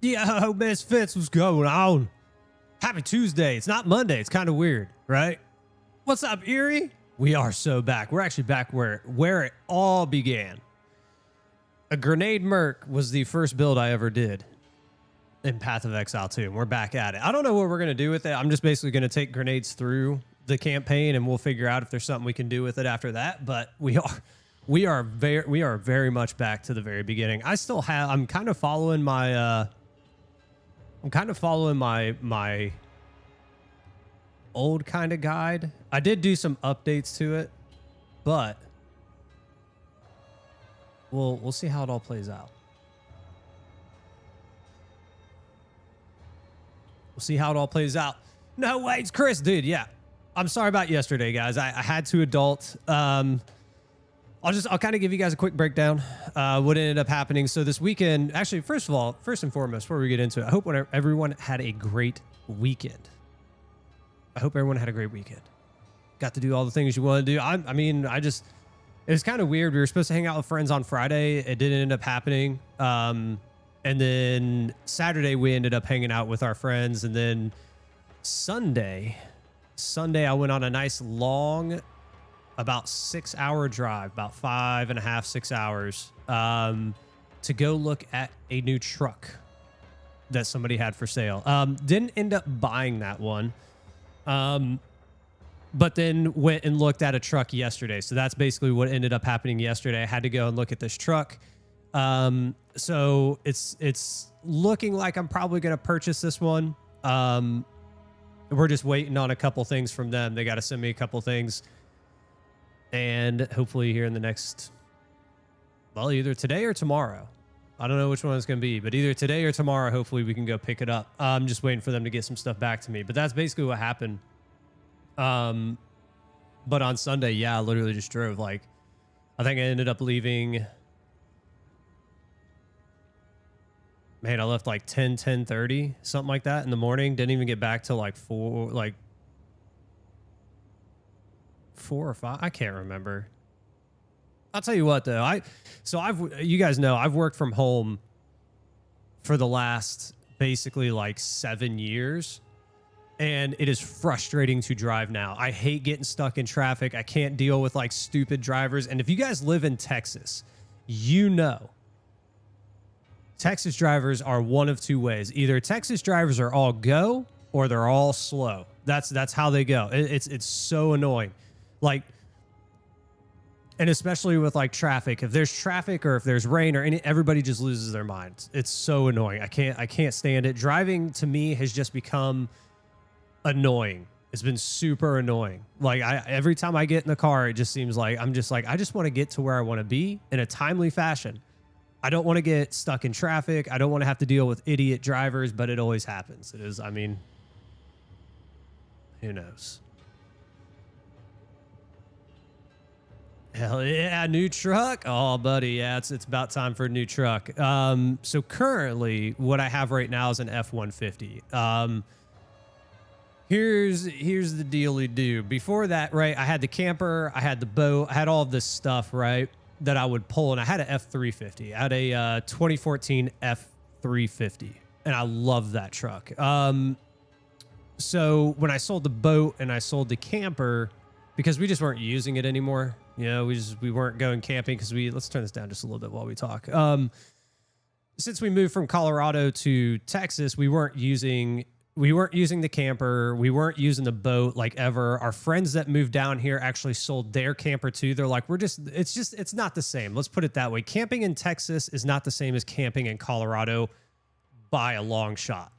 Yo, Misfits, what's going on? Happy Tuesday. It's not Monday. It's kind of weird, right? What's up, Erie? We are so back. We're actually back where it all began. A grenade Merc was the first build I ever did in Path of Exile 2, and we're back at it. I don't know what we're going to do with it. I'm just basically going to take grenades through the campaign, and we'll figure out if there's something we can do with it after that. But we are very much back to the very beginning. I'm kind of following my my old kind of guide. I did do some updates to it, but we'll see how it all plays out. We'll see how it all plays out. No way, it's Chris, dude. Yeah, I'm sorry about yesterday, guys. I had to adult. I'll kind of give you guys a quick breakdown what ended up happening. So this weekend, actually, first and foremost, before we get into it, I hope everyone had a great weekend. I hope everyone had a great weekend. Got to do all the things you want to do. It was kind of weird. We were supposed to hang out with friends on Friday. It didn't end up happening. And then Saturday, we ended up hanging out with our friends. And then Sunday, I went on a nice long, about 6 hour drive, about 5.5, 6 hours, to go look at a new truck that somebody had for sale. Didn't end up buying that one. But then went and looked at a truck yesterday. So that's basically what ended up happening yesterday. I had to go and look at this truck. So it's looking like I'm probably going to purchase this one. We're just waiting on a couple things from them. They got to send me a couple things. And hopefully here in the next, well, either today or tomorrow. I don't know which one it's going to be, but either today or tomorrow, hopefully we can go pick it up. I'm just waiting for them to get some stuff back to me. But that's basically what happened. But on Sunday, yeah, I literally just drove. Like, I think I ended up leaving. Man, I left like 10:30, something like that in the morning. Didn't even get back till like 4 or 5. I can't remember. I'll tell you what, though. You guys know I've worked from home for the last basically like 7 years. And it is frustrating to drive now. I hate getting stuck in traffic. I can't deal with like stupid drivers. And if you guys live in Texas, you know, Texas drivers are one of two ways. Either Texas drivers are all go or they're all slow. That's how they go. It's so annoying. Like, and especially with like traffic, if there's traffic or if there's rain or everybody just loses their minds. It's so annoying. I can't stand it. Driving to me has just become annoying. It's been super annoying. Like every time I get in the car, it just seems like I just want to get to where I want to be in a timely fashion. I don't want to get stuck in traffic. I don't want to have to deal with idiot drivers, but it always happens. It is, I mean, who knows? Hell yeah, new truck. Oh, buddy. Yeah, it's about time for a new truck. So currently what I have right now is an F-150. Here's the deal do. Before that, right, I had the camper, I had the boat, I had all of this stuff, right, that I would pull, and I had an F-350. I had a 2014 F-350, and I love that truck. So when I sold the boat and I sold the camper, because we just weren't using it anymore, you know, we weren't going camping because let's turn this down just a little bit while we talk. Since we moved from Colorado to Texas, we weren't using the camper. We weren't using the boat like ever. Our friends that moved down here actually sold their camper too. They're like, it's not the same. Let's put it that way. Camping in Texas is not the same as camping in Colorado by a long shot.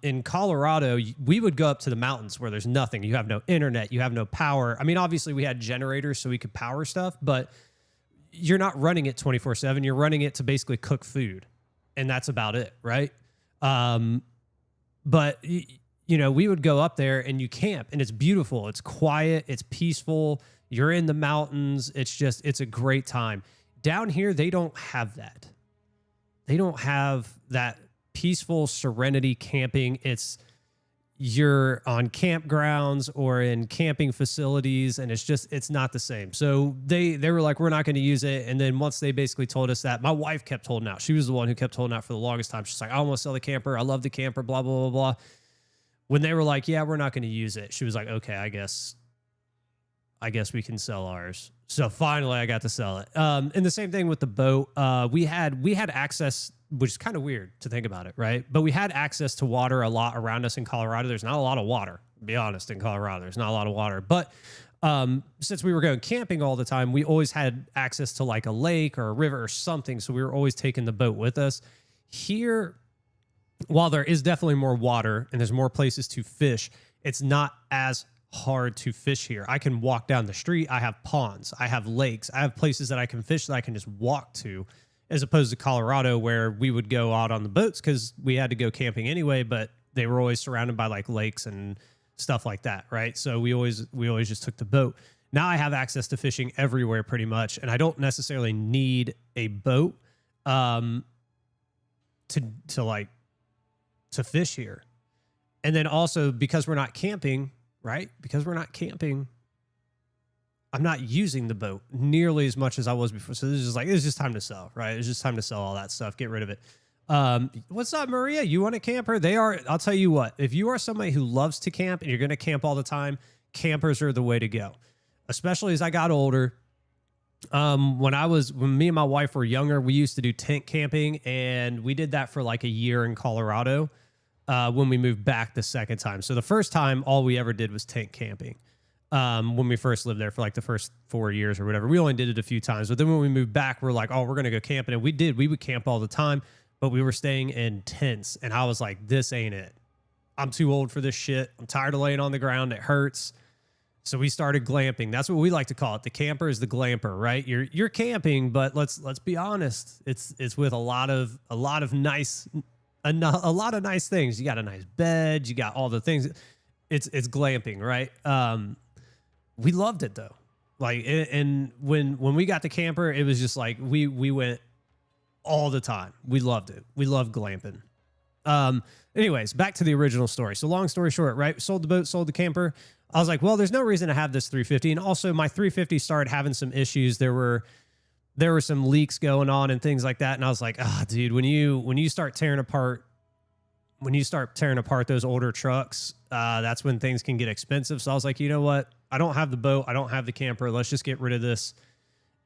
In Colorado, we would go up to the mountains where there's nothing. You have no internet. You have no power. I mean, obviously we had generators so we could power stuff, but you're not running it 24/7. You're running it to basically cook food. And that's about it, right? But, you know, we would go up there and you camp and it's beautiful. It's quiet. It's peaceful. You're in the mountains. It's a great time. Down here, they don't have that. They don't have that peaceful serenity camping. you're on campgrounds or in camping facilities, and it's not the same. So they were like, we're not going to use it. And then once they basically told us that, my wife kept holding out. She was the one who kept holding out for the longest time. She's like, I almost sell the camper. I love the camper, blah, blah, blah, blah. When they were like, yeah, we're not going to use it, she was like, okay, I guess we can sell ours. So finally I got to sell it. And the same thing with the boat. We had access, which is kind of weird to think about it, right? But we had access to water a lot around us in Colorado. There's not a lot of water, to be honest, in Colorado. There's not a lot of water. But since we were going camping all the time, we always had access to like a lake or a river or something. So we were always taking the boat with us. Here, while there is definitely more water and there's more places to fish, it's not as hard to fish here. I can walk down the street. I have ponds. I have lakes. I have places that I can fish that I can just walk to, as opposed to Colorado where we would go out on the boats because we had to go camping anyway, but they were always surrounded by like lakes and stuff like that, right? So we always just took the boat. Now I have access to fishing everywhere pretty much, and I don't necessarily need a boat to fish here. And then also because we're not camping, right? Because we're not camping, I'm not using the boat nearly as much as I was before. So this is like, it's just time to sell, right? It's just time to sell all that stuff. Get rid of it. What's up, Maria? You want a camper? I'll tell you what, if you are somebody who loves to camp and you're going to camp all the time, campers are the way to go. Especially as I got older. When me and my wife were younger, we used to do tent camping, and we did that for like a year in Colorado. When we moved back the second time. So the first time, all we ever did was tent camping. When we first lived there for like the first 4 years or whatever, we only did it a few times. But then when we moved back, we're like, oh, we're going to go camping. And we would camp all the time, but we were staying in tents. And I was like, this ain't it. I'm too old for this shit. I'm tired of laying on the ground. It hurts. So we started glamping. That's what we like to call it. The camper is the glamper, right? You're camping, but let's be honest. It's with a lot of nice things. You got a nice bed. You got all the things. It's glamping, right? We loved it though. Like, and when we got the camper, it was just like we went all the time. We loved it. We loved glamping. Anyways, back to the original story. So long story short, right? Sold the boat, sold the camper. I was like, well, there's no reason to have this 350. And also my 350 started having some issues. There were some leaks going on and things like that. And I was like, dude, when you start tearing apart those older trucks, that's when things can get expensive. So I was like, you know what? I don't have the boat. I don't have the camper. Let's just get rid of this.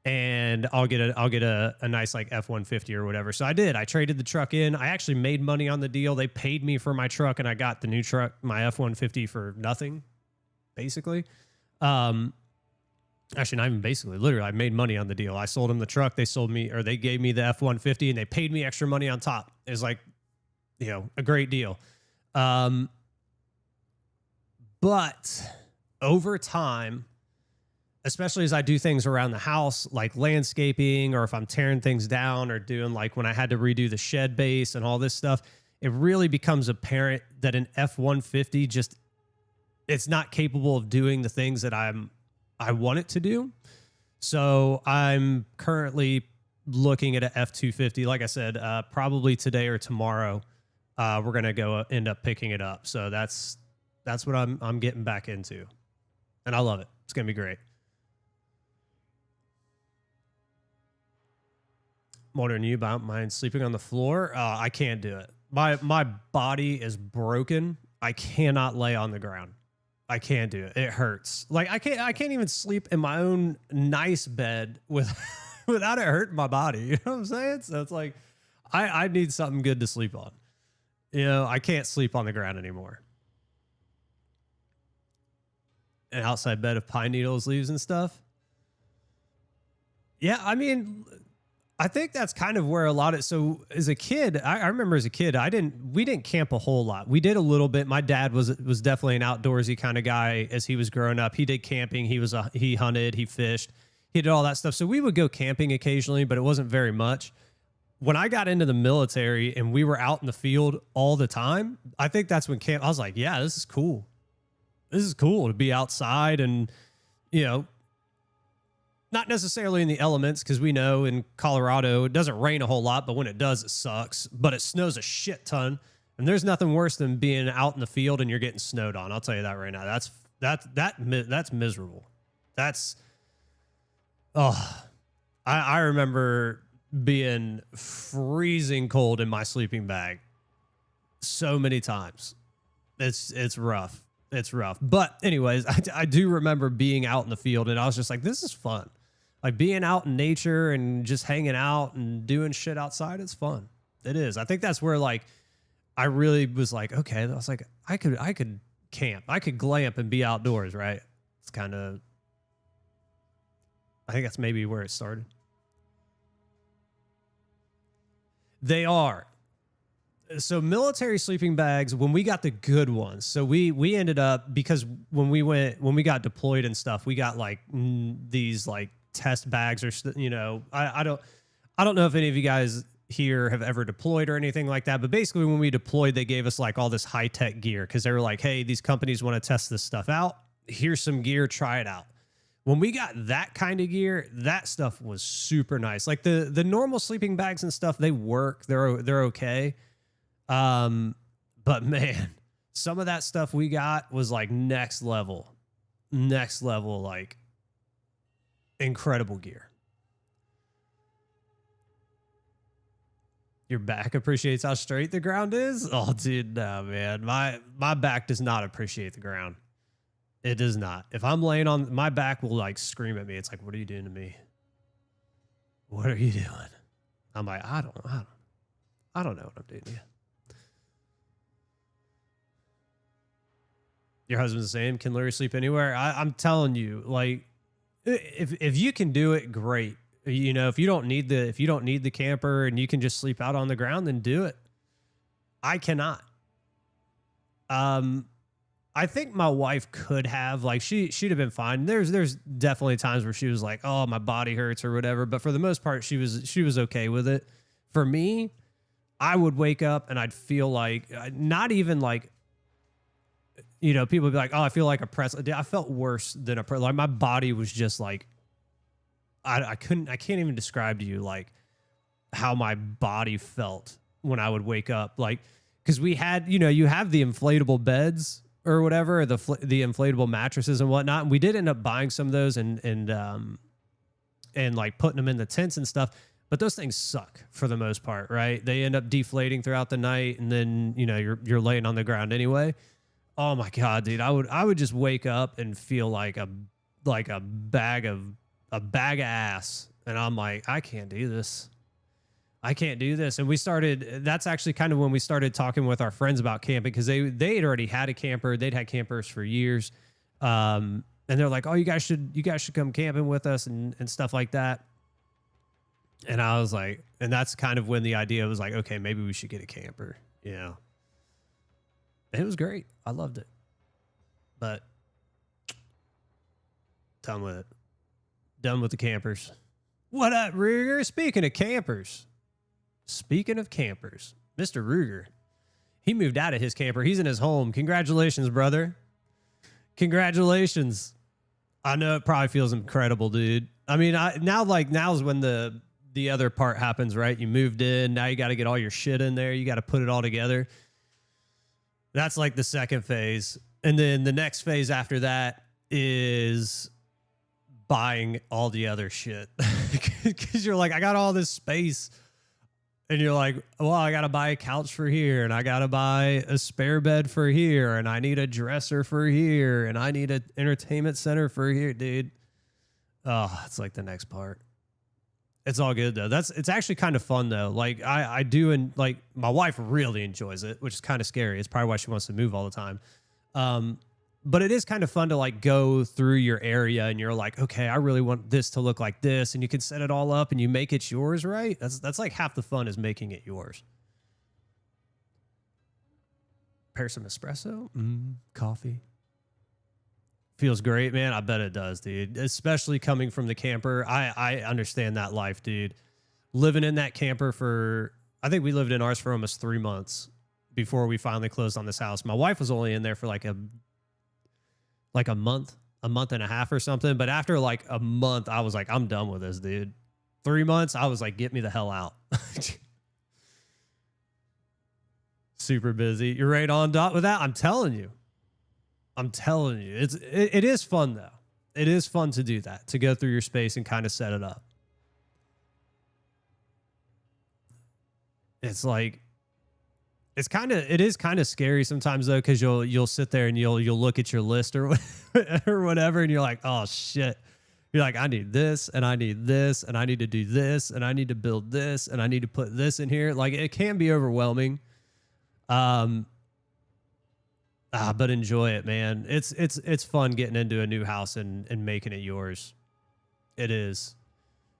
And I'll get a nice like F-150 or whatever. So I did. I traded the truck in. I actually made money on the deal. They paid me for my truck, and I got the new truck, my F-150, for nothing, basically. Actually, not even basically. Literally, I made money on the deal. I sold them the truck. They gave me the F-150, and they paid me extra money on top. It was like, a great deal. But over time, especially as I do things around the house, like landscaping, or if I'm tearing things down, or doing like when I had to redo the shed base and all this stuff, it really becomes apparent that an F-150 it's not capable of doing the things that I want it to do. So I'm currently looking at an F-250. Like I said, probably today or tomorrow, we're going to end up picking it up. So that's what I'm getting back into, and I love it. It's going to be great. More than you about mine sleeping on the floor. I can't do it. My body is broken. I cannot lay on the ground. I can't do it. It hurts. Like I can't even sleep in my own nice bed without it hurting my body. You know what I'm saying? So it's like, I need something good to sleep on. I can't sleep on the ground anymore. An outside bed of pine needles, leaves, and stuff. Yeah, I mean, I think that's kind of where a lot of, so as a kid, I remember as a kid, we didn't camp a whole lot. We did a little bit. My dad was definitely an outdoorsy kind of guy as he was growing up. He did camping. He hunted, he fished, he did all that stuff. So we would go camping occasionally, but it wasn't very much. When I got into the military and we were out in the field all the time, I think that's when I was like, yeah, this is cool. This is cool to be outside and, not necessarily in the elements, because we know in Colorado it doesn't rain a whole lot, but when it does, it sucks. But it snows a shit ton. And there's nothing worse than being out in the field and you're getting snowed on. I'll tell you that right now. That's miserable. That's, oh, I remember being freezing cold in my sleeping bag so many times. It's rough. It's rough. But anyways, I do remember being out in the field and I was just like, this is fun. Like being out in nature and just hanging out and doing shit outside. It's fun. It is. I think that's where like, I really was like, okay, I was like, I could camp. I could glamp and be outdoors, right? It's kind of, I think that's maybe where it started. They are. So military sleeping bags, when we got the good ones, so we ended up, because when we got deployed and stuff, we got like these like test bags or, you know, I don't know if any of you guys here have ever deployed or anything like that, but basically when we deployed, they gave us like all this high-tech gear because they were like, hey, these companies want to test this stuff out. Here's some gear, try it out. When we got that kind of gear, that stuff was super nice. Like the normal sleeping bags and stuff, they work, they're okay. But man, some of that stuff we got was like next level, like incredible gear. Your back appreciates how straight the ground is? Oh, dude, no, man. My back does not appreciate the ground. It does not. If I'm laying on, my back will like scream at me. It's like, what are you doing to me? What are you doing? I'm like, I don't know what I'm doing to you. Your husband's the same. Can literally sleep anywhere. I'm telling you, like, if you can do it, great. You know, if you don't need the camper and you can just sleep out on the ground, then do it. I cannot. I think my wife could have, like, she'd have been fine. There's definitely times where she was like, oh, my body hurts or whatever. But for the most part, she was okay with it. For me, I would wake up and I'd feel like, not even like, you know, people would be like, oh, I feel like oppressed. I felt worse than oppressed. Like my body was just like, I can't even describe to you like how my body felt when I would wake up. Like, cause we had, you know, you have the inflatable beds or whatever, the inflatable mattresses and whatnot. And we did end up buying some of those and like putting them in the tents and stuff. But those things suck for the most part, right? They end up deflating throughout the night, and then, you know, you're laying on the ground anyway. Oh my God, dude. I would just wake up and feel like a bag of ass. And I'm like, I can't do this. I can't do this. And that's actually kind of when we started talking with our friends about camping, because they had already had a camper. They'd had campers for years. And they're like, oh, you guys should come camping with us and stuff like that. And I was like, and that's kind of when the idea was like, okay, maybe we should get a camper, you know. And it was great. I loved it. But done with it. Done with the campers. What up, Ruger? Speaking of campers, Mr. Ruger, he moved out of his camper. He's in his home. Congratulations, brother. Congratulations. I know it probably feels incredible, dude. I mean, now's when the other part happens, right? You moved in. Now you got to get all your shit in there. You got to put it all together. That's like the second phase. And then the next phase after that is buying all the other shit. Because you're like, I got all this space. And you're like, well, I got to buy a couch for here. And I got to buy a spare bed for here. And I need a dresser for here. And I need an entertainment center for here, dude. Oh, it's like the next part. It's all good though. It's actually kind of fun though. Like I do, and like my wife really enjoys it, which is kind of scary. It's probably why she wants to move all the time. But it is kind of fun to like go through your area and you're like, okay, I really want this to look like this, and you can set it all up and you make it yours, right? That's like half the fun is making it yours. Pair some espresso, coffee. Feels great, man. I bet it does, dude. Especially coming from the camper. I understand that life, dude. Living in that camper I think we lived in ours for almost 3 months before we finally closed on this house. My wife was only in there for like a month and a half or something. But after like a month, I was like, I'm done with this, dude. 3 months, I was like, get me the hell out. super busy. You're right on dot with that. I'm telling you. It is fun though. It is fun to do that, to go through your space and kind of set it up. It's like, it is kind of scary sometimes though, because you'll sit there and you'll look at your list or whatever, and you're like, oh shit. You're like, I need this, and I need this, and I need to do this, and I need to build this, and I need to put this in here. Like, it can be overwhelming. But enjoy it, man. It's fun getting into a new house and making it yours. It is.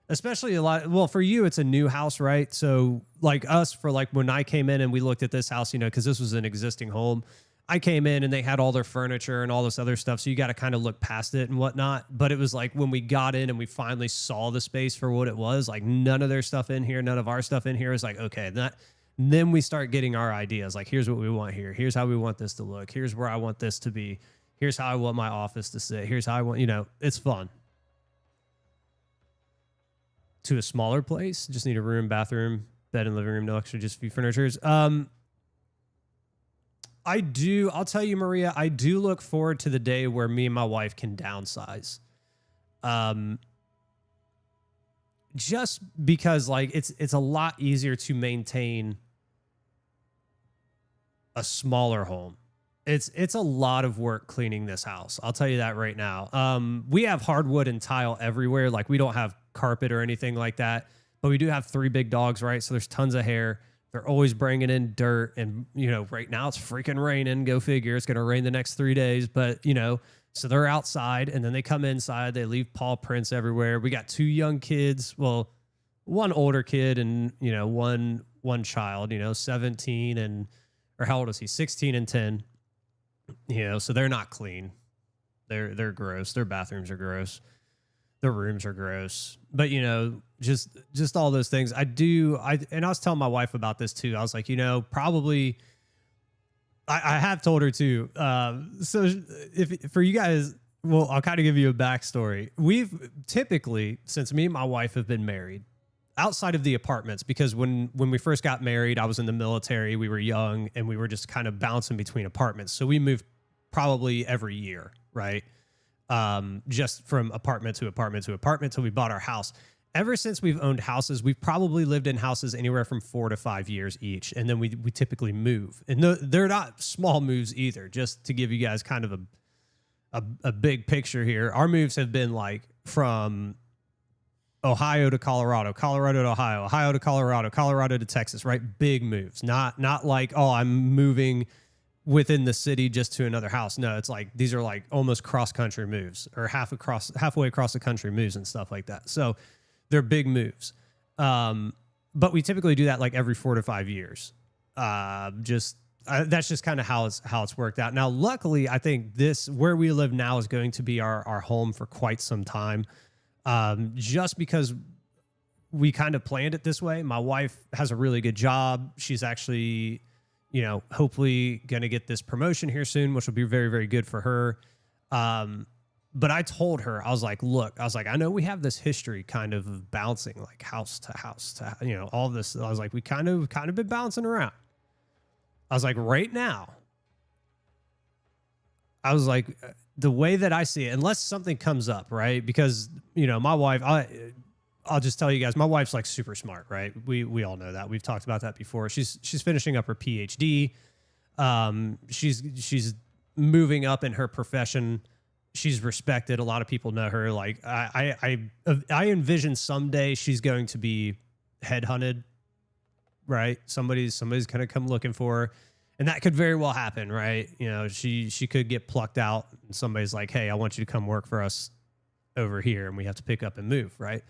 Especially well, for you, it's a new house, right? So like us, for like when I came in and we looked at this house, you know, because this was an existing home, I came in and they had all their furniture and all this other stuff. So you got to kind of look past it and whatnot. But it was like when we got in and we finally saw the space for what it was, like none of their stuff in here, none of our stuff in here is like, okay, then we start getting our ideas. Like, here's what we want here. Here's how we want this to look. Here's where I want this to be. Here's how I want my office to sit. Here's how I want, you know, it's fun. To a smaller place, just need a room, bathroom, bed and living room, no extra, just a few furnitures. I'll tell you, Maria, I do look forward to the day where me and my wife can downsize. Just because like it's a lot easier to maintain a smaller home. It's a lot of work cleaning this house. I'll tell you that right now. We have hardwood and tile everywhere. Like, we don't have carpet or anything like that, but we do have 3 big dogs, right? So there's tons of hair. They're always bringing in dirt, and, you know, right now it's freaking raining. Go figure. It's going to rain the next 3 days, but, you know, so they're outside, and then they come inside. They leave paw prints everywhere. We got 2 young kids. Well, one older kid and, you know, one child, you know, 17 and, or how old is he? 16 and 10. You know, so they're not clean. They're gross. Their bathrooms are gross. Their rooms are gross. But, you know, just all those things. And I was telling my wife about this too. I was like, you know, probably I have told her too. So if for you guys, well, I'll kind of give you a backstory. We've typically, since me and my wife have been married, outside of the apartments, because when we first got married, I was in the military, we were young, and we were just kind of bouncing between apartments. So we moved probably every year, right? Just from apartment to apartment to apartment till we bought our house. Ever since we've owned houses, we've probably lived in houses anywhere from 4 to 5 years each. And then we typically move. And they're not small moves either, just to give you guys kind of a big picture here. Our moves have been like from Ohio to Colorado, Colorado to Ohio, Ohio to Colorado, Colorado to Texas, right? Big moves. Not like, oh, I'm moving within the city just to another house. No, it's like, these are like almost cross-country moves, or halfway across the country moves and stuff like that. So they're big moves. But we typically do that like every 4 to 5 years. That's just kind of how it's worked out. Now, luckily, I think where we live now is going to be our home for quite some time. Just because we kind of planned it this way. My wife has a really good job. She's actually, you know, hopefully going to get this promotion here soon, which will be very, very good for her. But I told her, I was like, look, I know we have this history kind of bouncing like house to house to, you know, all this. I was like, we kind of been bouncing around. I was like, right now, I was like, the way that I see it, unless something comes up, right? Because, you know, my wife, I'll just tell you guys, my wife's like super smart, right? We all know that. We've talked about that before. She's finishing up her PhD. She's moving up in her profession. She's respected. A lot of people know her. Like I envision someday she's going to be headhunted, right? Somebody's going to come looking for her. And that could very well happen, right? You know, she could get plucked out and somebody's like, hey, I want you to come work for us over here, and we have to pick up and move, right?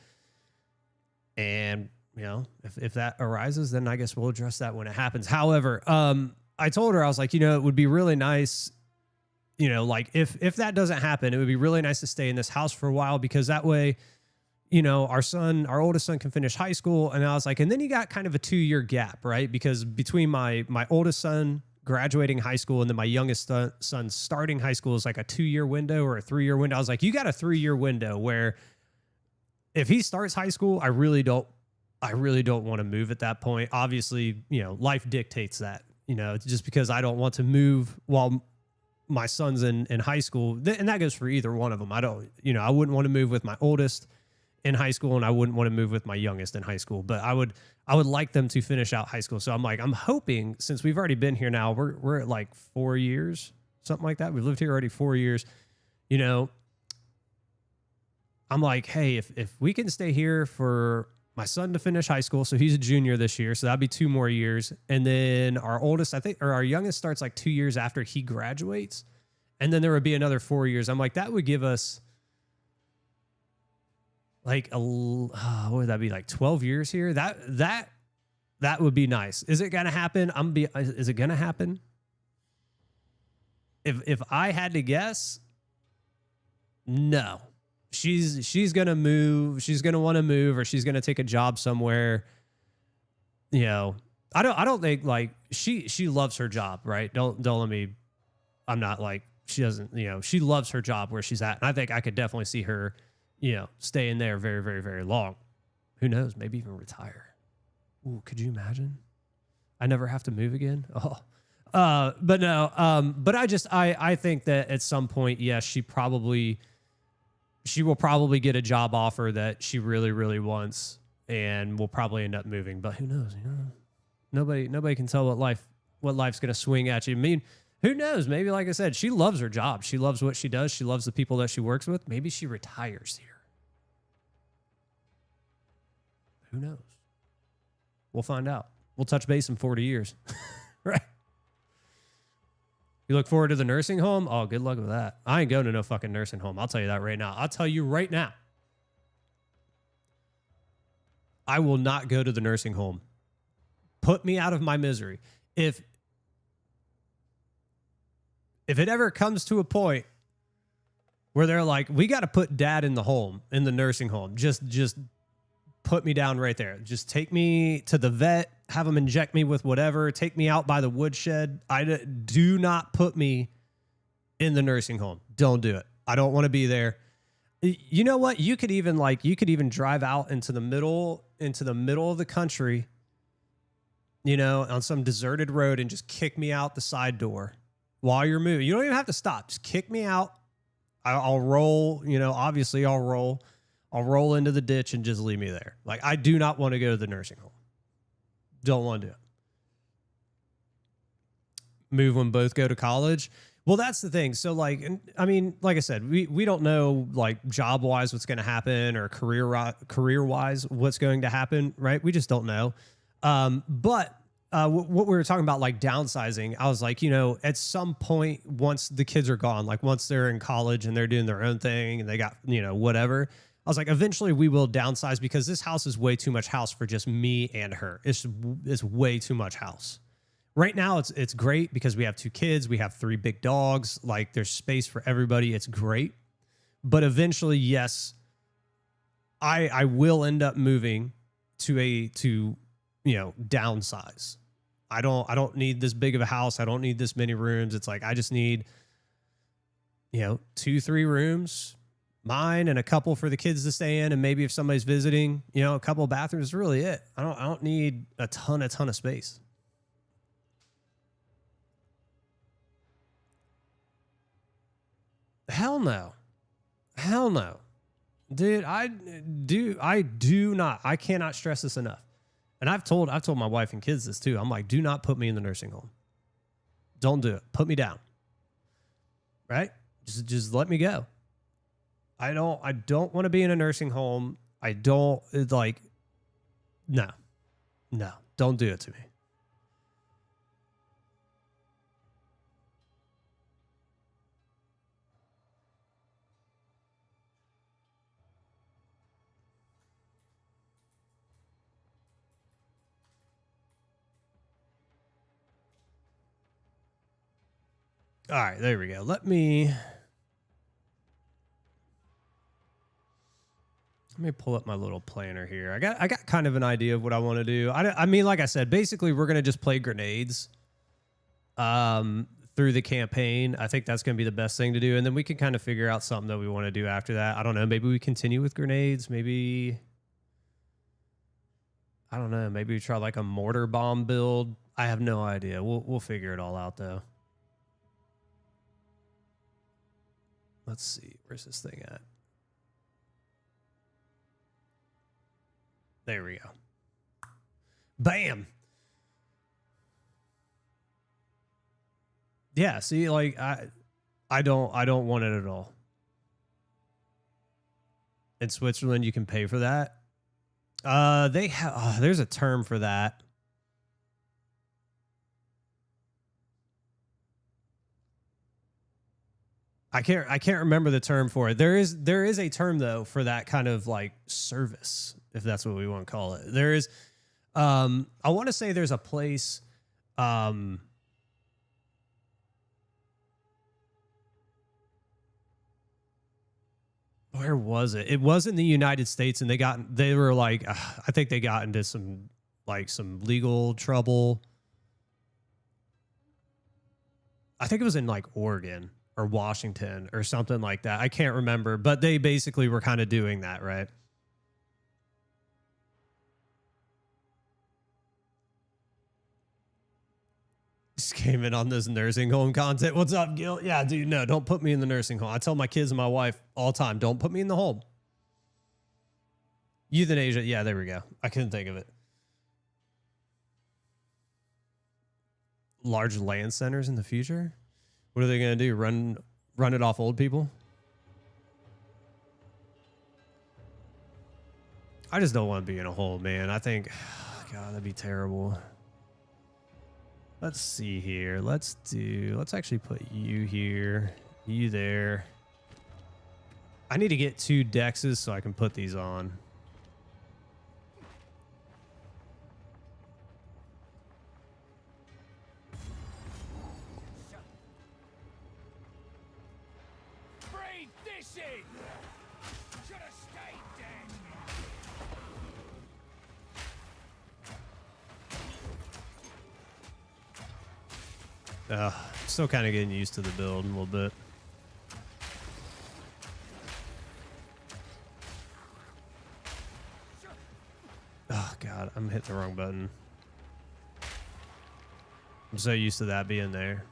And, you know, if that arises, then I guess we'll address that when it happens. However, I told her, I was like, you know, it would be really nice, you know, like if that doesn't happen, it would be really nice to stay in this house for a while, because that way, you know, our oldest son can finish high school. And I was like, and then you got kind of a 2-year gap, right? Because between my oldest son graduating high school and then my youngest son starting high school is like a 2-year window or a 3-year window. I was like, you got a 3-year window where if he starts high school, I really don't want to move at that point. Obviously, you know, life dictates that you know, just because I don't want to move while my son's in high school. And that goes for either one of them. I don't, you know, I wouldn't want to move with my oldest in high school, and I wouldn't want to move with my youngest in high school, but I would like them to finish out high school. So I'm like, I'm hoping, since we've already been here now, we're at like 4 years, something like that. We've lived here already 4 years, you know. I'm like, hey, if we can stay here for my son to finish high school, so he's a junior this year, so that'd be 2 more years. And then our oldest, I think, or our youngest starts like 2 years after he graduates. And then there would be another 4 years. I'm like, that would give us like, what would that be, like 12 years here? That would be nice. Is it going to happen? Is it going to happen? If I had to guess, no. She's going to move. She's going to want to move, or she's going to take a job somewhere. You know, I don't think, like, she loves her job, right? Don't let me, I'm not like, she doesn't, you know, she loves her job where she's at. And I think I could definitely see her, you know, staying there very, very, very long. Who knows? Maybe even retire. Ooh, could you imagine? I never have to move again. Oh, but no, but I think that at some point, yes, she will probably get a job offer that she really, really wants, and will probably end up moving. But who knows? You know, nobody can tell what life's going to swing at you. I mean, who knows? Maybe, like I said, she loves her job. She loves what she does. She loves the people that she works with. Maybe she retires here. Who knows? We'll find out. We'll touch base in 40 years. Right? You look forward to the nursing home? Oh, good luck with that. I ain't going to no fucking nursing home. I'll tell you that right now. I'll tell you right now. I will not go to the nursing home. Put me out of my misery. If it ever comes to a point where they're like, we got to put dad in the nursing home, just put me down right there. Just take me to the vet, have them inject me with whatever, take me out by the woodshed. Do not put me in the nursing home. Don't do it. I don't want to be there. You know what? You could even drive out into the middle of the country, you know, on some deserted road, and just kick me out the side door while you're moving. You don't even have to stop. Just kick me out. I'll roll, you know, obviously I'll roll into the ditch and just leave me there. Like, I do not want to go to the nursing home. Don't want to do it. Move when both go to college. Well, that's the thing. So, like, I mean, like I said, we don't know, like, job-wise what's going to happen, or career-wise what's going to happen, right? We just don't know. But what we were talking about, like, downsizing, I was like, you know, at some point, once the kids are gone, like, once they're in college and they're doing their own thing and they got, you know, whatever, I was like, eventually we will downsize, because this house is way too much house for just me and her. It's way too much house. Right now, it's great because we have 2 kids. We have 3 big dogs. Like, there's space for everybody. It's great. But eventually, yes, I will end up moving to you know, downsize. I don't need this big of a house. I don't need this many rooms. It's like, I just need, you know, 2-3 rooms, mine, and a couple for the kids to stay in, and maybe if somebody's visiting, you know, a couple of bathrooms is really it. I don't need a ton of space. Hell no. Dude, I do not. I cannot stress this enough. And I've told my wife and kids this too. I'm like, do not put me in the nursing home. Don't do it. Put me down. Right? Just let me go. I don't want to be in a nursing home. I don't, like, no, don't do it to me. All right, there we go. Let me pull up my little planner here. I got kind of an idea of what I want to do. I mean, like I said, basically we're going to just play grenades through the campaign. I think that's going to be the best thing to do. And then we can kind of figure out something that we want to do after that. I don't know. Maybe we continue with grenades. Maybe, I don't know. Maybe we try like a mortar bomb build. I have no idea. We'll figure it all out though. Let's see. Where's this thing at? There we go. Bam. Yeah, see, like I don't want it at all. In Switzerland, you can pay for that. They have there's a term for that. I can't remember the term for it. There is a term though for that kind of like service, if that's what we want to call it. There is I want to say there's a place where was it? It was in the United States, and they were like, I think they got into some legal trouble. I think it was in like Oregon or Washington or something like that. I can't remember, but they basically were kind of doing that, right? Just came in on this nursing home content. What's up, Gil? Yeah, dude, no, don't put me in the nursing home. I tell my kids and my wife all the time, don't put me in the home. Euthanasia. Yeah, there we go. I couldn't think of it. Large land centers in the future? What are they going to do? Run it off old people? I just don't want to be in a hole, man. I think, God, that'd be terrible. Let's see here. Let's actually put you here, you there. I need to get 2 dexes so I can put these on. Breathe this in. Should have stayed dead. Still kind of getting used to the build a little bit. Oh, God, I'm hitting the wrong button. I'm so used to that being there.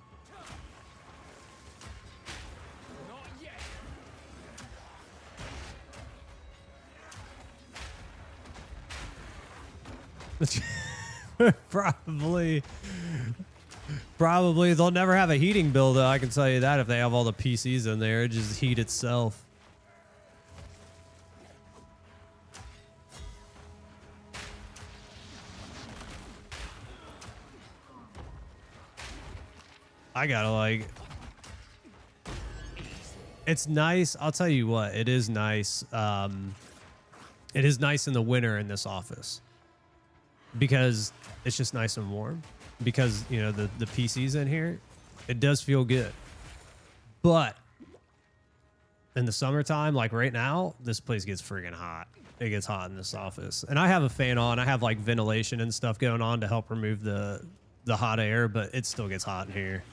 Probably they'll never have a heating bill though. I can tell you that if they have all the PCs in there, it just heat itself. I gotta like, it's nice. I'll tell you what, it is nice. It is nice in the winter in this office because it's just nice and warm. Because, you know, the PC's in here, it does feel good. But in the summertime, like right now, this place gets friggin' hot. It gets hot in this office. And I have a fan on. I have like ventilation and stuff going on to help remove the hot air, but it still gets hot in here.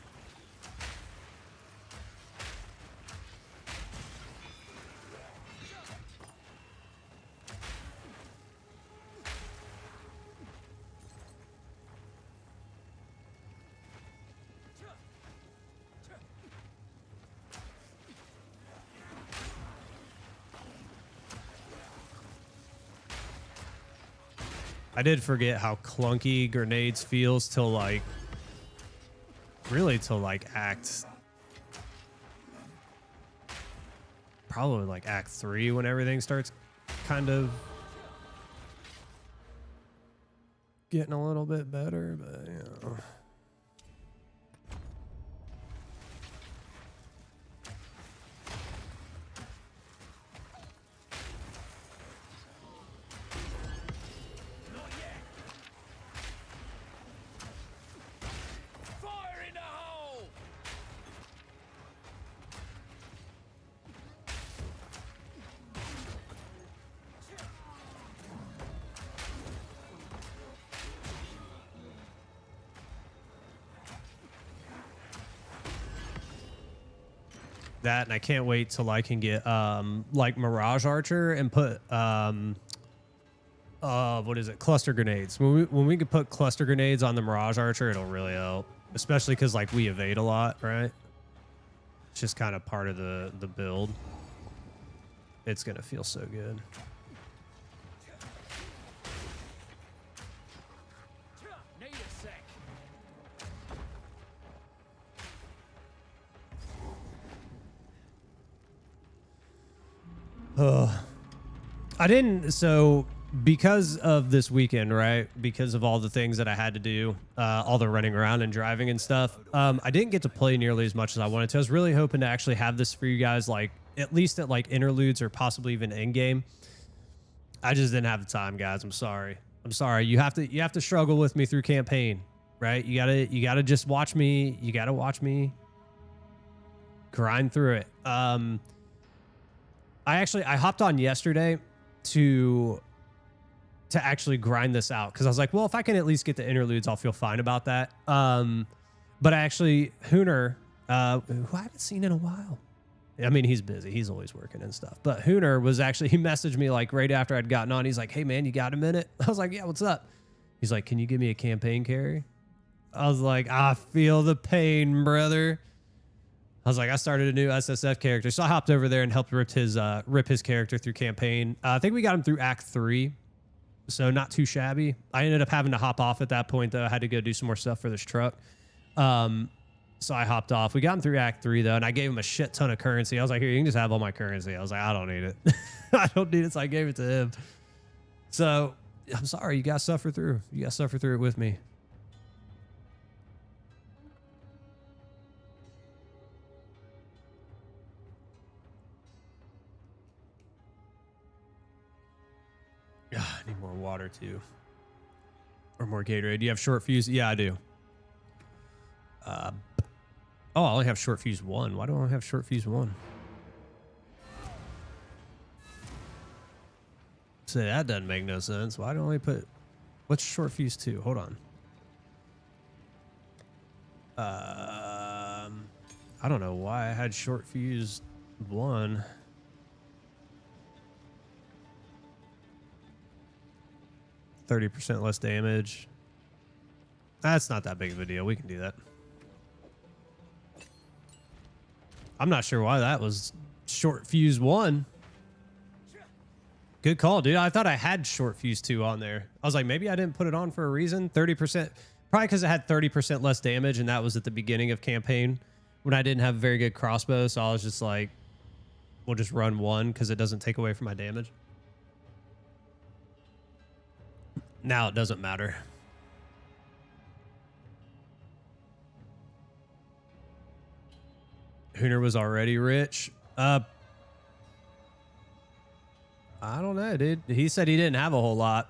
I did forget how clunky grenades feels till like, really till like probably like Act 3 when everything starts kind of getting a little bit better, but you know. That, and I can't wait till I can get like Mirage Archer and put what is it? Cluster grenades. When we could put cluster grenades on the Mirage Archer, it'll really help. Especially because like we evade a lot, right? It's just kind of part of the build. It's gonna feel so good. Need a sec. I didn't, so because of this weekend, right? Because of all the things that I had to do, all the running around and driving and stuff, I didn't get to play nearly as much as I wanted to. I was really hoping to actually have this for you guys, like at least at like interludes or possibly even in game. I just didn't have the time, guys. I'm sorry. I'm sorry. You have to struggle with me through campaign, right? You gotta just watch me. You gotta watch me grind through it. I hopped on yesterday to actually grind this out because I was like, well, if I can at least get the interludes, I'll feel fine about that. But actually, Hooner, who I haven't seen in a while. I mean, he's busy. He's always working and stuff. But Hooner was actually, he messaged me like right after I'd gotten on. He's like, hey, man, you got a minute? I was like, yeah, what's up? He's like, can you give me a campaign carry? I was like, I feel the pain, brother. I was like, I started a new SSF character. So I hopped over there and helped rip his character through campaign. I think we got him through Act 3. So not too shabby. I ended up having to hop off at that point, though. I had to go do some more stuff for this truck. So I hopped off. We got him through Act 3, though, and I gave him a shit ton of currency. I was like, here, you can just have all my currency. I was like, I don't need it. I don't need it, so I gave it to him. So I'm sorry. You got to suffer through. You got to suffer through it with me. I need more water, too. Or more Gatorade. Do you have short fuse? Yeah, I do. Oh, I only have short fuse 1. Why don't I have short fuse 1? So that doesn't make no sense. Why don't I put... What's short fuse 2? Hold on. I don't know why I had short fuse 1. %, less damage. That's not that big of a deal. We can do that. I'm not sure why that was short fuse 1. Good call, dude. I thought I had short fuse 2 on there. I was like, maybe I didn't put it on for a reason. 30%, probably because it had 30% less damage, and that was at the beginning of campaign when I didn't have a very good crossbow. So I was just like, we'll just run 1 because it doesn't take away from my damage. Now it doesn't matter. Hooner was already rich. I don't know, dude. He said he didn't have a whole lot.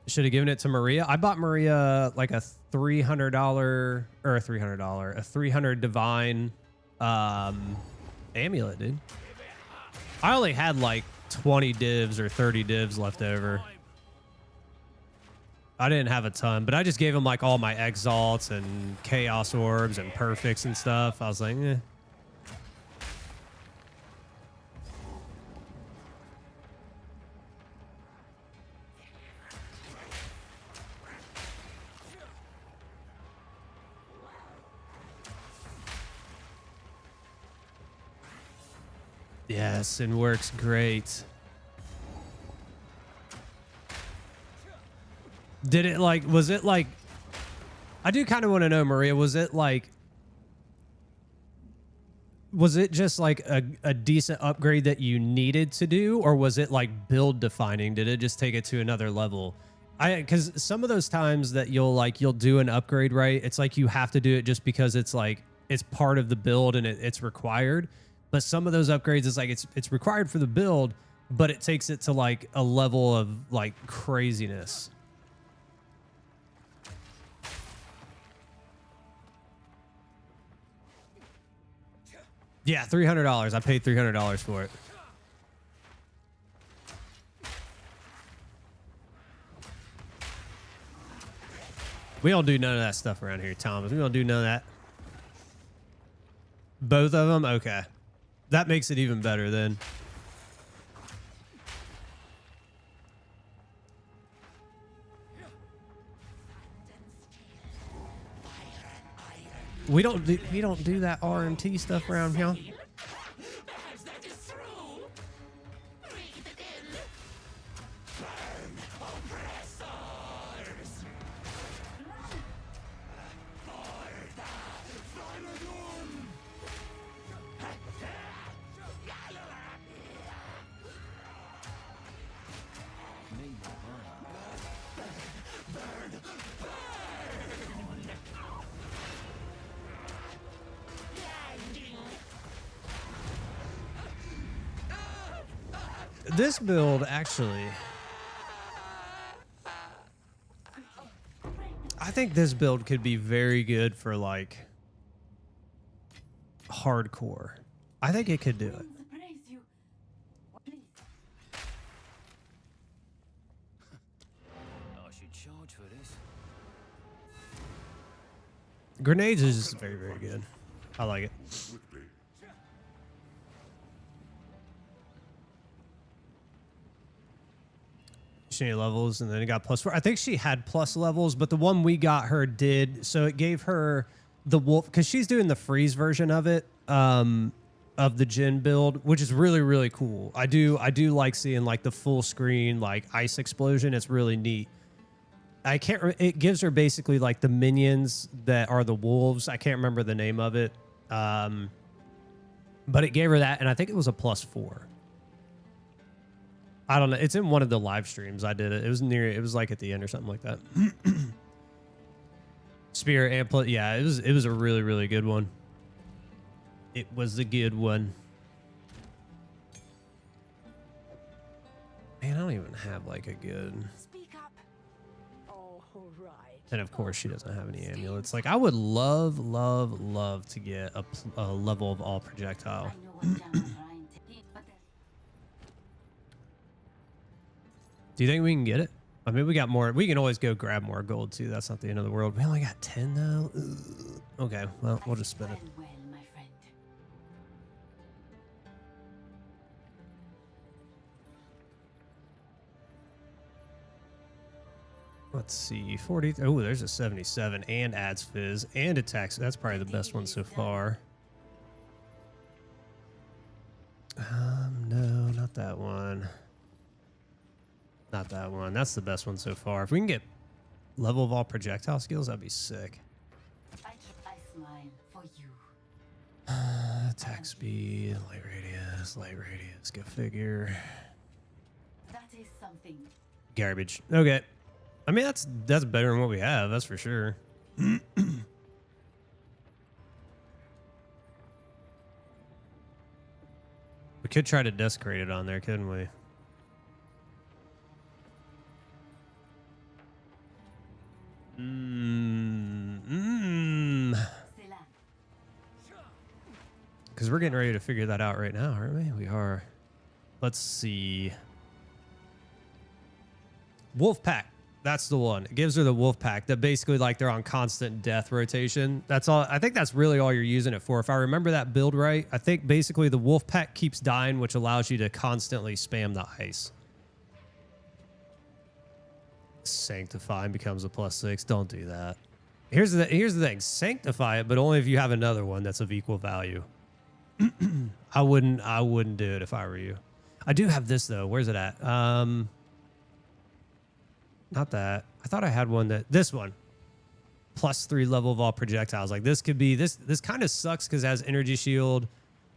Should have given it to Maria. I bought Maria like a $300 or a $300 divine amulet, dude. I only had like 20 divs or 30 divs left over. I didn't have a ton, but I just gave him like all my exalts and chaos orbs and perfects and stuff. I was like, eh. Yes, and works great. Did it like, was it like, I do kind of want to know, Maria, was it just like a decent upgrade that you needed to do, or was it like build defining? Did it just take it to another level? Because some of those times that you'll do an upgrade, right? It's like you have to do it just because it's like, it's part of the build and it's required. But some of those upgrades is like, it's required for the build, but it takes it to like a level of like craziness. Yeah, $300. I paid $300 for it. We don't do none of that stuff around here, Thomas. We don't do none of that. Both of them? Okay. That makes it even better then. We don't do that RMT stuff around here. Perhaps that is true. Breathe it in. Burn, oppressors. For the final doom. This build actually, I think this build could be very good for like hardcore. I think it could do it. Praise you. Please. I should charge for this. Grenades is very, very good. I like it. She had levels and then it got +4. I think she had plus levels, but the one we got her did. So it gave her the wolf because she's doing the freeze version of it, of the Jin build, which is really, really cool. I do like seeing like the full screen, like ice explosion. It's really neat. It gives her basically like the minions that are the wolves. I can't remember the name of it. But it gave her that. And I think it was a +4. I don't know. It's in one of the live streams. I did it. It was like at the end or something like that. Spear and yeah, it was a really, really good one. It was a good one. Man, I don't even have like a good. Speak up. All right. And of course, she doesn't have any amulets. Like I would love, love, love to get a level of all projectile. I know what General Ryan did, but Do you think we can get it? I mean, we got more. We can always go grab more gold too. That's not the end of the world. We only got 10 though. Ugh. Okay, well, we'll just spin it. well, my friend. Let's see, 40. Oh, there's a 77 and adds fizz and attacks. That's probably the best one so far. No, not that one. Not that one. That's the best one so far. If we can get level of all projectile skills, that'd be sick. I smile for you. Attack speed, light radius, go figure. That is something. Garbage. Okay. I mean, that's better than what we have. That's for sure. We could try to desecrate it on there, couldn't we? Because we're getting ready to figure that out right now, aren't we? We are. Let's see. Wolf Pack. That's the one. It gives her the wolf pack that basically like they're on constant death rotation. That's all. I think that's really all you're using it for. If I remember that build right, I think basically the wolf pack keeps dying, which allows you to constantly spam the ice. Sanctify and becomes a +6. Don't do that. Here's the thing. Sanctify it, but only if you have another one that's of equal value. I wouldn't do it if I were you. I do have this though. Where's it at? Not that. I thought I had one this one. +3 level of all projectiles. Like this could be this kind of sucks because it has energy shield,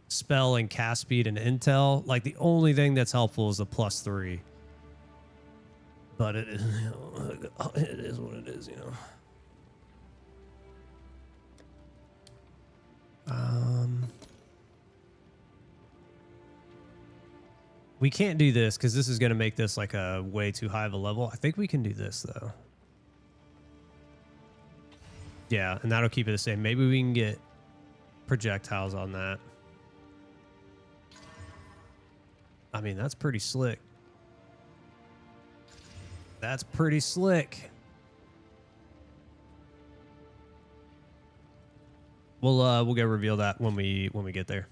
spell, and cast speed and intel. Like the only thing that's helpful is the +3. But it is, it is what it is, you know. We can't do this because this is going to make this like a way too high of a level. I think we can do this though. Yeah, and that'll keep it the same. Maybe we can get projectiles on that. I mean, that's pretty slick. That's pretty slick. We'll go reveal that when we get there.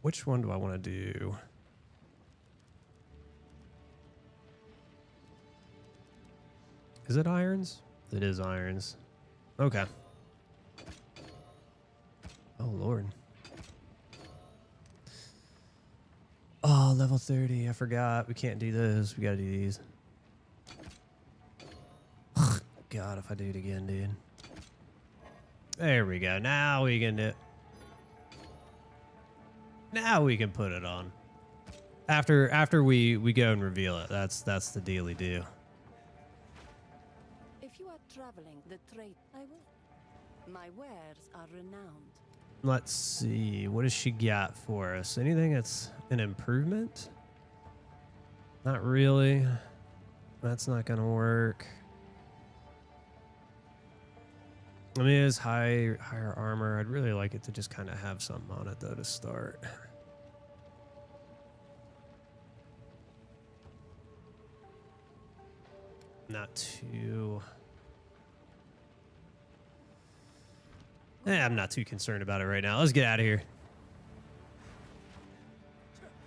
Which one do I want to do? Is it irons? It is irons. Okay. Lord. Oh, level 30. I forgot. We can't do those. We got to do these. God, if I do it again, dude. There we go. Now we can do it. Now we can put it on. After we go and reveal it. That's the dealy do. If you are traveling the trade, I will. My wares are renowned. Let's see. What does she got for us? Anything that's an improvement? Not really. That's not going to work. I mean, it is higher armor. I'd really like it to just kind of have something on it, though, to start. Not too... I'm not too concerned about it right now. Let's get out of here.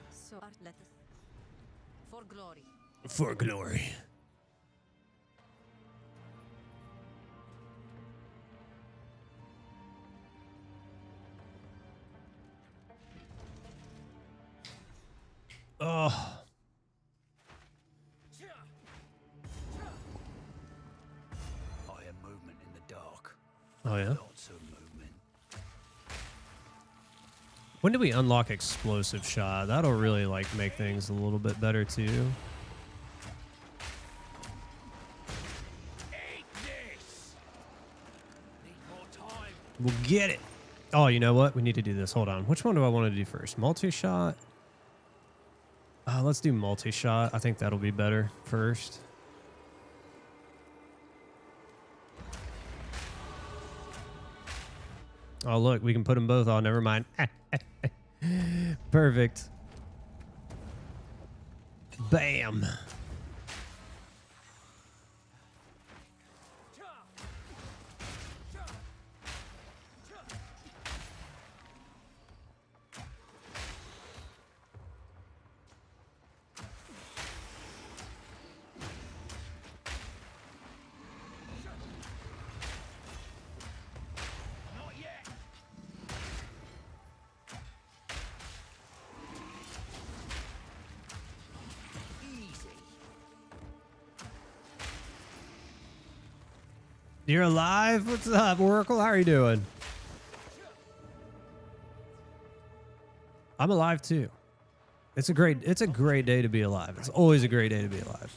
So let us for glory. For glory. Oh. I am movement in the dark. Oh, yeah? Lots of movement. When do we unlock explosive shot? That'll really like make things a little bit better too. Eat this. Need more time. We'll get it. Oh, you know what? We need to do this. Hold on. Which one do I want to do first? Multi-shot? Let's do multi-shot. I think that'll be better first. Oh, look. We can put them both on. Never mind. Perfect. Bam. Not yet. Easy. You're alive? What's up, Oracle? How are you doing? I'm alive too. It's a great day to be alive. It's always a great day to be alive.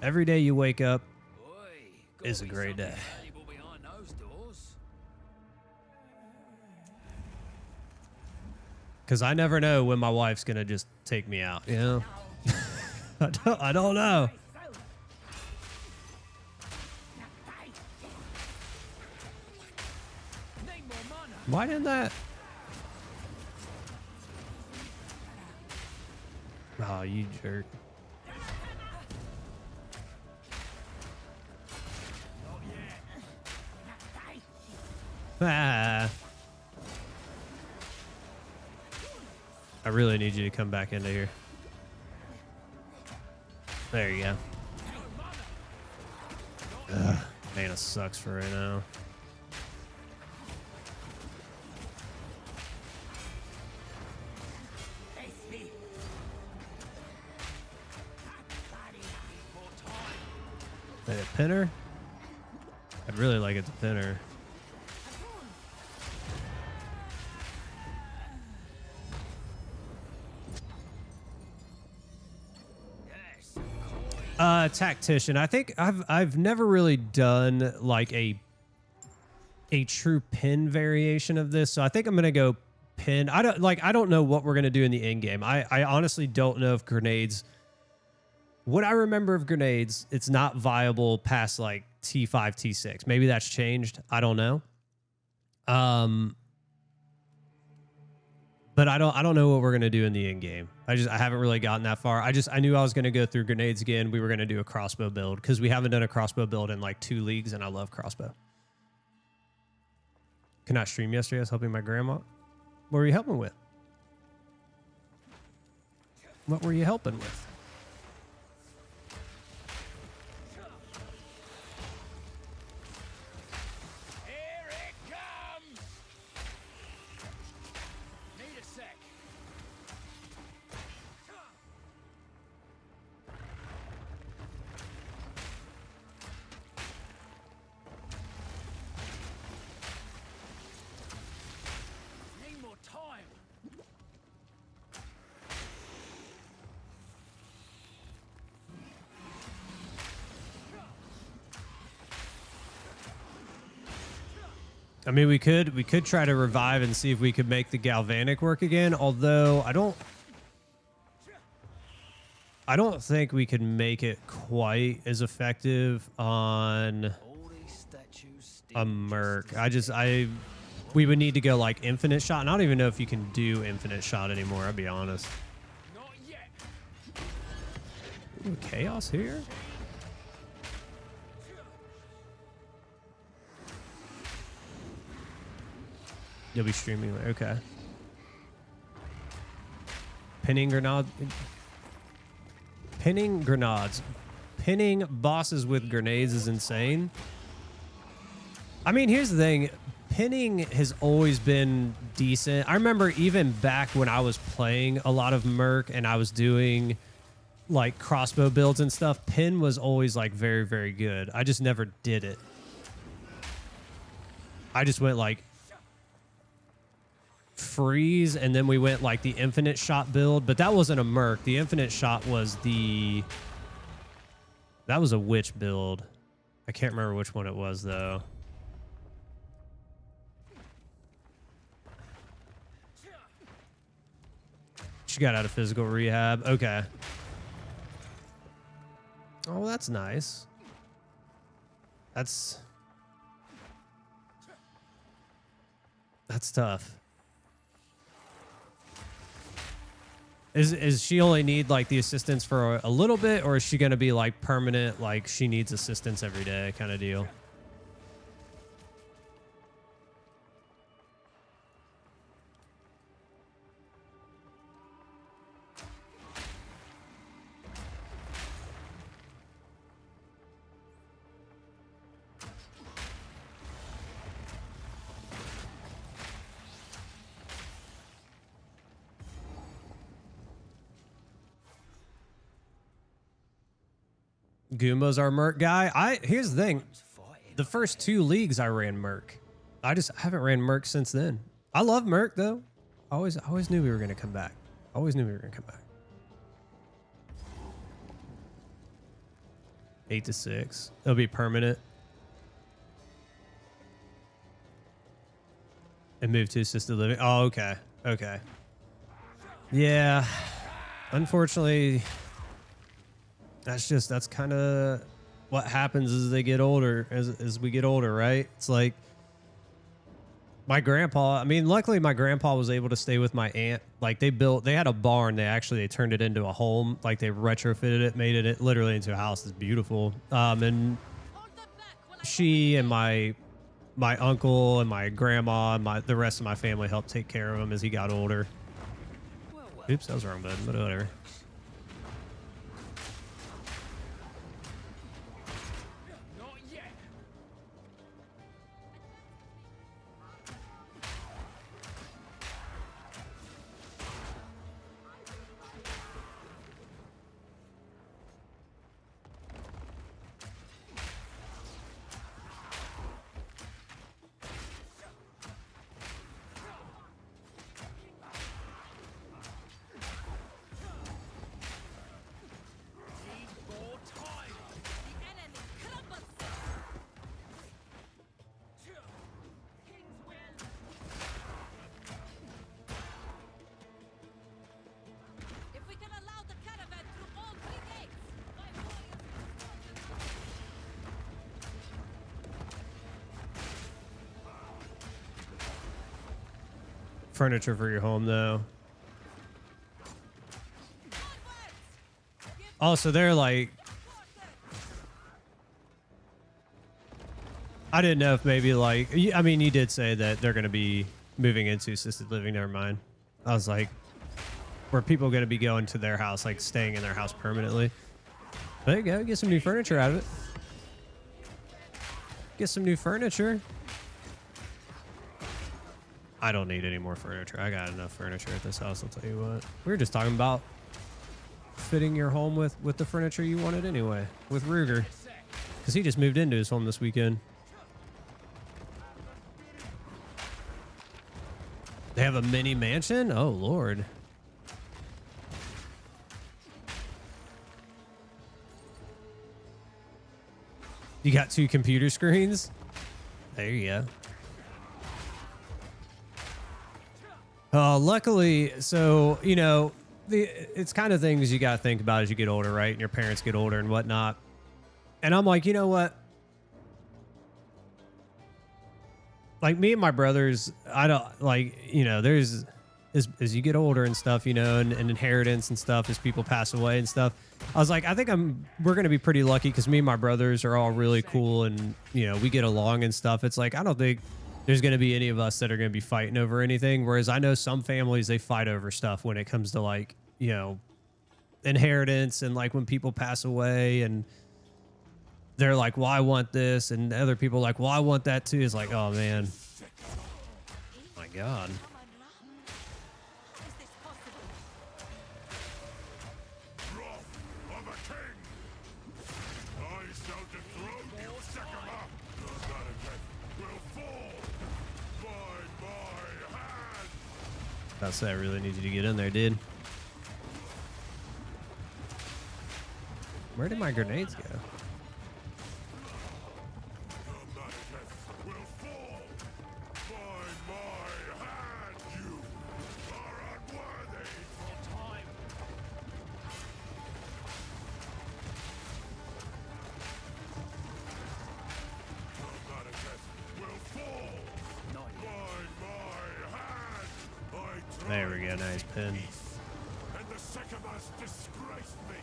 Every day you wake up Oi, is a gotta be great day. something valuable behind those doors. Because I never know when my wife's gonna just take me out, you know? I don't know. Need more mana. Why didn't that? Oh, you jerk. Ah. I really need you to come back into here. There you go. Ugh, mana sucks for right now. Wait, a pinner? I'd really like it to pinner. Tactician. I think I've never really done like a true pin variation of this, so I think I'm gonna go pin. I don't know what we're gonna do in the end game. I honestly don't know if grenades. What I remember of grenades, it's not viable past like T5, T6. Maybe that's changed. I don't know. But I don't know what we're gonna do in the end game. I haven't really gotten that far. I knew I was gonna go through grenades again. We were gonna do a crossbow build because we haven't done a crossbow build in like 2 leagues, and I love crossbow. Could not stream yesterday. I was helping my grandma. What were you helping with? What were you helping with? mean, we could try to revive and see if we could make the galvanic work again. Although I don't think we could make it quite as effective on All these statues a still Merc. We would need to go like infinite shot. And I don't even know if you can do infinite shot anymore. I'll be honest. not yet. Ooh, chaos here. You'll be streaming. Okay. Pinning grenade. Pinning grenades. Pinning bosses with grenades is insane. I mean, here's the thing. Pinning has always been decent. I remember even back when I was playing a lot of Merc and I was doing like crossbow builds and stuff, pin was always like very, very good. I just never did it. I just went like freeze, and then we went like the infinite shot build, but that wasn't a Merc. The infinite shot was that was a witch build. I can't remember which one it was though. She got out of physical rehab. Okay. Oh, that's nice. That's tough. Is she only need like the assistance for a little bit, or is she gonna be like permanent, like she needs assistance every day kind of deal? Goomba's our Merc guy. Here's the thing. The first 2 leagues I ran Merc. I haven't ran Merc since then. I love Merc though. I always knew we were gonna come back. Always knew we were gonna come back. 8 to 6. It'll be permanent. And move to assisted living. Oh, okay. Okay. Yeah. Unfortunately, that's kind of what happens as they get older, as we get older, right? It's like my grandpa, I mean, luckily my grandpa was able to stay with my aunt. Like they had a barn. They turned it into a home. Like they retrofitted it, made it literally into a house. It's beautiful. And she and my uncle and my grandma and the rest of my family helped take care of him as he got older. Oops, that was the wrong button, but whatever. Furniture for your home though. Oh, so they're like, I didn't know if maybe like, I mean, you did say that they're going to be moving into assisted living. Never mind. I was like, were people going to be going to their house, like staying in their house permanently? There you go. Get some new furniture out of it. Get some new furniture. I don't need any more furniture. I got enough furniture at this house, I'll tell you what. We were just talking about fitting your home with the furniture you wanted anyway, with Ruger. Because he just moved into his home this weekend. They have a mini mansion? Oh, Lord. You got 2 computer screens? There you go. Luckily, so, you know, it's kind of things you got to think about as you get older, right? And your parents get older and whatnot. And I'm like, you know what? Like me and my brothers, I don't like, you know, there's as you get older and stuff, you know, and inheritance and stuff as people pass away and stuff. I was like, I think we're going to be pretty lucky because me and my brothers are all really cool and, you know, we get along and stuff. It's like, I don't think there's going to be any of us that are going to be fighting over anything. Whereas I know some families, they fight over stuff when it comes to like, you know, inheritance and like when people pass away and they're like, well, I want this. And other people are like, well, I want that too. It's like, oh man, my God. That's I really need you to get in there, dude. Where did my grenades go? There we go, nice pin. And the Sycamores disgraced me.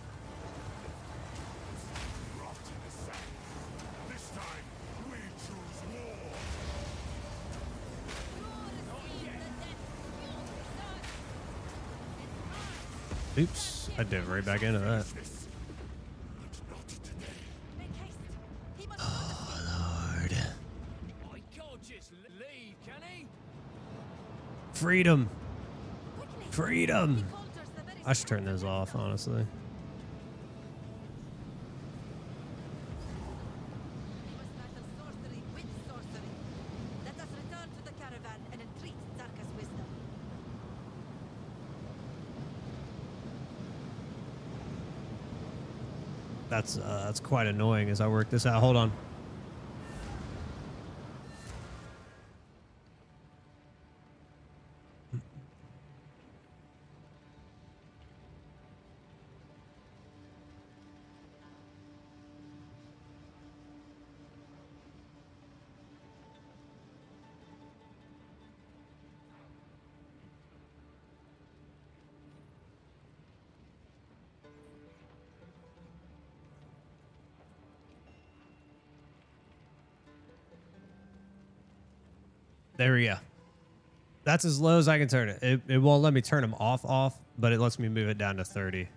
Rot in the sand. This time, we choose war. Oops, I dove right back into that. Oh, Lord. I can't just leave, can he? Freedom. Freedom. I should turn those off, honestly. That's quite annoying as I work this out. Hold on. There we go. That's as low as I can turn it. It won't let me turn them off, but it lets me move it down to 30.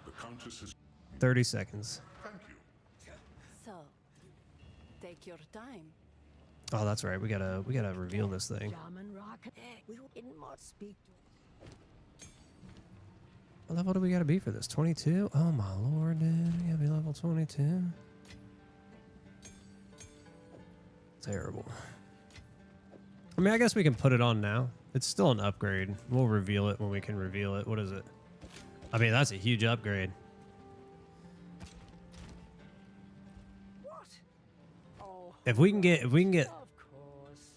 The Countess is 30 seconds. thank you. So, take your time. Oh, that's right. We gotta reveal this thing. What level do we gotta be for this? 22? Oh my lord, dude. We gotta be level 22. Terrible. I mean, I guess we can put it on now. It's still an upgrade. We'll reveal it when we can reveal it. What is it? I mean, that's a huge upgrade. What? Oh, If we can get of course.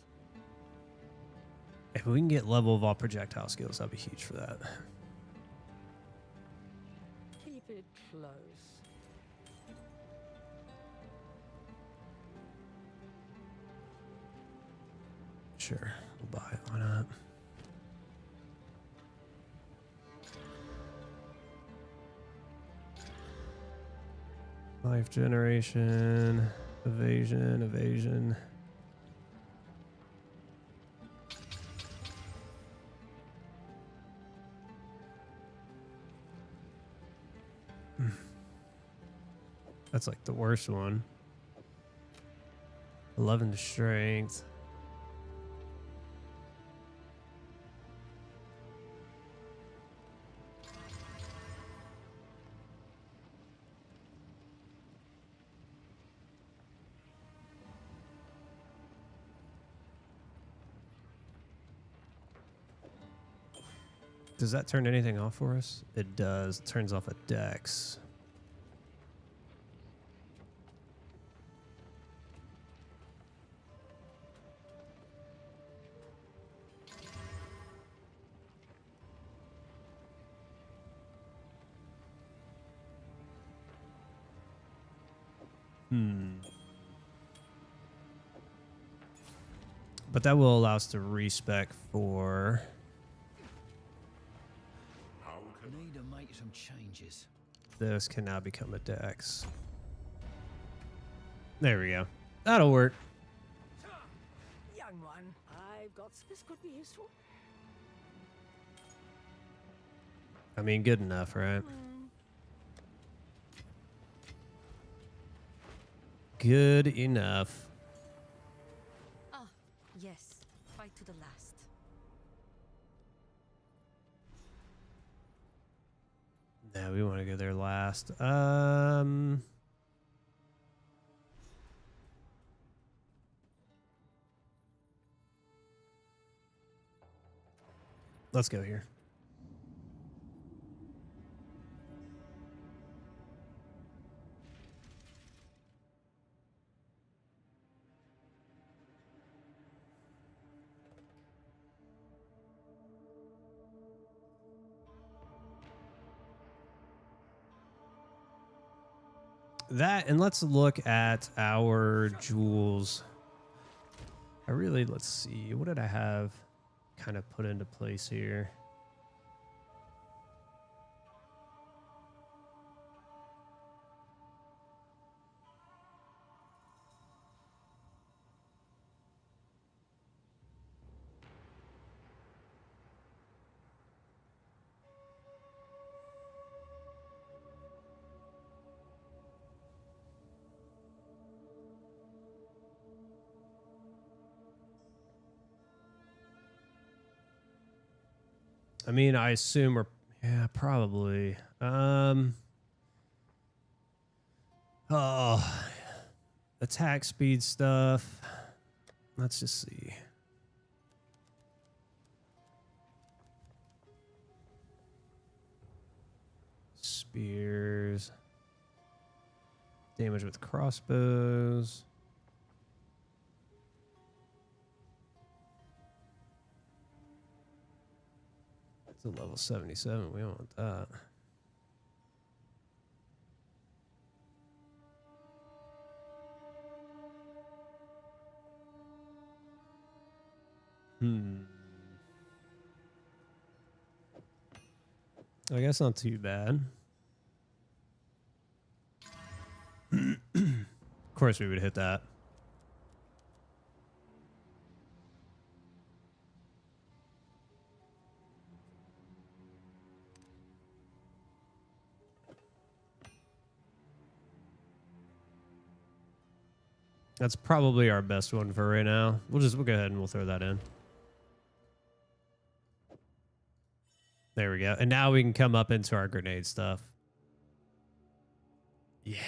if we can get level of all projectile skills, that'd be huge for that. Keep it close. Sure, we'll buy it. Why not? Life generation, evasion. That's like the worst one. 11 to strength. Does that turn anything off for us? It does. It turns off a dex. But that will allow us to respec for... Need to make some changes. This can now become a Dex. There we go. That'll work. Young one, I've got this could be useful. I mean, good enough, right? Good enough. Ah, yes. Fight to the last. No, we want to go there last. Let's go here. That, and let's look at our jewels. Let's see, what did I have kind of put into place here? I mean, I assume we're, yeah, probably. Oh, attack speed stuff. Let's just see. Spears. Damage with crossbows. It's a level 77. We don't want that. I guess not too bad. Of course we would hit that. That's probably our best one for right now. We'll go ahead and we'll throw that in. There we go. And now we can come up into our grenade stuff. Yeah.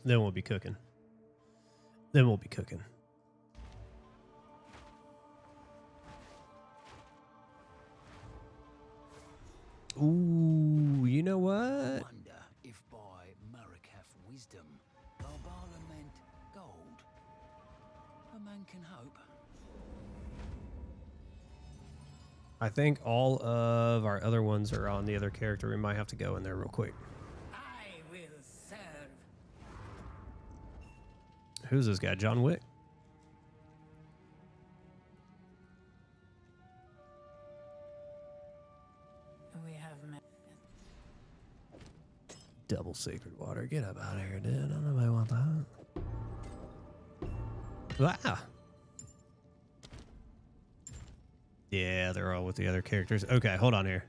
Then we'll be cooking. Then we'll be cooking. Ooh, you know what? Wonder if by Merc hath wisdom, Barbara meant gold. A man can hope. I think all of our other ones are on the other character. We might have to go in there real quick. I will serve. Who's this guy? John Wick? We have met. Double sacred water. Get up out of here, dude. I don't know if I want that. Ah. Yeah, they're all with the other characters. Okay, hold on here.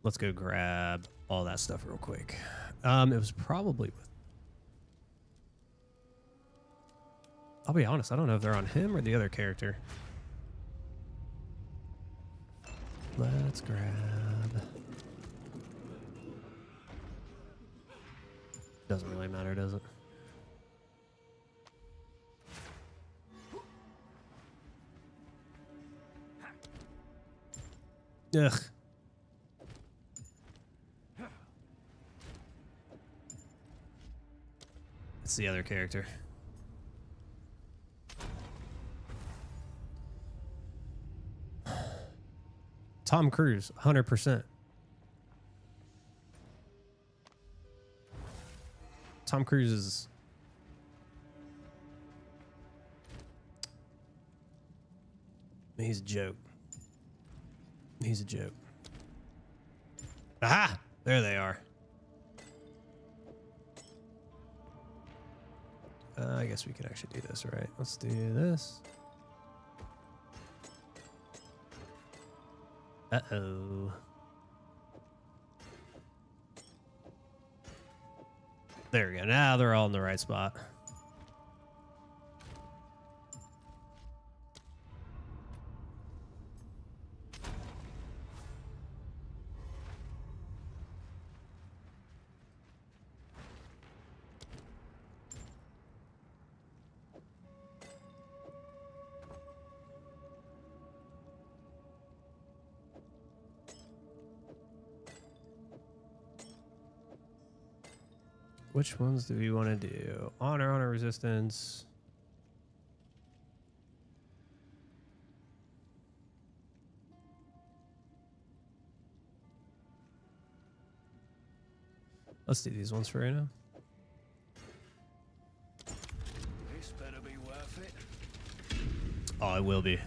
Let's go grab all that stuff real quick. It was probably with... I'll be honest, I don't know if they're on him or the other character. Let's grab... Doesn't really matter, does it? Ugh. It's the other character. Tom Cruise, 100%. Tom Cruise is... He's a joke. He's a joke. Aha! There they are. I guess we could actually do this, right? Let's do this. Uh-oh. There we go. Now they're all in the right spot. Which ones do we want to do? Honor resistance. Let's do these ones for right now. This better be worth it. Oh, it will be.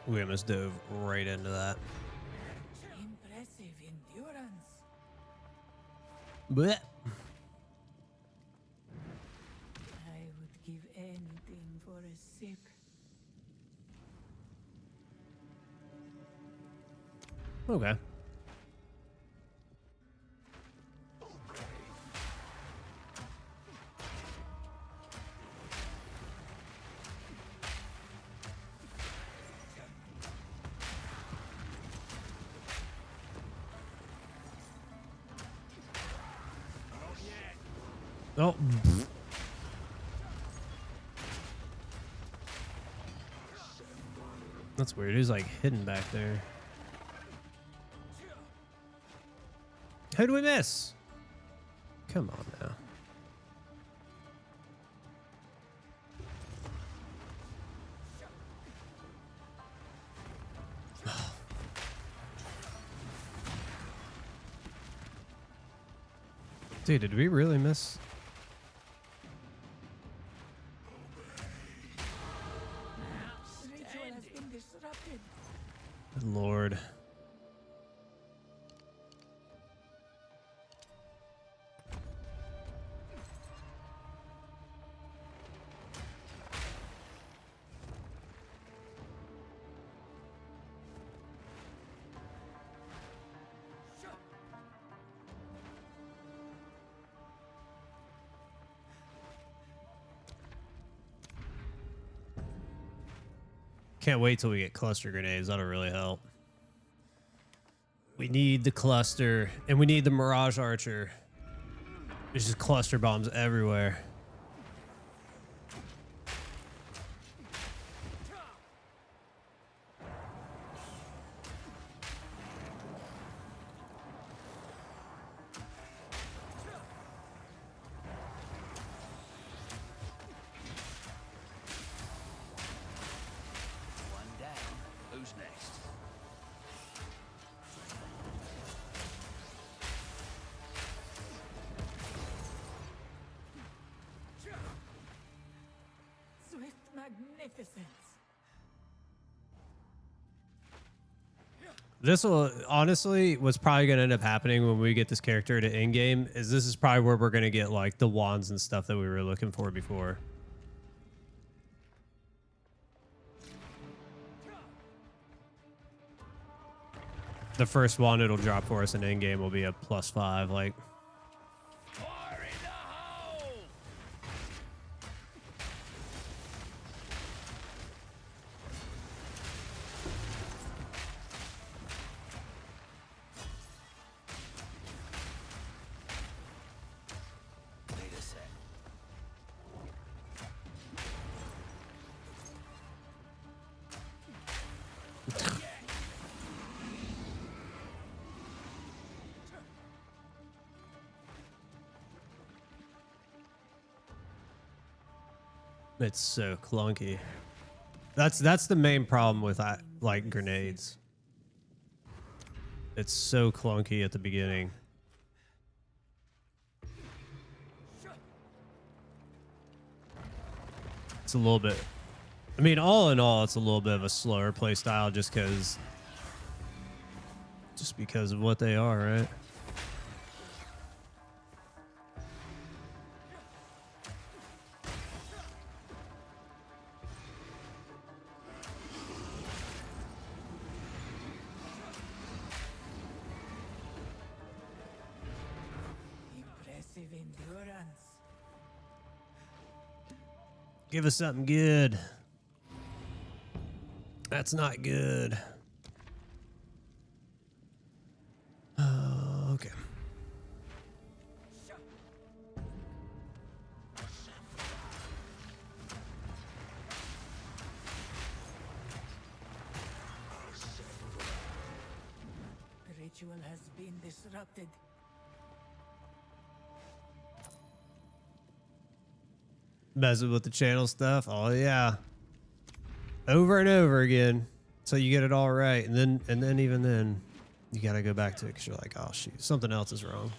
We almost dove right into that. Impressive endurance. Blech. I would give anything for a sip. Okay. Oh. That's weird. He's like hidden back there. Who do we miss? Come on now. Dude, did we really miss? Ritual has been disrupted. Good Lord. Can't wait till we get cluster grenades. That'll really help. We need the cluster, and we need the Mirage Archer. There's just cluster bombs everywhere. One down. Who's next? Swift magnificence. This will honestly, what's probably going to end up happening when we get this character to in-game is this is probably where we're going to get like the wands and stuff that we were looking for before. The first wand it'll drop for us in in-game will be a +5, like. Fire in the hole! It's so clunky. That's the main problem with like grenades. It's so clunky at the beginning. It's a little bit, I mean, all in all, it's a little bit of a slower play style just because of what they are, right? Impressive endurance. Give us something good. That's not good. Okay. The ritual has been disrupted. Messing with the channel stuff. Oh yeah. Over and over again. So you get it all right. And then even then you got to go back to it because you're like, oh shoot, something else is wrong.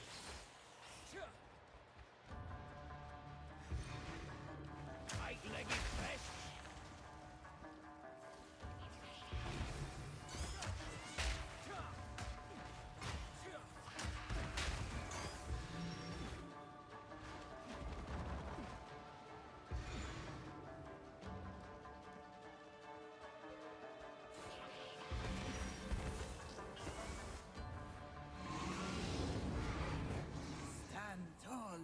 Stand tall.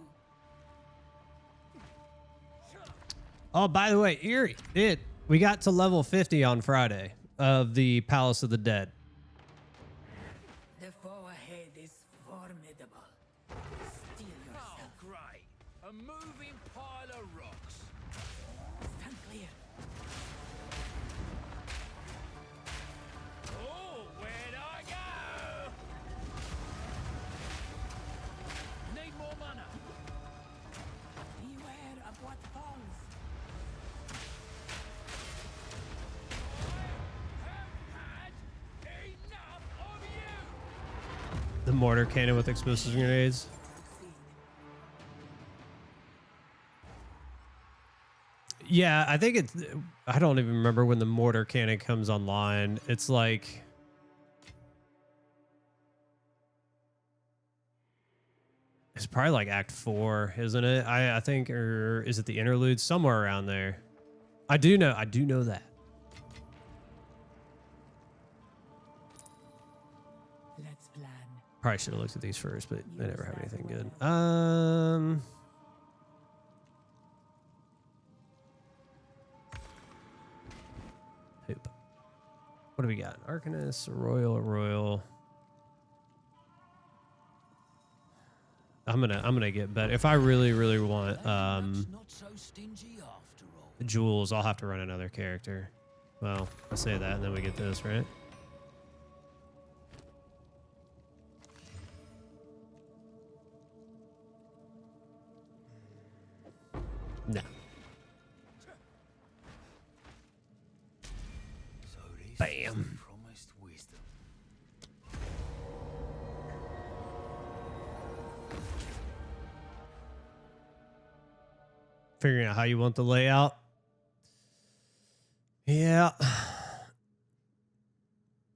Oh, by the way, Eerie, we got to level 50 on Friday of the Palace of the Dead. The foe ahead is formidable. Steel Oh, yourself. great. A moving pile of rocks. Stand clear. Oh, where'd I go? Need more mana. Beware of what falls. Have had enough of you. The mortar cannon with explosive grenades. Succeed. Yeah, I think it's, I don't even remember when the mortar cannon comes online. It's like, it's probably like Act 4, isn't it? I think, or is it the interlude? Somewhere around there. I do know that. Let's plan. Probably should have looked at these first, but they never have anything good. Hoop. What do we got? Arcanist, a Royal. I'm gonna get better. If I really want That's not so stingy after all. jewels, I'll have to run another character. Well, I say that and then we get this, right? No. So this Bam. is the promised wisdom. Figuring out how you want the layout. Yeah.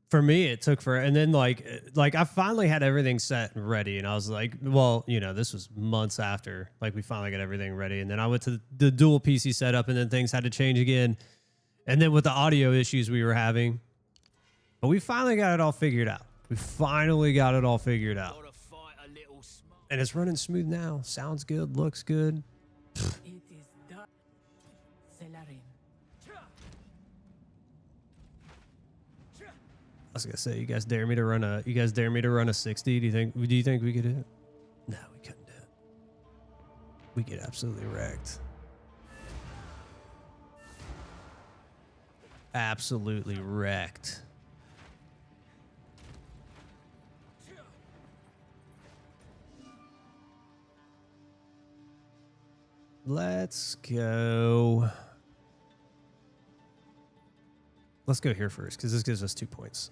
For me, it took for, and then like I finally had everything set and ready, and I was like, well, you know, this was months after, like we finally got everything ready, and then I went to the dual PC setup, and then things had to change again, and then with the audio issues we were having, but we finally got it all figured out. We finally got it all figured out, Gotta fight a little smart. and it's running smooth now. Sounds good, looks good. It is done. Celarin. I was gonna say, you guys dare me to run a 60? Do you think we could do it? No, we couldn't do it. We get absolutely wrecked. Absolutely wrecked. Let's go. Let's go here first because this gives us 2 points.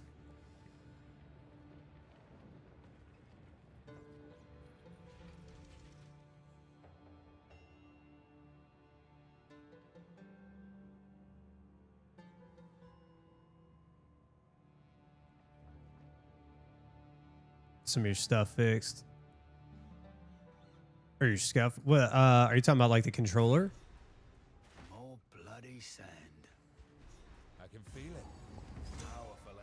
Some of your stuff fixed. Or your scuff. What are you talking about, like the controller? More bloody sand. I can feel it. Powerful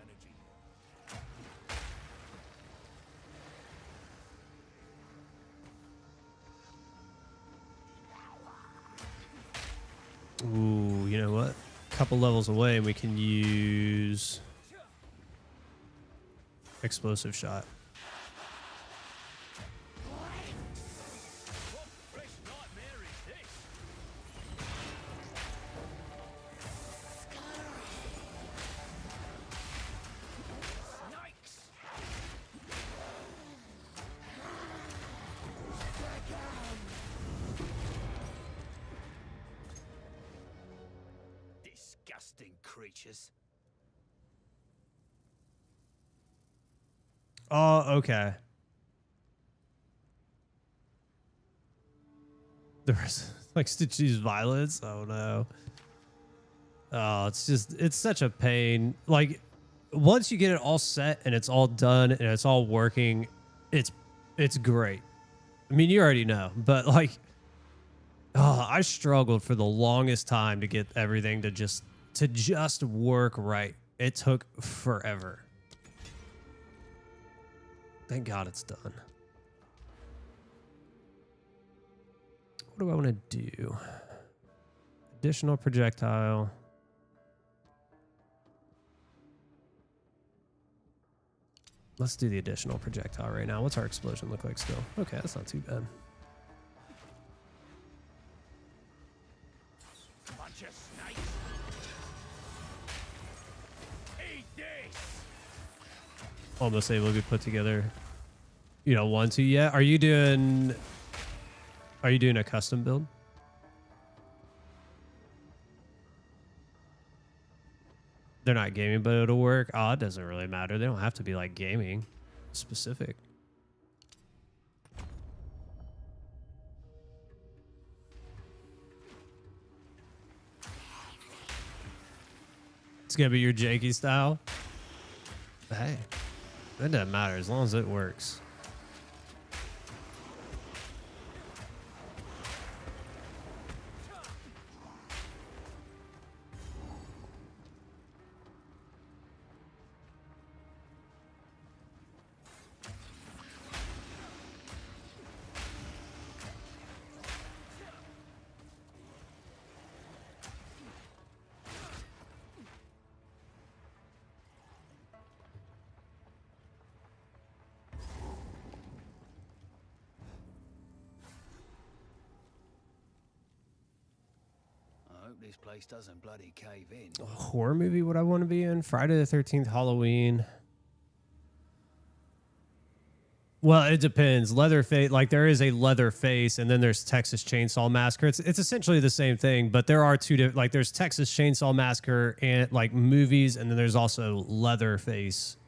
energy. Ooh, you know what? A couple levels away and we can use explosive shot. Disgusting creatures. Oh, okay. The rest, like Stitchy's violence. Oh no. Oh, it's such a pain. Like once you get it all set and it's all done and it's all working, it's great. I mean, you already know, but like, oh, I struggled for the longest time to get everything to just work right. It took forever. Thank God it's done. What do I want to do? Additional projectile. Let's do the additional projectile right now. What's our explosion look like still? Okay, that's not too bad. Bunch of snakes. Eat this. Almost able to be put together. You know, 1, 2 yet? Are you doing a custom build? They're not gaming, but it'll work. Oh, it doesn't really matter. They don't have to be like gaming specific. It's gonna be your Jakey style. Hey, that doesn't matter as long as it works. I hope this place doesn't bloody cave in. A horror movie would I want to be in? Friday the 13th, Halloween. Well, it depends. Leatherface, like there is a Leatherface, and then there's Texas Chainsaw Massacre. It's essentially the same thing, but there are two different. Like there's Texas Chainsaw Massacre and like movies, and then there's also Leatherface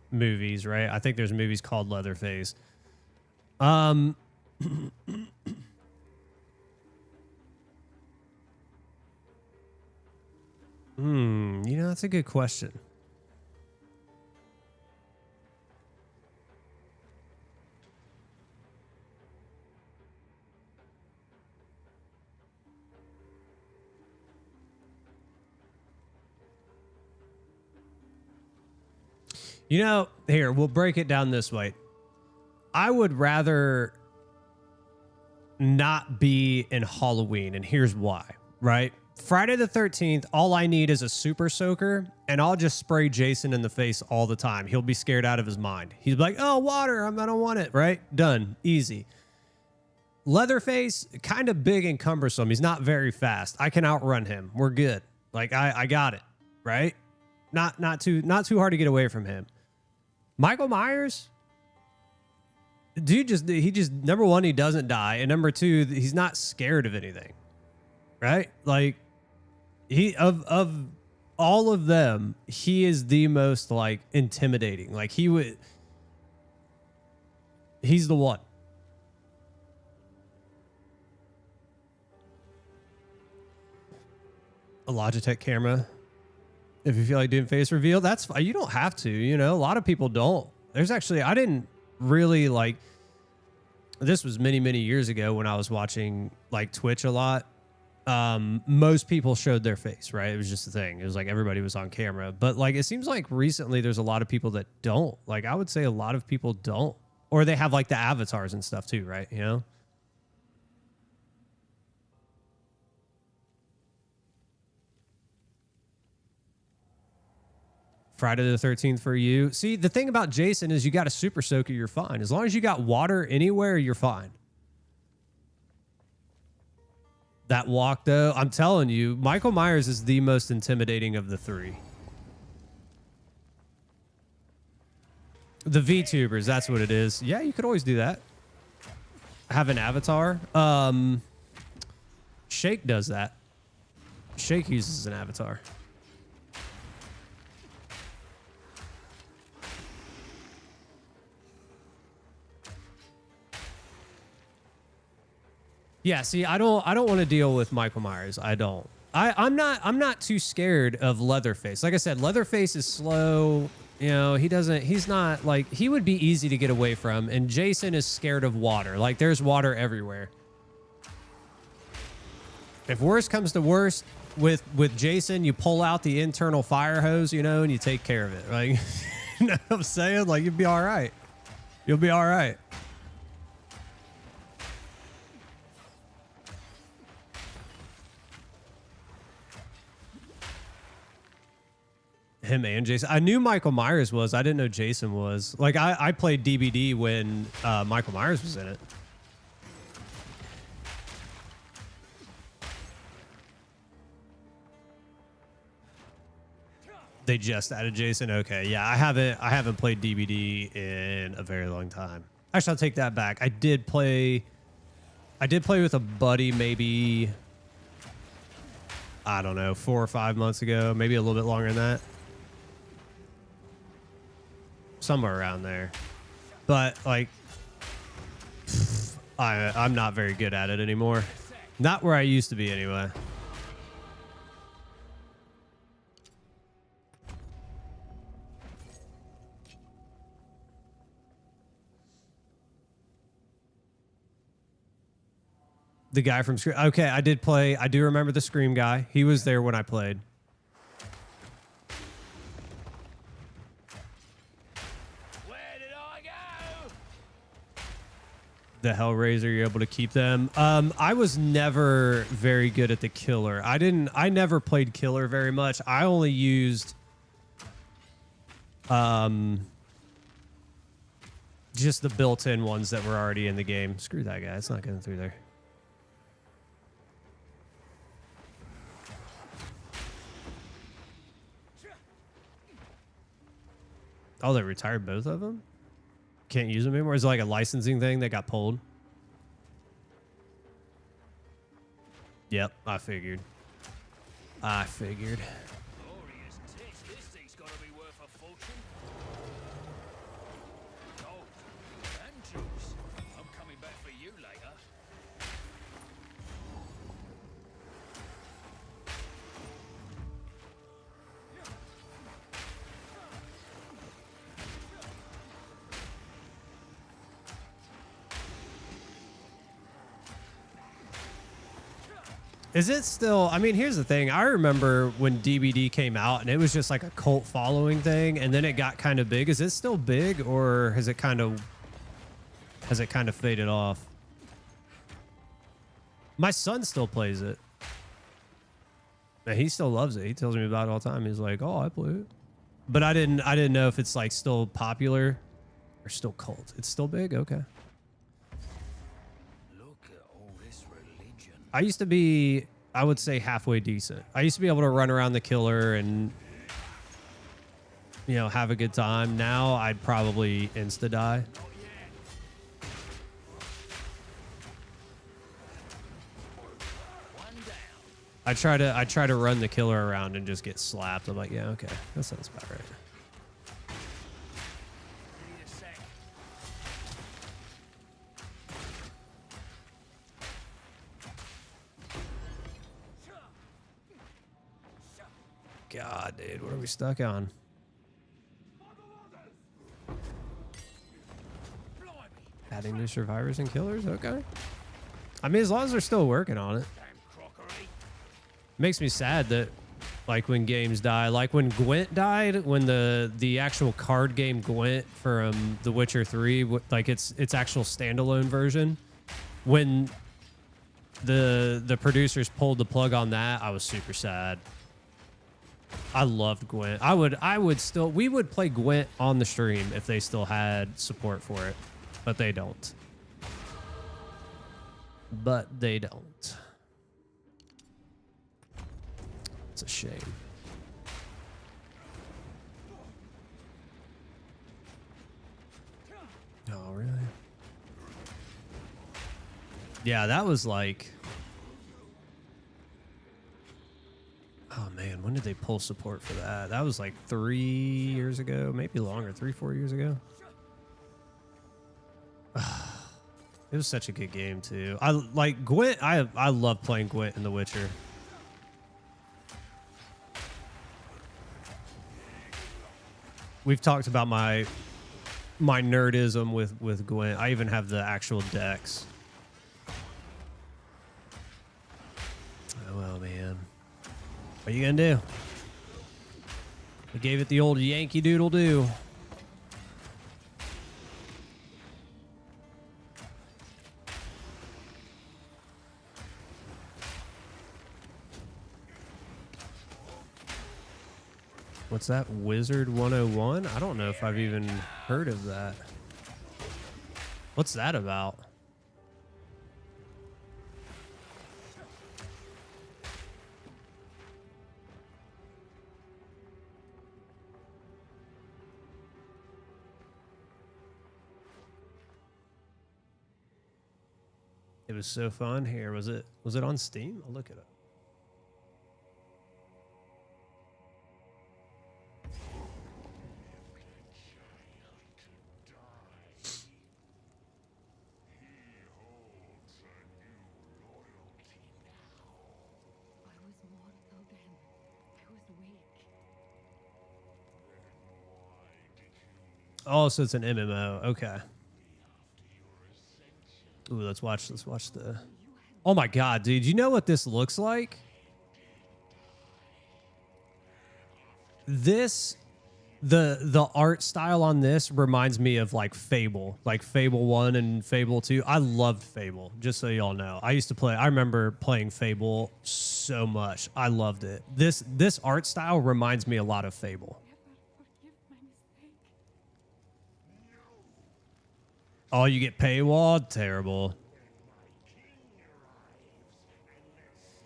movies, right? I think there's movies called Leatherface. You know, that's a good question. You know, here, we'll break it down this way. I would rather not be in Halloween, and here's why, right? Friday the 13th, all I need is a super soaker, and I'll just spray Jason in the face all the time. He'll be scared out of his mind. He's like, oh, water, I don't want it, right? Done. Easy. Leatherface, kind of big and cumbersome. He's not very fast. I can outrun him. We're good. Like, I got it, right? Not too hard to get away from him. Michael Myers, dude, he just number one, he doesn't die, and number two, he's not scared of anything, right? Like he of all of them, he is the most like intimidating. Like he's the one. A Logitech camera. If you feel like doing face reveal, that's fine. You don't have to, you know, a lot of people don't. There's actually, I didn't really like, this was many, many years ago when I was watching like Twitch a lot. Most people showed their face, right? It was just a thing. It was like everybody was on camera. But like it seems like recently there's a lot of people that don't. Like I would say a lot of people don't. Or they have like the avatars and stuff too, right? You know? Friday the 13th for you. See, the thing about Jason is you got a super soaker, you're fine. As long as you got water anywhere, you're fine. That walk, though, I'm telling you, Michael Myers is the most intimidating of the three. The VTubers, that's what it is. Yeah, you could always do that. Have an avatar. Shake does that. Shake uses an avatar. Yeah, see, I don't want to deal with Michael Myers. I don't. I'm not too scared of Leatherface. Like I said, Leatherface is slow. You know, he's not like, he would be easy to get away from. And Jason is scared of water. Like there's water everywhere. If worst comes to worst with Jason, you pull out the internal fire hose, you know, and you take care of it. Like, you know what I'm saying? Like you'll be all right. You'll be all right. Him and Jason. I knew Michael Myers was. I didn't know Jason was. Like I played DBD when Michael Myers was in it. They just added Jason. Okay, yeah, I haven't played DBD in a very long time. Actually, I'll take that back. I did play with a buddy maybe, I don't know, 4 or 5 months ago, maybe a little bit longer than that. Somewhere around there. But like I'm not very good at it anymore. Not where I used to be anyway. The guy from Scream. Okay, I do remember the Scream guy. He was there when I played. The Hellraiser, you're able to keep them. I was never very good at the killer. I never played killer very much. I only used just the built-in ones that were already in the game. Screw that guy. It's not getting through there. Oh, they retired both of them? Can't use them anymore? Is it like a licensing thing that got pulled? Yep, I figured. Glorious tits. This thing's got to be worth a fortune. Gold and juice. I'm coming back for you later. Is it still, I mean, here's the thing. I remember when DBD came out and it was just like a cult following thing and then it got kind of big. Is it still big or has it kind of faded off? My son still plays it. And he still loves it. He tells me about it all the time. He's like, "Oh, I play it." But I didn't know if it's like still popular or still cult. It's still big? Okay. I used to be, I would say, halfway decent. I used to be able to run around the killer and, you know, have a good time. Now I'd probably insta-die. I try to run the killer around and just get slapped. I'm like, yeah, okay, that sounds about right. God, dude, what are we stuck on? Adding new survivors and killers? Okay. I mean, as long as they're still working on it. Makes me sad that, like, when games die, like when Gwent died, when the actual card game Gwent from The Witcher 3, like its actual standalone version, when the producers pulled the plug on that, I was super sad. I loved Gwent. We would play Gwent on the stream if they still had support for it, but they don't. But they don't. It's a shame. Oh, really? Yeah, that was like... Oh, man, when did they pull support for that? That was like 3 years ago, maybe longer, 3-4 years ago. It was such a good game, too. I like Gwent. I love playing Gwent in The Witcher. We've talked about my nerdism with Gwent. I even have the actual decks. Oh, well, man. What are you gonna do? We gave it the old Yankee Doodle do. What's that? Wizard 101? I don't know if I've even heard of that. What's that about? It was so fun. Here, was it on Steam? I'll look it up. Oh, so it's an MMO. Okay. Ooh, let's watch the... Oh my God, dude. You know what this looks like? This... The art style on this reminds me of like Fable. Like Fable 1 and Fable 2. I loved Fable, just so y'all know. I remember playing Fable so much. I loved it. This art style reminds me a lot of Fable. Oh, you get paywalled? Terrible.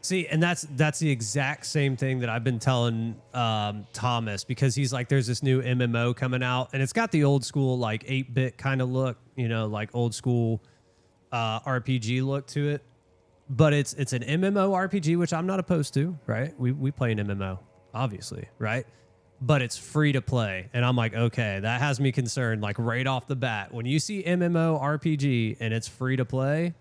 See, and that's the exact same thing that I've been telling Thomas, because he's like, there's this new MMO coming out, and it's got the old school, like 8-bit kind of look, you know, like old school RPG look to it. But it's an MMO RPG, which I'm not opposed to, right? We play an MMO, obviously, right? But it's free to play. And I'm like, okay, that has me concerned, like right off the bat. When you see MMO RPG and it's free to play,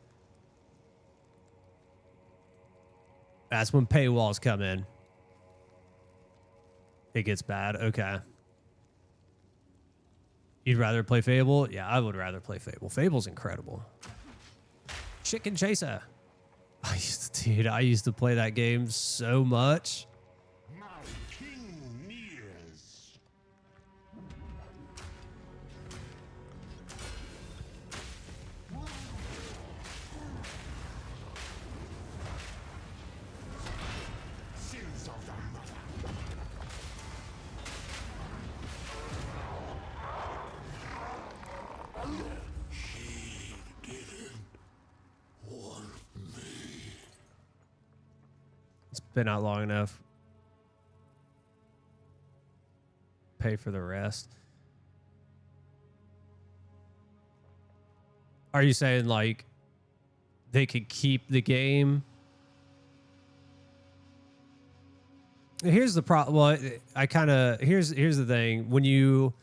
that's when paywalls come in. It gets bad. Okay. You'd rather play Fable? Yeah, I would rather play Fable. Fable's incredible. Chicken Chaser. I used to play that game so much. Been out long enough. Pay for the rest. Are you saying like they could keep the game Here's the problem. Well, I kind of here's the thing. When you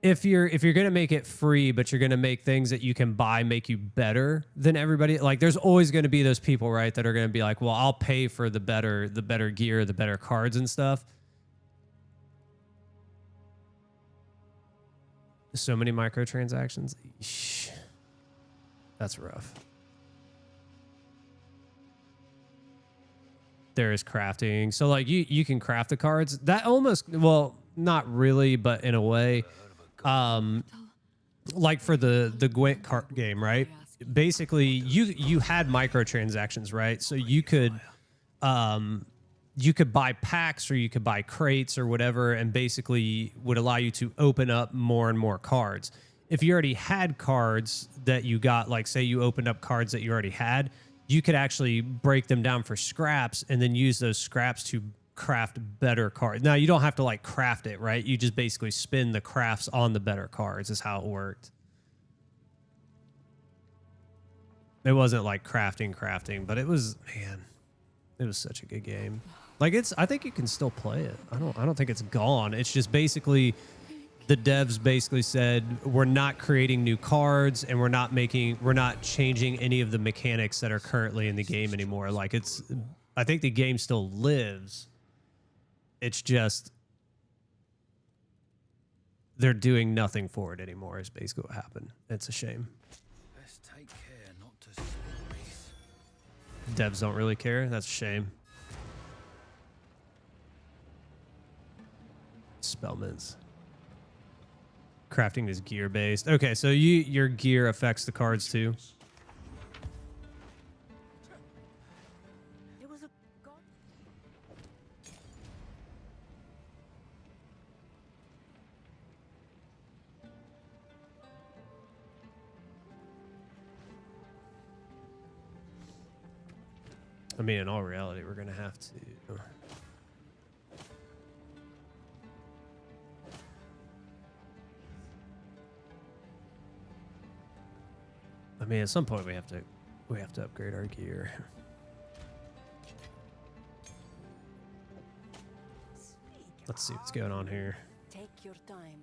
if you're gonna make it free, but you're gonna make things that you can buy make you better than everybody, like there's always gonna be those people, right, that are gonna be like, well, I'll pay for the better gear, the better cards and stuff. So many microtransactions. Eesh. That's rough. There is crafting. So like you can craft the cards. That almost, well, not really, but in a way. Like for the Gwent card game, right? Basically, you had microtransactions, right? So you could buy packs or you could buy crates or whatever, and basically would allow you to open up more and more cards. If you already had cards that you got, like say you opened up cards that you already had, you could actually break them down for scraps and then use those scraps to craft better cards. Now, you don't have to like craft it, right? You just basically spin the crafts on the better cards is how it worked. It wasn't like crafting, but it was, man, it was such a good game. Like I think you can still play it. I don't think it's gone. It's just basically the devs basically said, we're not creating new cards and we're not changing any of the mechanics that are currently in the game anymore. Like I think the game still lives. It's just they're doing nothing for it anymore is basically what happened. It's a shame. Let's take care not to spoil this. Devs don't really care. That's a shame. Spellmans. Crafting is gear based. Okay, so your gear affects the cards too. There was a god. I mean, in all reality, we're gonna have to. I mean, at some point we have to upgrade our gear. Let's see what's going on here. Take your time.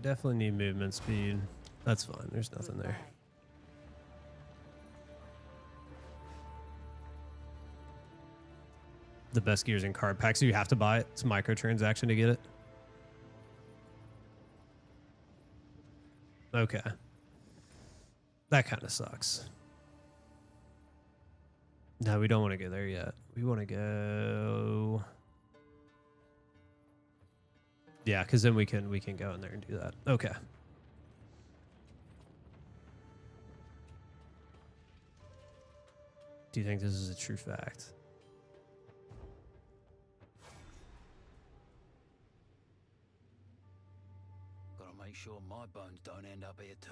Definitely need movement speed. That's fine. There's nothing there. The best gears in card packs. So you have to buy it. It's a microtransaction to get it. Okay. That kind of sucks. No, we don't want to go there yet. We want to go. Yeah, because then we can go in there and do that. Okay. Do you think this is a true fact? Gotta make sure my bones don't end up here too.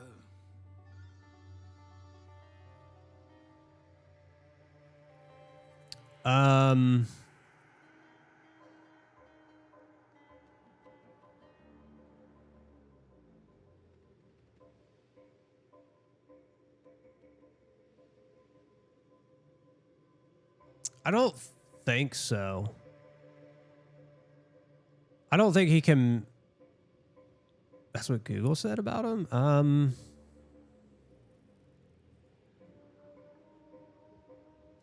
I don't think so. I don't think he can. That's what Google said about him.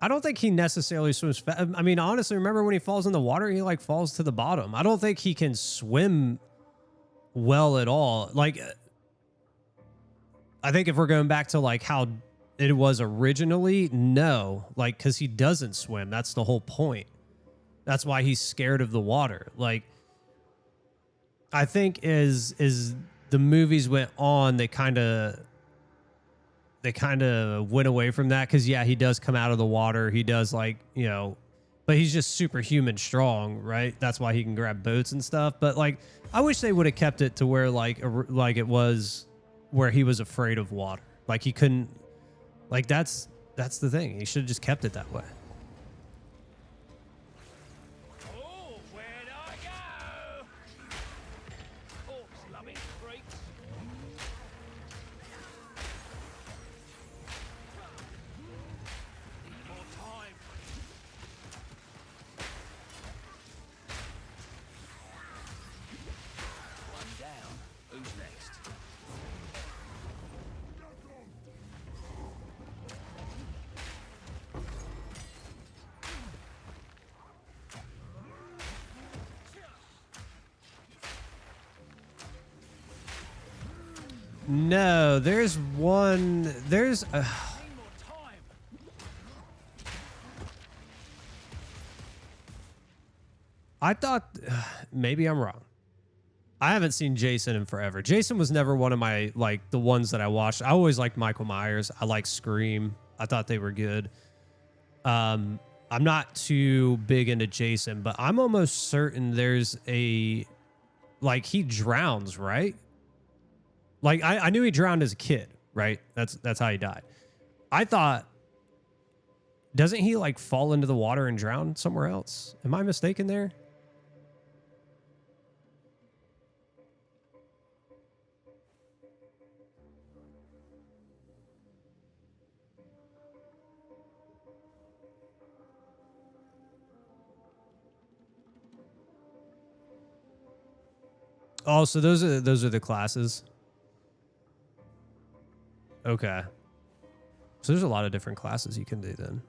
I don't think he necessarily swims fast. I mean, honestly, remember when he falls in the water, he like falls to the bottom. I don't think he can swim well at all. Like, I think if we're going back to like how it was originally, no, like, because he doesn't swim. That's the whole point. That's why he's scared of the water. Like, I think as the movies went on, they kind of went away from that, because yeah, he does come out of the water. He does, like, you know, but he's just superhuman strong, right? That's why he can grab boats and stuff. But like, I wish they would have kept it to where like it was where he was afraid of water. Like he couldn't, like that's the thing. He should have just kept it that way. Oh, where'd I go? Corpse loving freaks. Need more time. One down. Who's next? No, there's one. There's. Need more time. I thought maybe I'm wrong. I haven't seen Jason in forever. Jason was never one of my, like, the ones that I watched. I always liked Michael Myers. I like Scream. I thought they were good. I'm not too big into Jason, but I'm almost certain there's a, like, he drowns, right? Like, I knew he drowned as a kid, right? That's how he died. I thought, doesn't he, like, fall into the water and drown somewhere else? Am I mistaken there? Oh, so those are the classes. Okay. So there's a lot of different classes you can do then.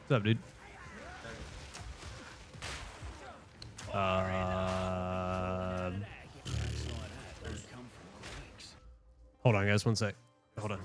What's up, dude? Hold on, guys. One sec. Hold on.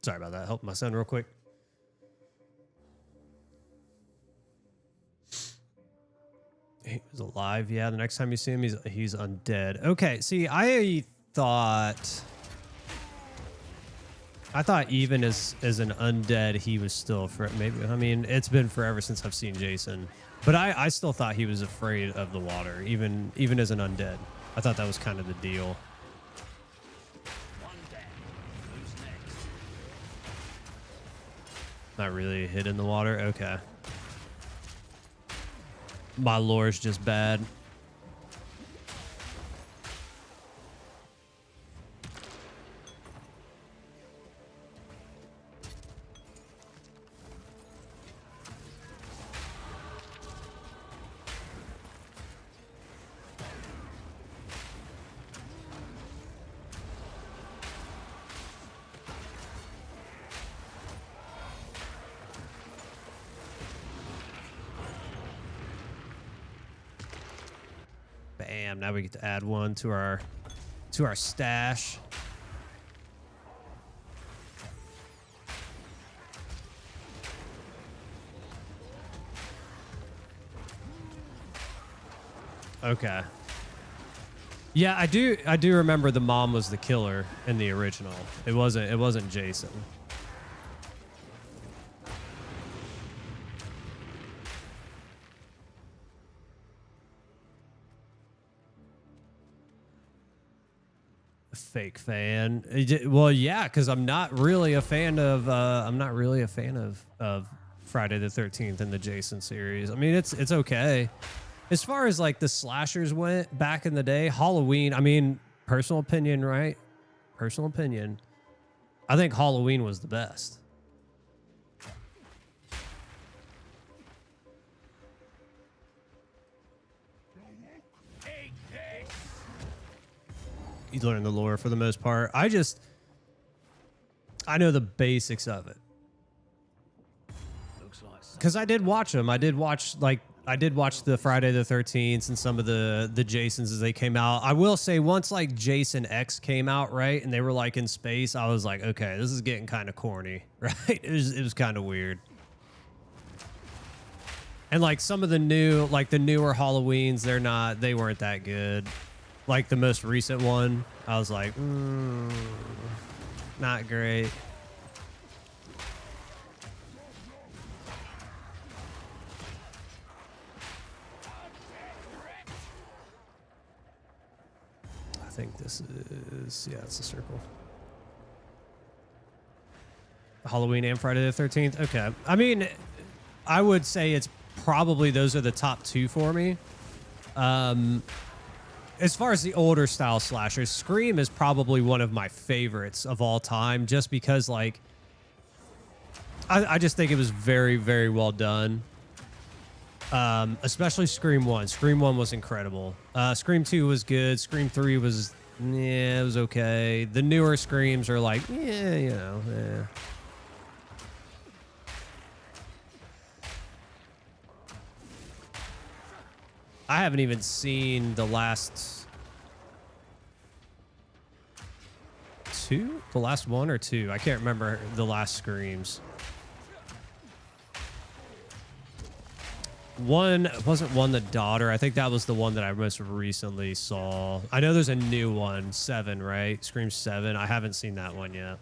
Sorry about that. Help my son real quick. He was alive. Yeah, the next time you see him, he's undead. Okay, see, I thought even as an undead, he was still maybe. I mean, it's been forever since I've seen Jason, but I still thought he was afraid of the water, even as an undead. I thought that was kind of the deal. Not really hid in the water. Okay. My lore's just bad. Bam, now we get to add one to our stash. Okay. Yeah, I do remember the mom was the killer in the original. It wasn't Jason. Fake fan. Well, yeah, because I'm not really a fan of Friday the 13th and the Jason series. I mean, it's okay. As far as like the slashers went back in the day, Halloween, I mean, personal opinion, right? Personal opinion. I think Halloween was the best. You learn the lore for the most part. I know the basics of it. Looks like Because I did watch them. I did watch the Friday the 13th and some of the Jasons as they came out. I will say once like Jason X came out, right, and they were like in space, I was like, okay, this is getting kind of corny, right? It was kind of weird. And like some of the newer Halloweens, they weren't that good. Like the most recent one, I was like, not great. I think this is, yeah, it's a circle. Halloween and Friday the 13th. Okay. I mean, I would say it's probably those are the top two for me. As far as the older style slashers, Scream is probably one of my favorites of all time, just because like I just think it was very, very well done. Especially Scream 1. Scream 1 was incredible. Scream 2 was good. Scream 3 was, yeah, it was okay. The newer Screams are like, yeah, you know, yeah. I haven't even seen the last two? The last one or two? I can't remember the last Screams. One, wasn't one the daughter? I think that was the one that I most recently saw. I know there's a new one, 7, right? Scream 7. I haven't seen that one yet.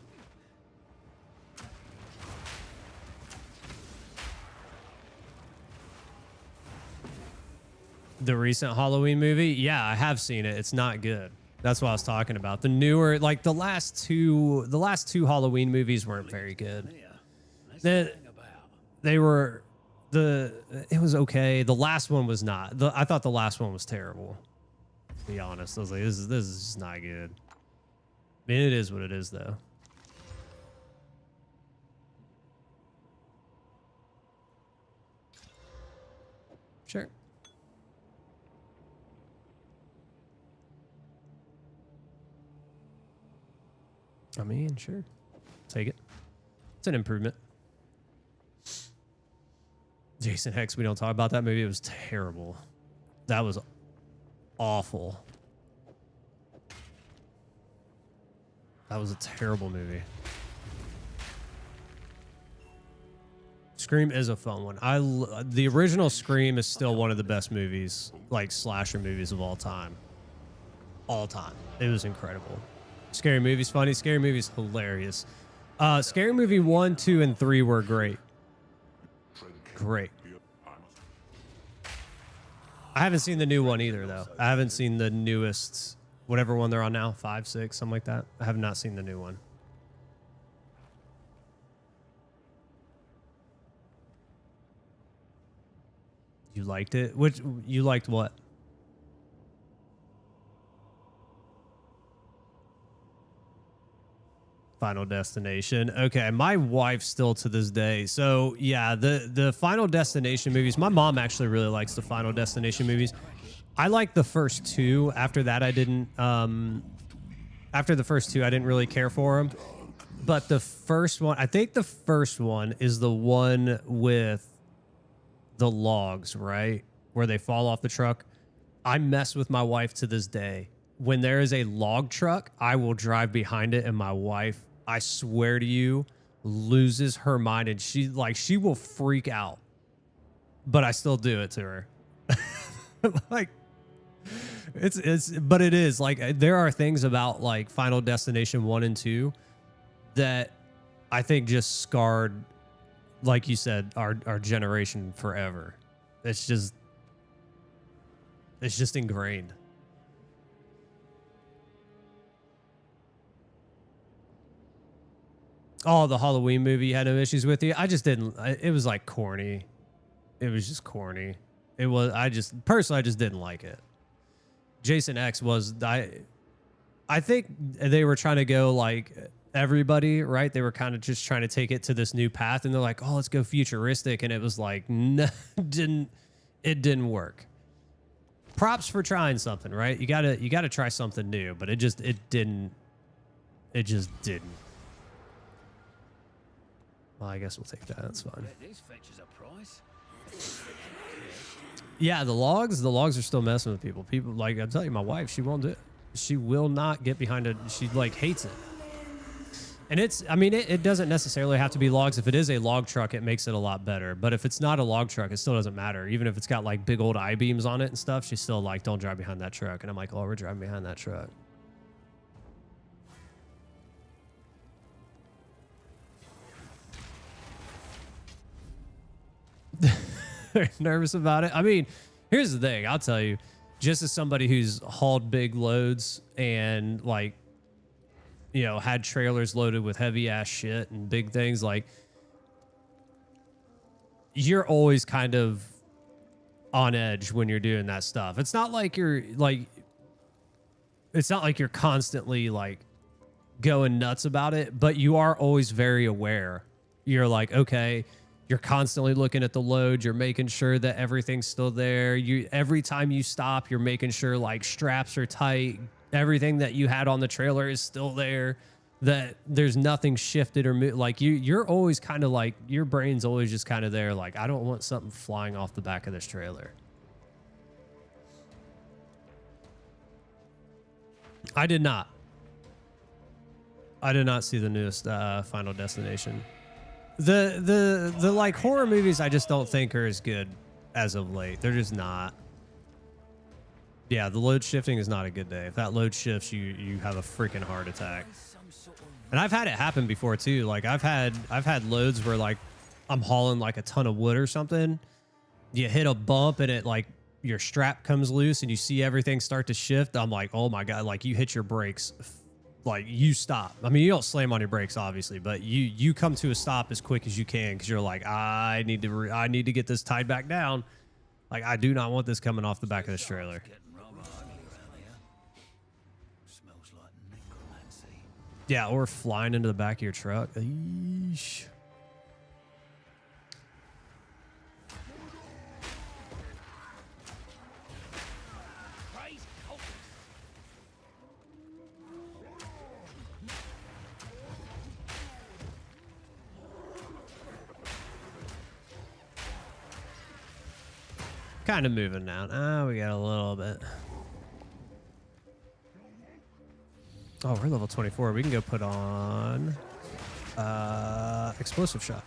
The recent Halloween movie? Yeah, I have seen it. It's not good. That's what I was talking about. The newer, like the last two Halloween movies weren't very good. They were, it was okay. The last one was not. I thought the last one was terrible. To be honest, I was like, this is just not good. I mean, it is what it is, though. Sure. I mean, sure. Take it. It's an improvement. Jason X, we don't talk about that movie. It was terrible. That was awful. That was a terrible movie. Scream is a fun one. The original Scream is still one of the best movies, like slasher movies of all time. All time. It was incredible. Scary Movie's funny. Scary Movie's hilarious. Scary Movie 1, 2, and 3 were great. Great. I haven't seen the new one either, though. I haven't seen the newest, whatever one they're on now, 5, 6, something like that. I have not seen the new one. You liked it? You liked what? Final Destination. Okay, my wife still to this day. So yeah, the Final Destination movies. My mom actually really likes the Final Destination movies. I like the first two. After that, I didn't. After the first two, I didn't really care for them. But the first one, I think the first one is the one with the logs, right? Where they fall off the truck. I mess with my wife to this day. When there is a log truck, I will drive behind it, and my wife, I swear to you, loses her mind, and she will freak out. But I still do it to her. Like, But it is like there are things about like Final Destination 1 and 2 that I think just scarred, like you said, our generation forever. It's just ingrained. Oh, the Halloween movie you had no issues with you. I just didn't. It was like corny. It was just corny. It was. I just didn't like it. Jason X was. I think they were trying to go like everybody, right? They were kind of just trying to take it to this new path, and they're like, "Oh, let's go futuristic," and it was like, no, it didn't work. Props for trying something, right? You gotta try something new, but it just didn't. Well, I guess we'll take that. That's fine. These fetches a price. Yeah, the logs are still messing with people. People, like, I'm telling you, my wife, she won't do it. She will not get behind it. She like hates it. And it doesn't necessarily have to be logs. If it is a log truck, it makes it a lot better. But if it's not a log truck, it still doesn't matter. Even if it's got like big old I-beams on it and stuff, she's still like, don't drive behind that truck. And I'm like, oh, we're driving behind that truck. Nervous about it. I mean, here's the thing. I'll tell you, just as somebody who's hauled big loads and like, you know, had trailers loaded with heavy ass shit and big things, like you're always kind of on edge when you're doing that stuff. It's not like you're constantly like going nuts about it, but you are always very aware. You're like, okay, you're constantly looking at the load. You're making sure that everything's still there. Every time you stop, you're making sure like straps are tight. Everything that you had on the trailer is still there. That there's nothing shifted or like you're always kind of like, your brain's always just kind of there. Like, I don't want something flying off the back of this trailer. I did not see the newest Final Destination. The like horror movies I just don't think are as good as of late. They're just not. Yeah, the load shifting is not a good day. If that load shifts, you have a freaking heart attack. And I've had it happen before too. Like I've had loads where like I'm hauling like a ton of wood or something. You hit a bump and it like your strap comes loose and you see everything start to shift. I'm like, oh my God, like you hit your brakes. Like you stop. I mean, you don't slam on your brakes, obviously, but you come to a stop as quick as you can because you're like, I need to get this tied back down. Like I do not want this coming off the back of this trailer. Yeah, or flying into the back of your truck. Eesh. Kind of moving down. We got a little bit. Oh, we're level 24. We can go put on explosive shot.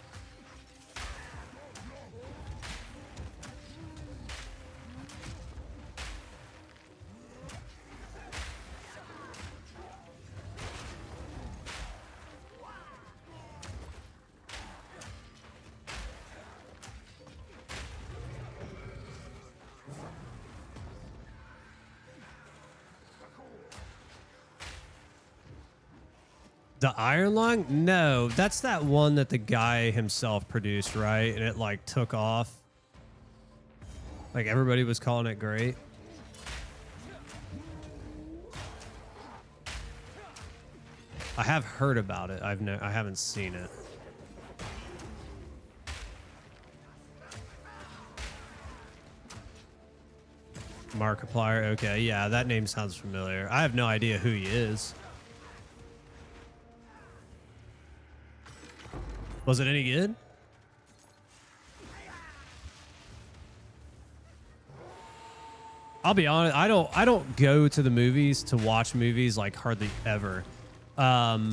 The Iron Lung? No, that's that one that the guy himself produced, right? And it like took off. Like everybody was calling it great. I have heard about it. I haven't seen it. Markiplier. Okay, yeah, that name sounds familiar. I have no idea who he is. Was it any good? I'll be honest, I don't go to the movies to watch movies like hardly ever. I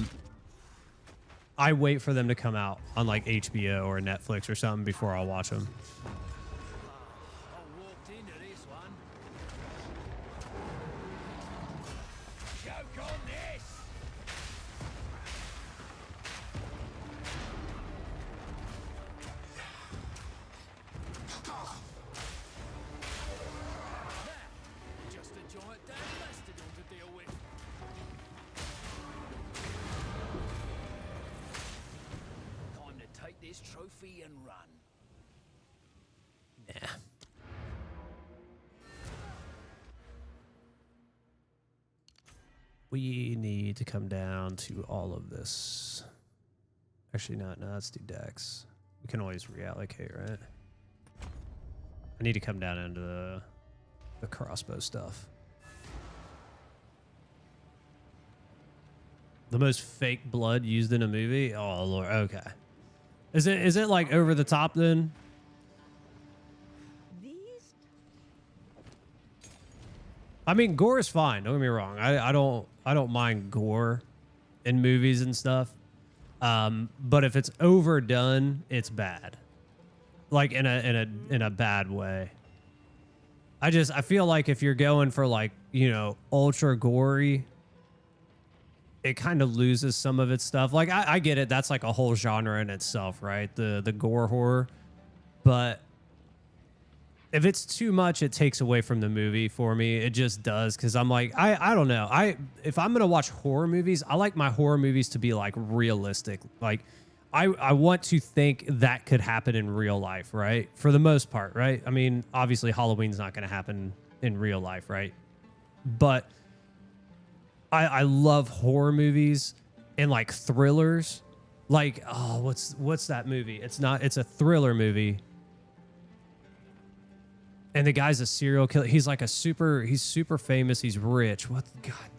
wait for them to come out on like HBO or Netflix or something before I'll watch them. this trophy and run. Yeah. We need to come down to all of this. Actually, no, let's do Dex. We can always reallocate, right? I need to come down into the crossbow stuff. The most fake blood used in a movie? Oh Lord, okay. Is it like over the top then? I mean, gore is fine. Don't get me wrong. I don't mind gore in movies and stuff. But if it's overdone, it's bad. Like in a bad way. I feel like if you're going for like, you know, ultra gory, it kind of loses some of its stuff. Like I get it. That's like a whole genre in itself, right? The gore horror. But if it's too much, it takes away from the movie for me. It just does. Cause I'm like, I don't know. If I'm going to watch horror movies, I like my horror movies to be like realistic. Like I want to think that could happen in real life, right? For the most part, right? I mean, obviously Halloween's not going to happen in real life, right? But I love horror movies and like thrillers. Like, oh, what's that movie? It's a thriller movie. And the guy's a serial killer. He's like he's super famous. He's rich. What the God?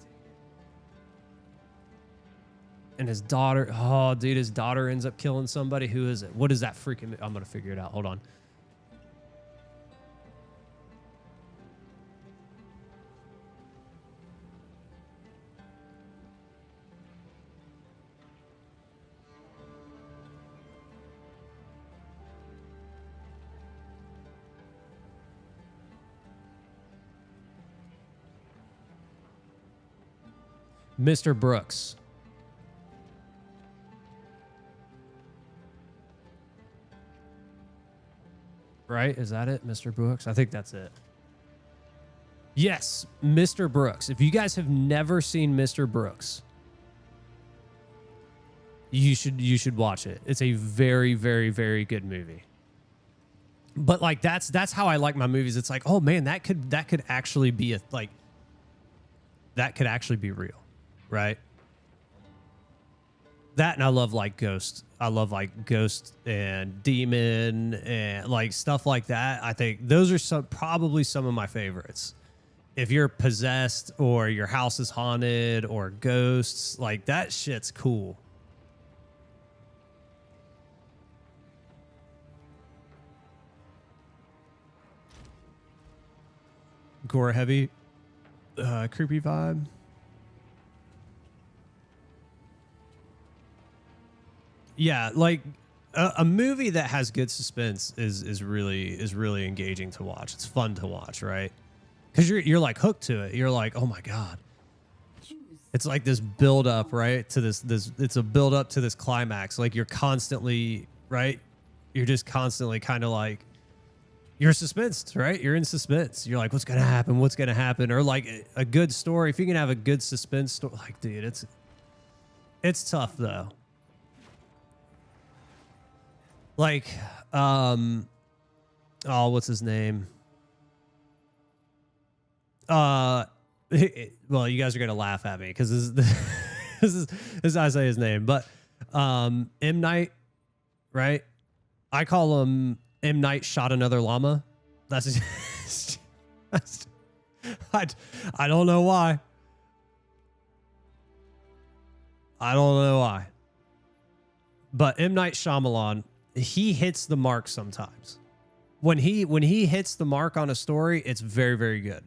And his daughter, oh dude, his daughter ends up killing somebody. Who is it? What is that freaking? I'm gonna figure it out. Hold on. Mr. Brooks. Right? Is that it? Mr. Brooks? I think that's it. Yes, Mr. Brooks. If you guys have never seen Mr. Brooks, you should watch it. It's a very, very, very good movie. But like that's how I like my movies. It's like, oh man, that could actually be that could actually be real. Right? That, and I love like Ghost. I love like Ghost and Demon and like stuff like that. I think those are probably some of my favorites. If you're possessed or your house is haunted or ghosts, like that shit's cool. Gore heavy, creepy vibe. Yeah, like a movie that has good suspense is really engaging to watch. It's fun to watch, right? Because you're like hooked to it. You're like, oh my God. It's like this build up, right? To this it's a build up to this climax. Like you're constantly, right? You're just constantly kind of like you're suspensed, right? You're in suspense. You're like, what's gonna happen? What's gonna happen? Or like a good story. If you can have a good suspense story, like dude, it's tough though. Like, oh, what's his name? Well, you guys are gonna laugh at me because this is how I say his name, but M. Night, right? I call him M. Night shot another llama. That's I don't know why. I don't know why. But M. Night Shyamalan, he hits the mark sometimes. When he hits the mark on a story, it's very, very good.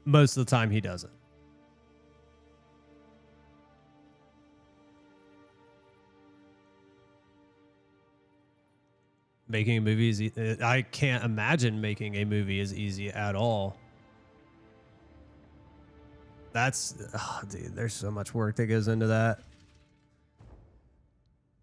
Most of the time he doesn't. Making a movie is I can't imagine making a movie is easy at all. That's, oh, dude, there's so much work that goes into that.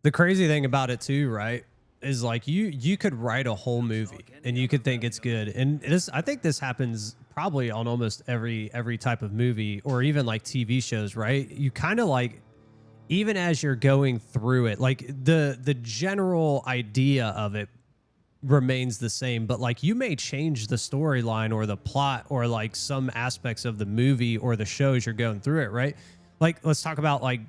The crazy thing about it too, right, is like you could write a whole movie and you could think it's good. And I think this happens probably on almost every type of movie or even like TV shows, right? You kind of like even as you're going through it, like the general idea of it remains the same, but like you may change the storyline or the plot or like some aspects of the movie or the shows you're going through it, right? Like let's talk about like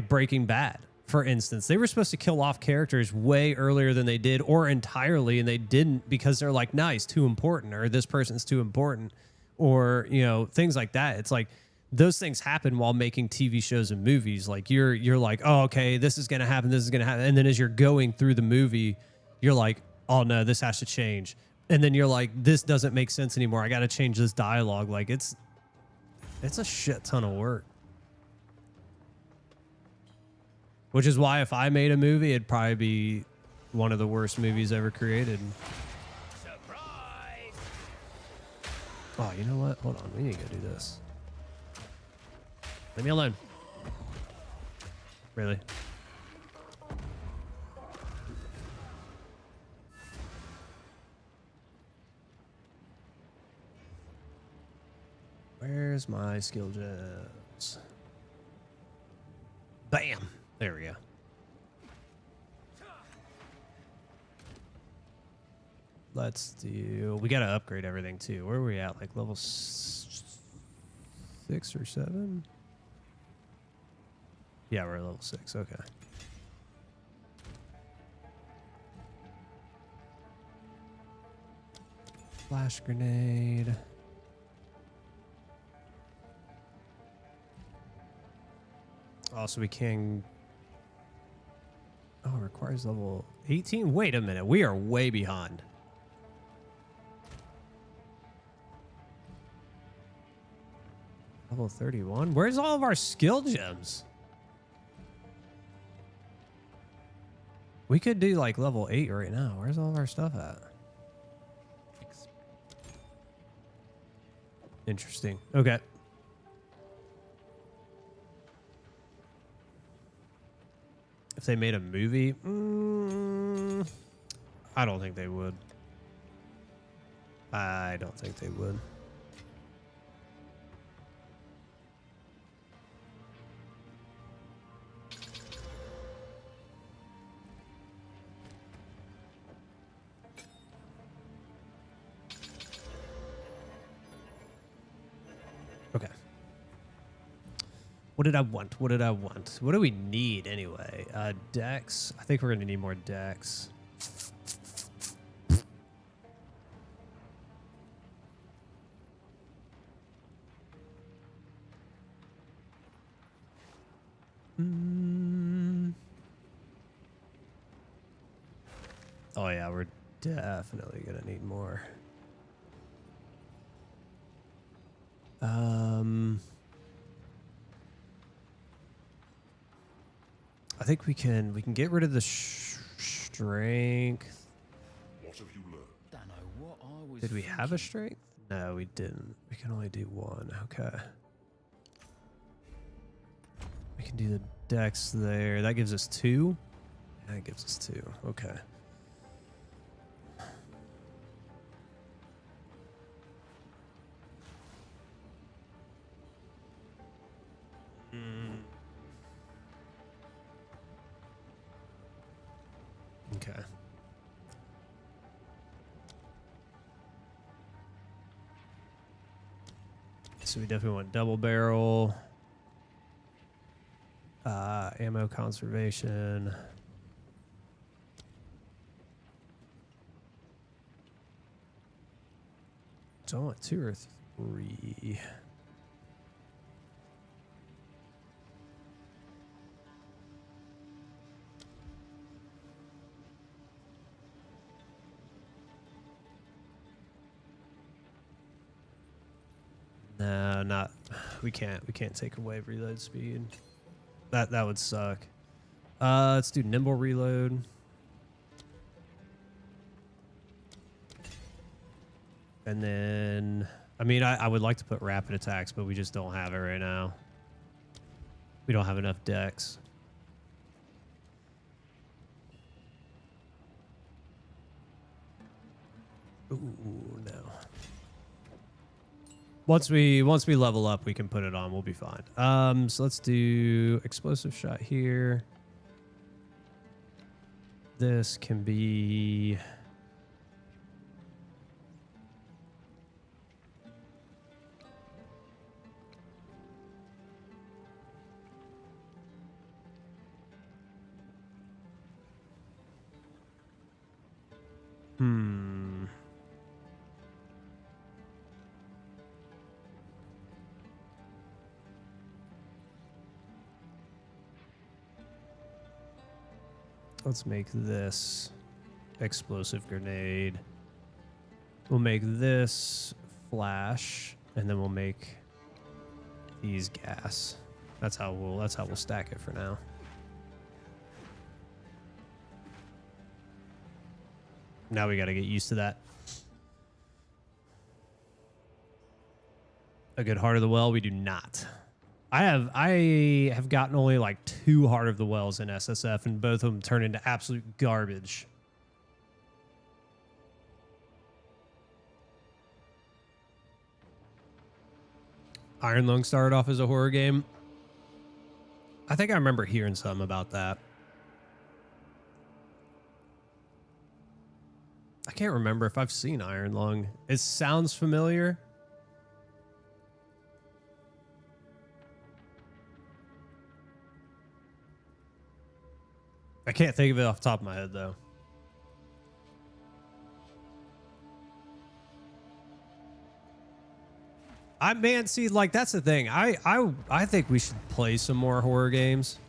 Breaking Bad, for instance. They were supposed to kill off characters way earlier than they did, or entirely, and they didn't because they're like, nice, too important, or this person's too important, or you know, things like that. It's like those things happen while making TV shows and movies. Like you're like, oh, okay, this is gonna happen, this is gonna happen, and then as you're going through the movie, you're like, oh no, this has to change. And then you're like, this doesn't make sense anymore. I got to change this dialogue. Like it's a shit ton of work. Which is why if I made a movie, it'd probably be one of the worst movies ever created. Surprise! Oh, you know what? Hold on. We need to go do this. Leave me alone. Really? Where's my skill gems? Bam! There we go. Let's do... We got to upgrade everything, too. Where are we at? Like level 6 or 7? Yeah, we're at level 6. Okay. Flash grenade. Also, we can... Oh, it requires level 18? Wait a minute. We are way behind. Level 31? Where's all of our skill gems? We could do like level 8 right now. Where's all of our stuff at? Interesting. Okay. If they made a movie, I don't think they would. I don't think they would. Okay. What did I want? What did I want? What do we need anyway? Decks. I think we're going to need more decks. Oh yeah, we're definitely going to need more. I think we can get rid of the strength. What have you learned? Don't know what I was Did we have a thinking. strength? No, we didn't. We can only do one. Okay. We can do the dex there. That gives us 2. That gives us 2. Okay. Okay. So we definitely want double barrel, ammo conservation. So I want 2 or 3. No, not. We can't take away reload speed. That would suck. Let's do nimble reload. And then, I mean, I would like to put rapid attacks, but we just don't have it right now. We don't have enough decks. Ooh, no. Once we level up, we can put it on. We'll be fine. So let's do explosive shot here. This can be Let's make this explosive grenade. We'll make this flash, and then we'll make these gas. That's how we'll stack it for now. Now we got to get used to that. A good Heart of the Well, we do not. I have gotten only like 2 Heart of the Wells in SSF, and both of them turn into absolute garbage. Iron Lung started off as a horror game. I think I remember hearing something about that. I can't remember if I've seen Iron Lung. It sounds familiar. I can't think of it off the top of my head, though. Man, see, like, that's the thing. I think we should play some more horror games.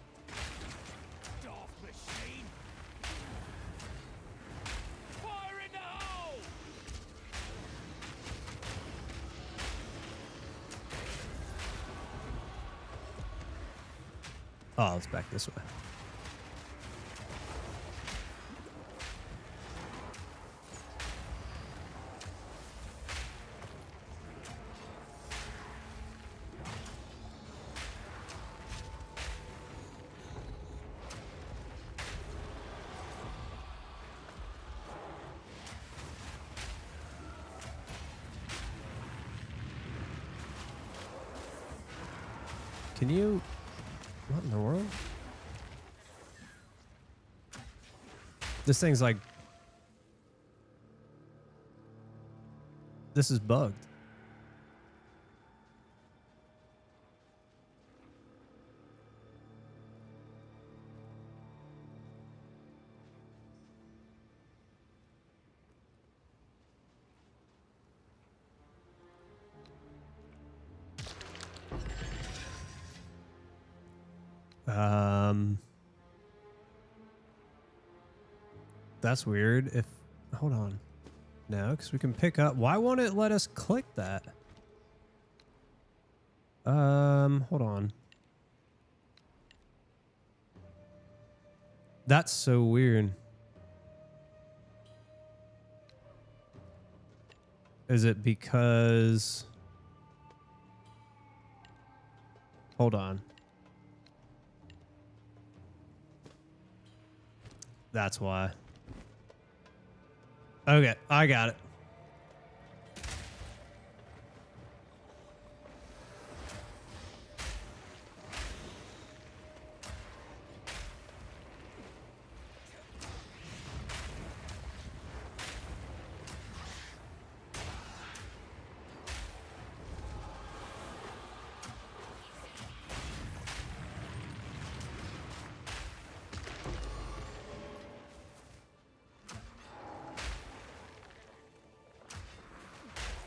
Dark machine. Fire in the hole. Oh, let's back this way. Can you... What in the world? This thing's like... This is bugged. That's weird. If hold on, no, because we can pick up. Why won't it let us click that? Hold on. That's so weird. Is it because? Hold on. That's why. Okay, I got it.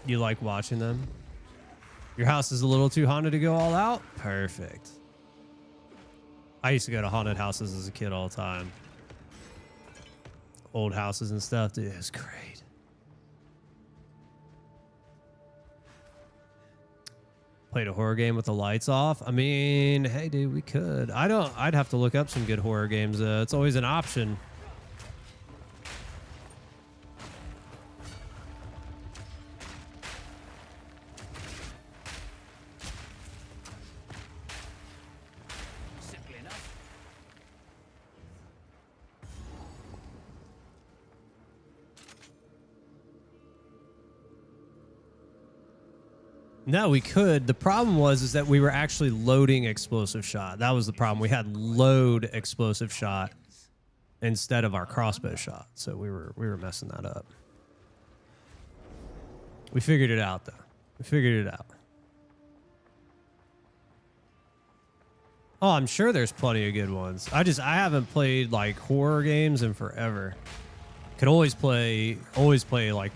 You like watching them? Your house is a little too haunted to go all out? Perfect. I used to go to haunted houses as a kid all the time. Old houses and stuff. Dude, it was great. Played a horror game with the lights off. I mean, hey, dude, we could. I'd have to look up some good horror games. It's always an option. No, we could. The problem was that we were actually loading explosive shot. That was the problem. We had load explosive shot instead of our crossbow shot. So we were messing that up. We figured it out though. We figured it out. Oh, I'm sure there's plenty of good ones. I haven't played like horror games in forever. Could always play like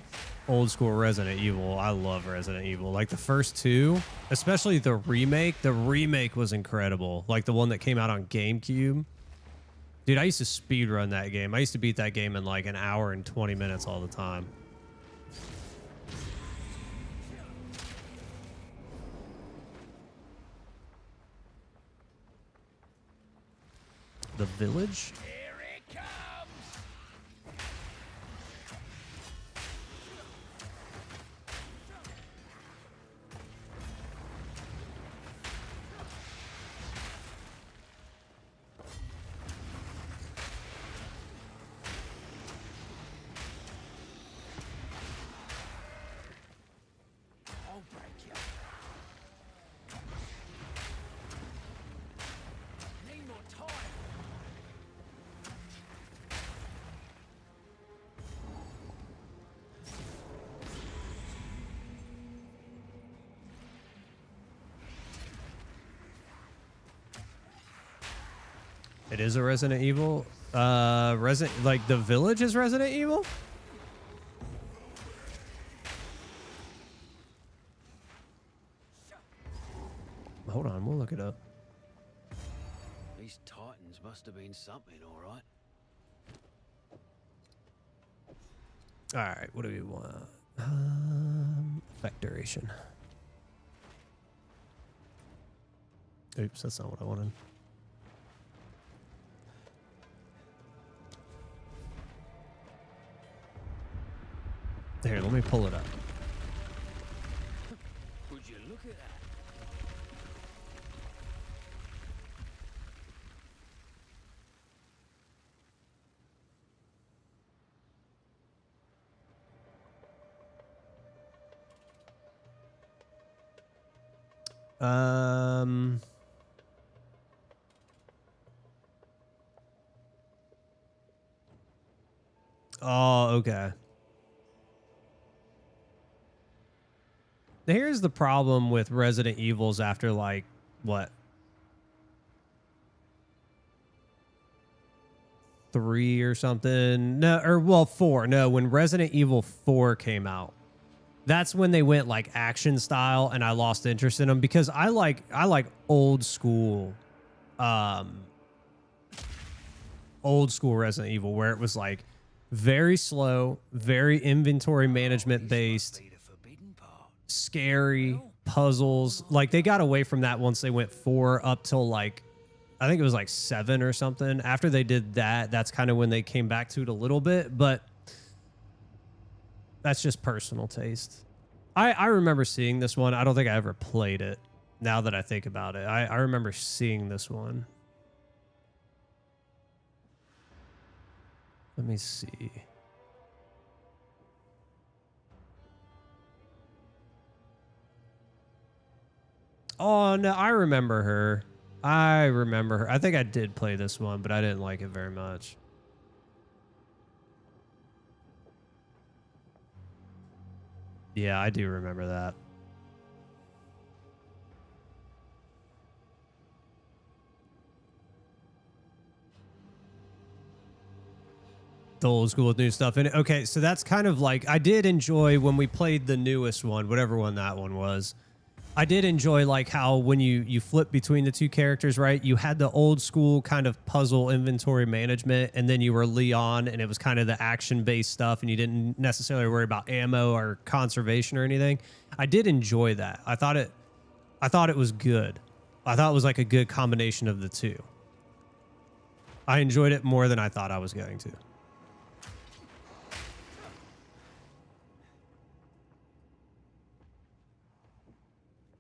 old school Resident Evil. I love Resident Evil. Like the first two, especially the remake. The remake was incredible. Like the one that came out on GameCube. Dude, I used to speed run that game. I used to beat that game in like an hour and 20 minutes all the time. The village? It is a Resident Evil. Like the village is Resident Evil? Hold on, we'll look it up. These Titans must have been something, all right. All right, what do we want? Effect duration. Oops, that's not what I wanted. Here, let me pull it up. Would you look at that? Oh, okay. Here's the problem with Resident Evils after like what? 3 or something. No, or well, 4. No, when Resident Evil 4 came out. That's when they went like action style and I lost interest in them because I like old school Resident Evil where it was like very slow, very inventory management based, scary puzzles. Like they got away from that once they went 4 up till like I think it was like 7 or something. After they did that, that's kind of when they came back to it a little bit, but that's just personal taste. I remember seeing this one. I don't think I ever played it now that I think about it. I remember seeing this one. Let me see. Oh, no, I remember her. I remember her. I think I did play this one, but I didn't like it very much. Yeah, I do remember that. The old school with new stuff in it. Okay, so that's kind of like, I did enjoy when we played the newest one, whatever one that one was. I did enjoy like how when you flip between the two characters, right? You had the old school kind of puzzle inventory management, and then you were Leon, and it was kind of the action-based stuff, and you didn't necessarily worry about ammo or conservation or anything. I did enjoy that. I thought it was good. I thought it was like a good combination of the two. I enjoyed it more than I thought I was going to.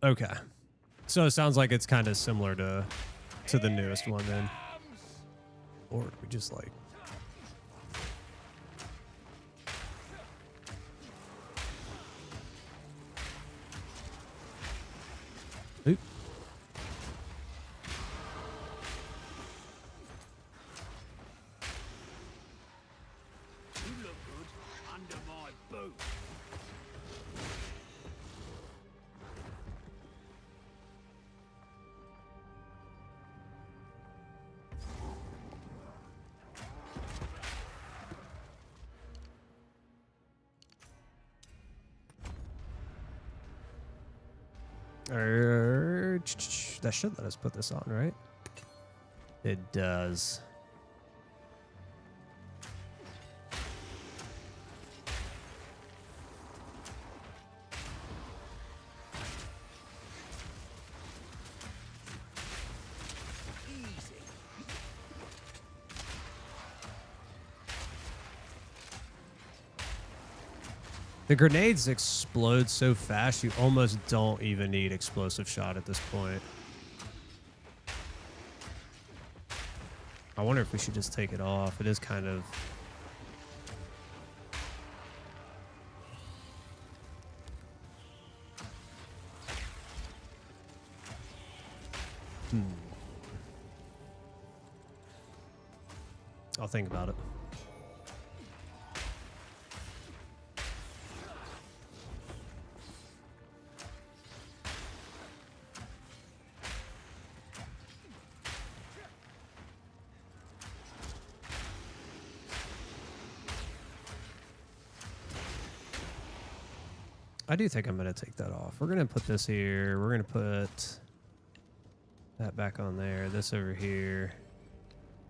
Okay. So it sounds like it's kind of similar to the newest one then. Or we just like... That should let us put this on, right? It does. The grenades explode so fast, you almost don't even need explosive shot at this point. I wonder if we should just take it off. It is kind of... I'll think about it. I do think I'm going to take that off. We're going to put this here. We're going to put that back on there. This over here.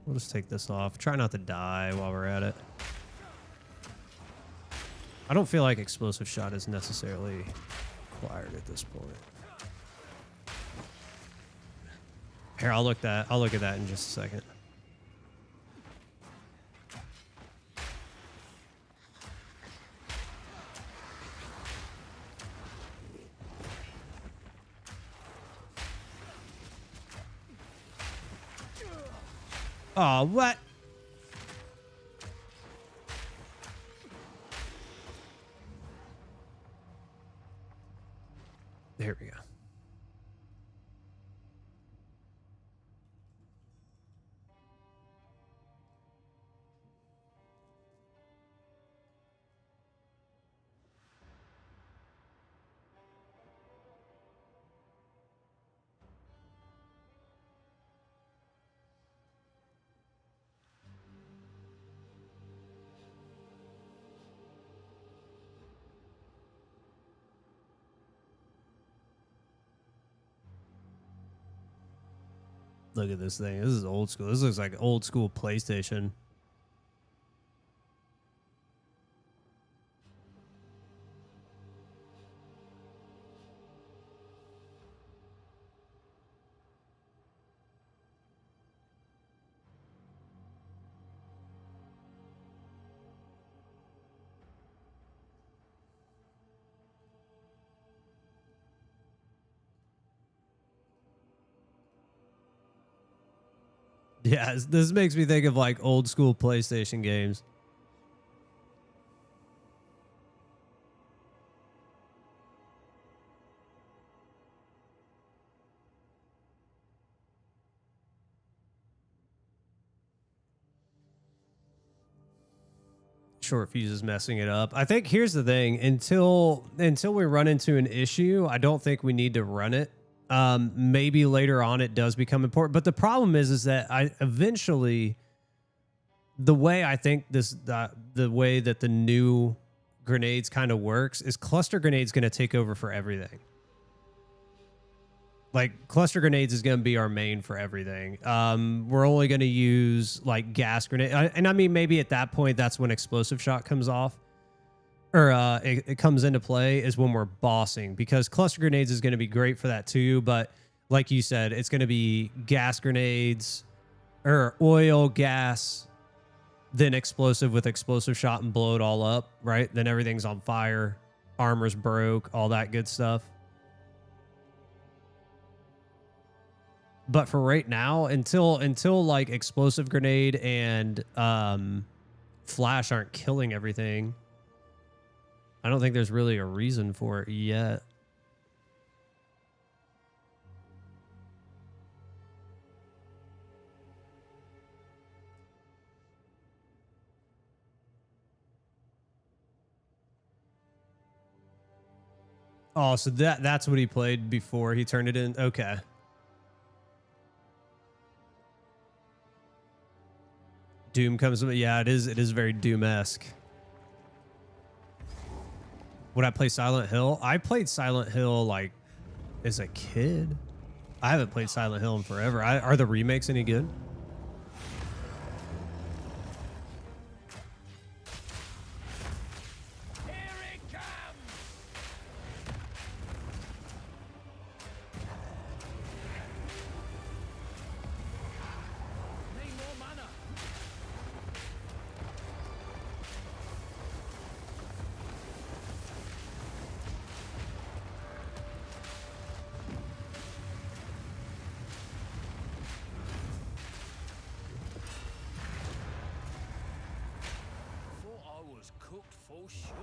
We'll just take this off. Try not to die while we're at it. I don't feel like explosive shot is necessarily required at this point. Here, I'll look at that in just a second. Oh, what? There we go. Look at this thing. This is old school. This looks like old school PlayStation. Yeah, this makes me think of like old school PlayStation games. Short fuse is messing it up. I think here's the thing. Until we run into an issue, I don't think we need to run it. Maybe later on it does become important, but the problem is that eventually the way I think the way that the new grenades kind of works is cluster grenades going to take over for everything. Like cluster grenades is going to be our main for everything. We're only going to use like gas grenade. And I mean, maybe at that point, that's when explosive shot comes off. Or it comes into play is when we're bossing, because cluster grenades is going to be great for that too. But like you said, it's going to be gas grenades or oil, gas, then explosive with explosive shot and blow it all up, right? Then everything's on fire, armor's broke, all that good stuff. But for right now, until like explosive grenade and flash aren't killing everything, I don't think there's really a reason for it yet. Oh, so that's what he played before he turned it in. Okay. Doom comes. Yeah, it is very Doom-esque. Would I play Silent Hill? I played Silent Hill like as a kid. I haven't played Silent Hill in forever. Are the remakes any good? Cooked for sure.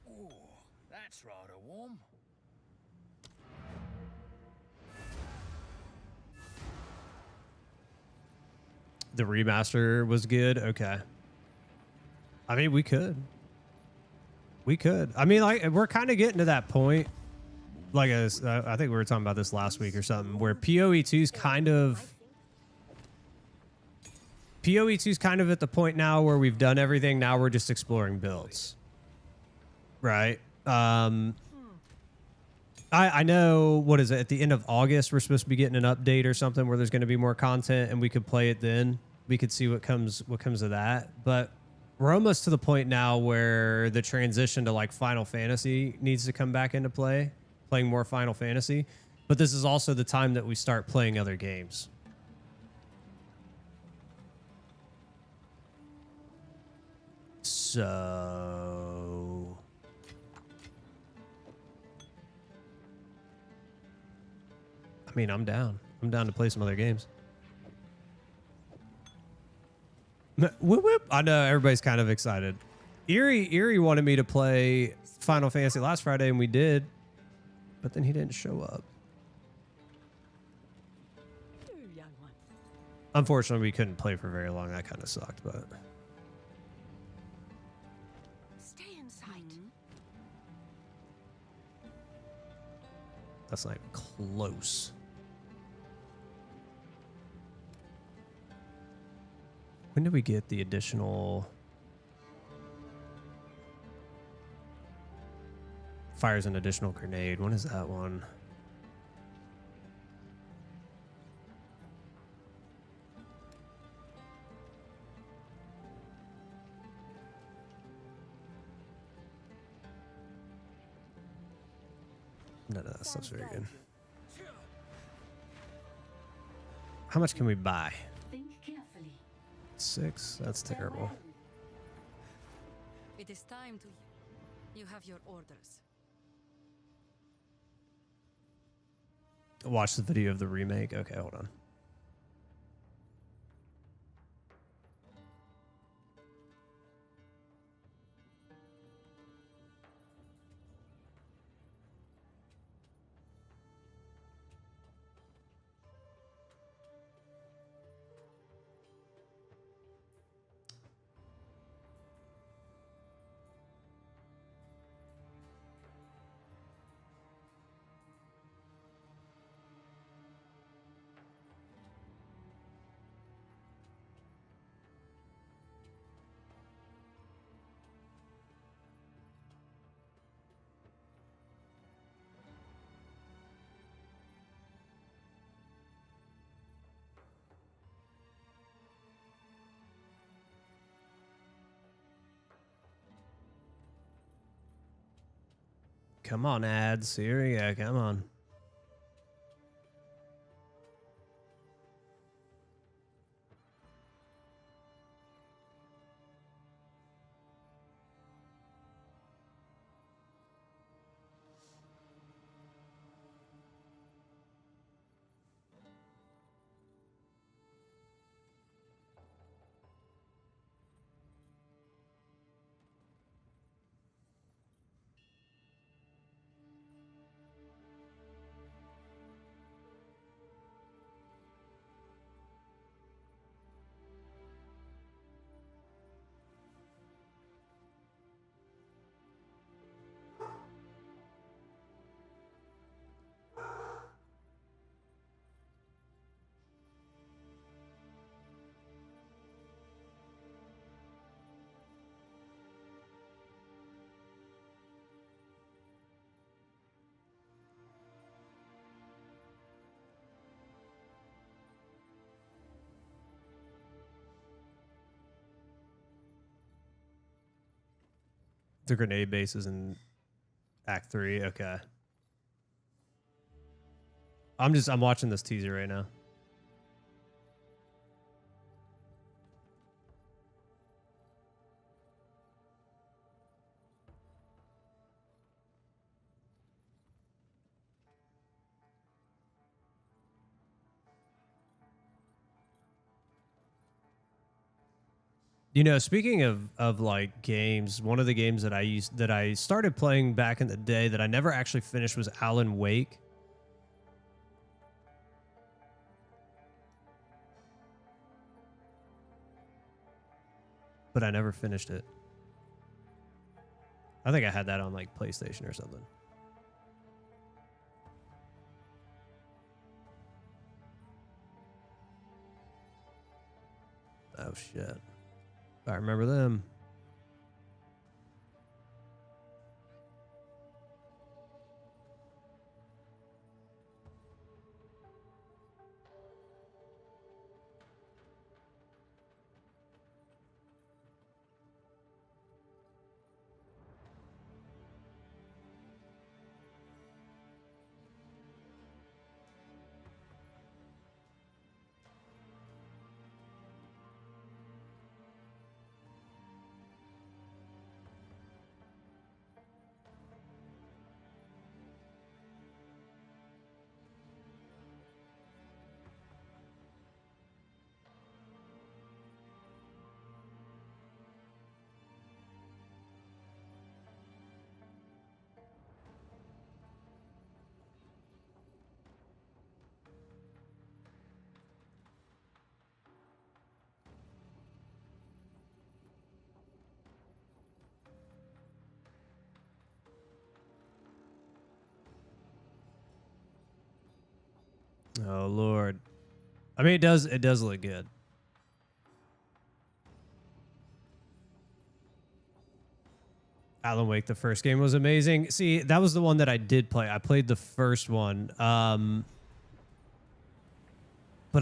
Ooh, that's rather warm. The remaster was good. Okay. I mean, we could. I mean, like, we're kind of getting to that point. Like, I think we were talking about this last week or something, where PoE2 is kind of at the point now where we've done everything. Now we're just exploring builds, right? I know, what is it, at the end of August we're supposed to be getting an update or something where there's going to be more content and we could play it then. We could see what comes of that. But we're almost to the point now where the transition to like Final Fantasy needs to come back into play, playing more Final Fantasy. But this is also the time that we start playing other games. So I mean, I'm down to play some other games. Whoop, whoop. I know everybody's kind of excited. Erie wanted me to play Final Fantasy last Friday, and we did, but then he didn't show up. Young one. Unfortunately, we couldn't play for very long. That kind of sucked, but Stay in sight. that's not even close. When did we get the additional fires an additional grenade? When is that one? None of that stuff's very good. How much can we buy? Think carefully. 6? That's terrible. It is time to. You have your orders. Watch the video of the remake. Okay, hold on. Come on, ads. Here we go. Come on. The grenade bases in Act 3. Okay. I'm watching this teaser right now. You know, speaking of like games, one of the games that I started playing back in the day that I never actually finished was Alan Wake. But I never finished it. I think I had that on like PlayStation or something. Oh shit. I remember them. Oh Lord. I mean, it does look good. Alan Wake, the first game was amazing. See, that was the one that I did play. I played the first one. But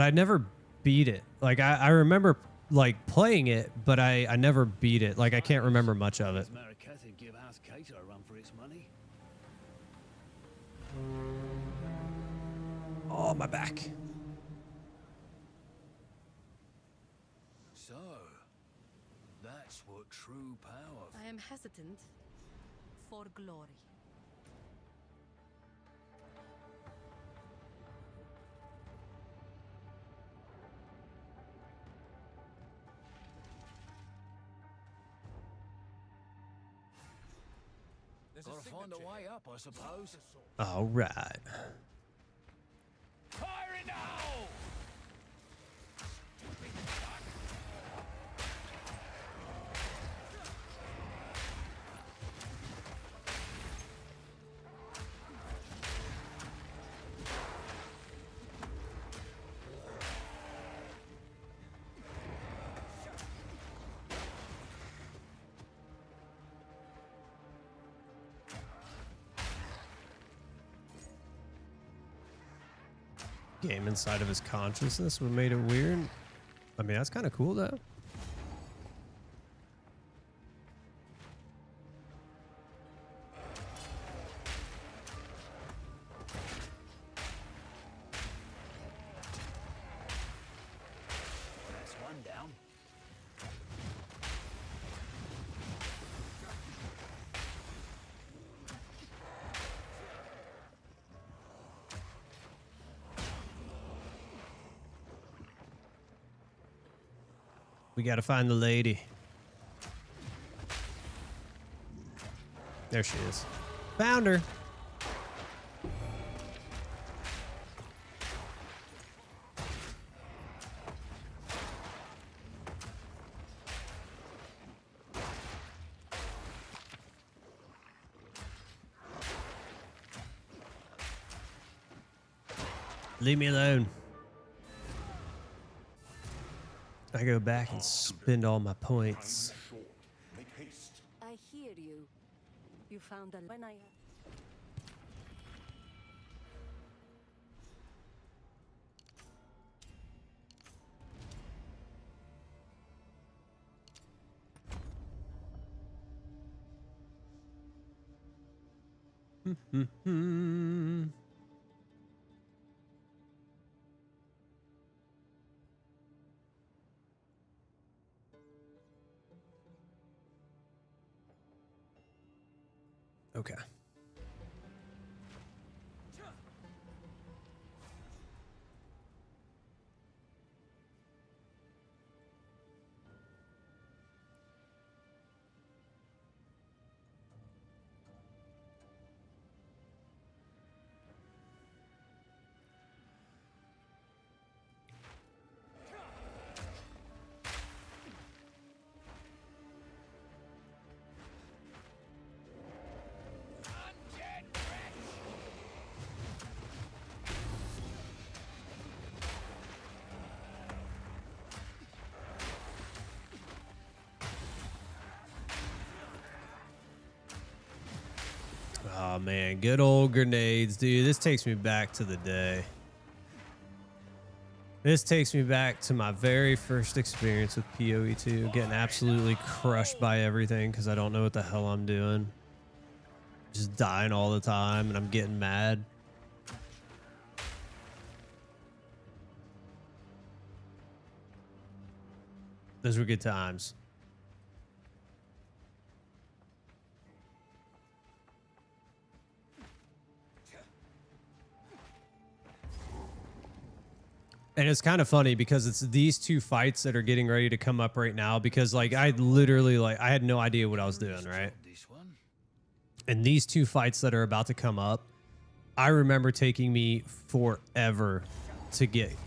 I never beat it. Like I remember like playing it, but I never beat it. Like I can't remember much of it. Merc give House Cater a run for its money. Oh, my back. So, that's what true power. I am hesitant for glory. Gotta find a way up, I suppose. All right. Fire it now! Game inside of his consciousness what made it weird. I mean, that's kind of cool though. That's one down. We got to find the lady. There she is. Found her. Leave me alone. I go back and spend all my points. Make haste. I hear you. You found a when I Okay. Oh man, good old grenades, dude. This takes me back to the day. This takes me back to my very first experience with PoE2, getting absolutely crushed by everything because I don't know what the hell I'm doing. Just dying all the time and I'm getting mad. Those were good times. And it's kind of funny because it's these two fights that are getting ready to come up right now because like I literally like I had no idea what I was doing, right? And these two fights that are about to come up, I remember taking me forever to get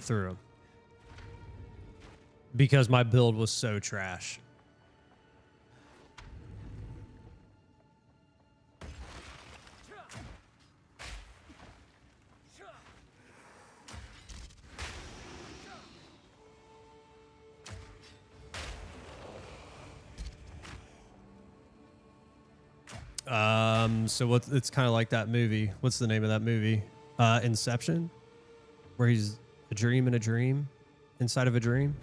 through them because my build was so trash. So it's kind of like that movie. What's the name of that movie? Inception, where he's a dream in a dream inside of a dream.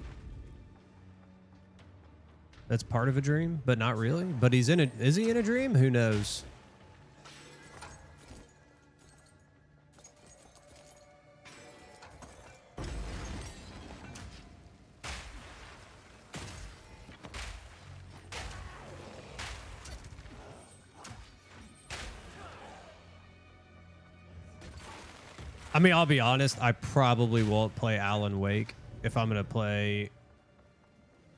That's part of a dream, but not really. But he's in it. Is he in a dream? Who knows? I mean, I'll be honest, I probably won't play Alan Wake if I'm going to play.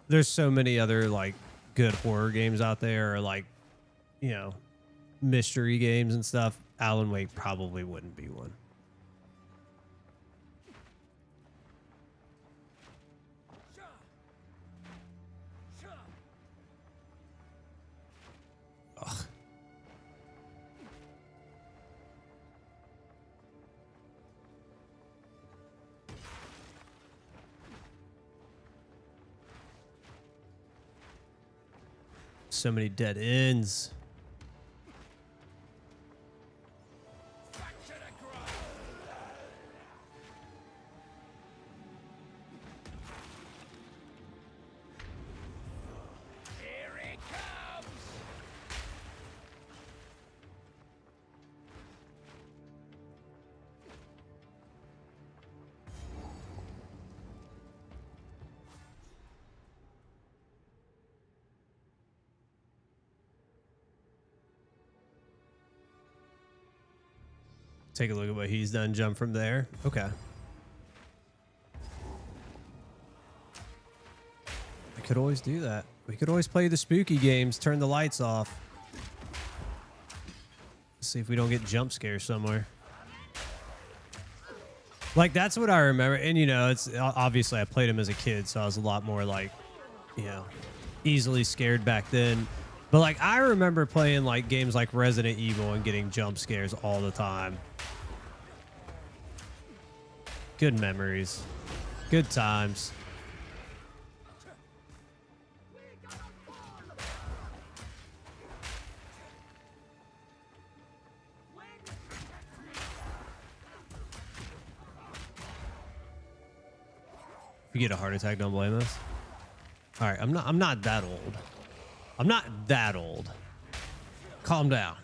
There's so many other like good horror games out there or like, you know, mystery games and stuff. Alan Wake probably wouldn't be one. Ugh. So many dead ends. Take a look at what he's done. Jump from there. Okay. I could always do that. We could always play the spooky games, turn the lights off. See if we don't get jump scares somewhere. Like, that's what I remember. And, you know, it's obviously I played him as a kid, so I was a lot more like, you know, easily scared back then. But, like, I remember playing, like, games like Resident Evil and getting jump scares all the time. Good memories. Good times. If you get a heart attack, don't blame us. All right, I'm not that old. I'm not that old. Calm down.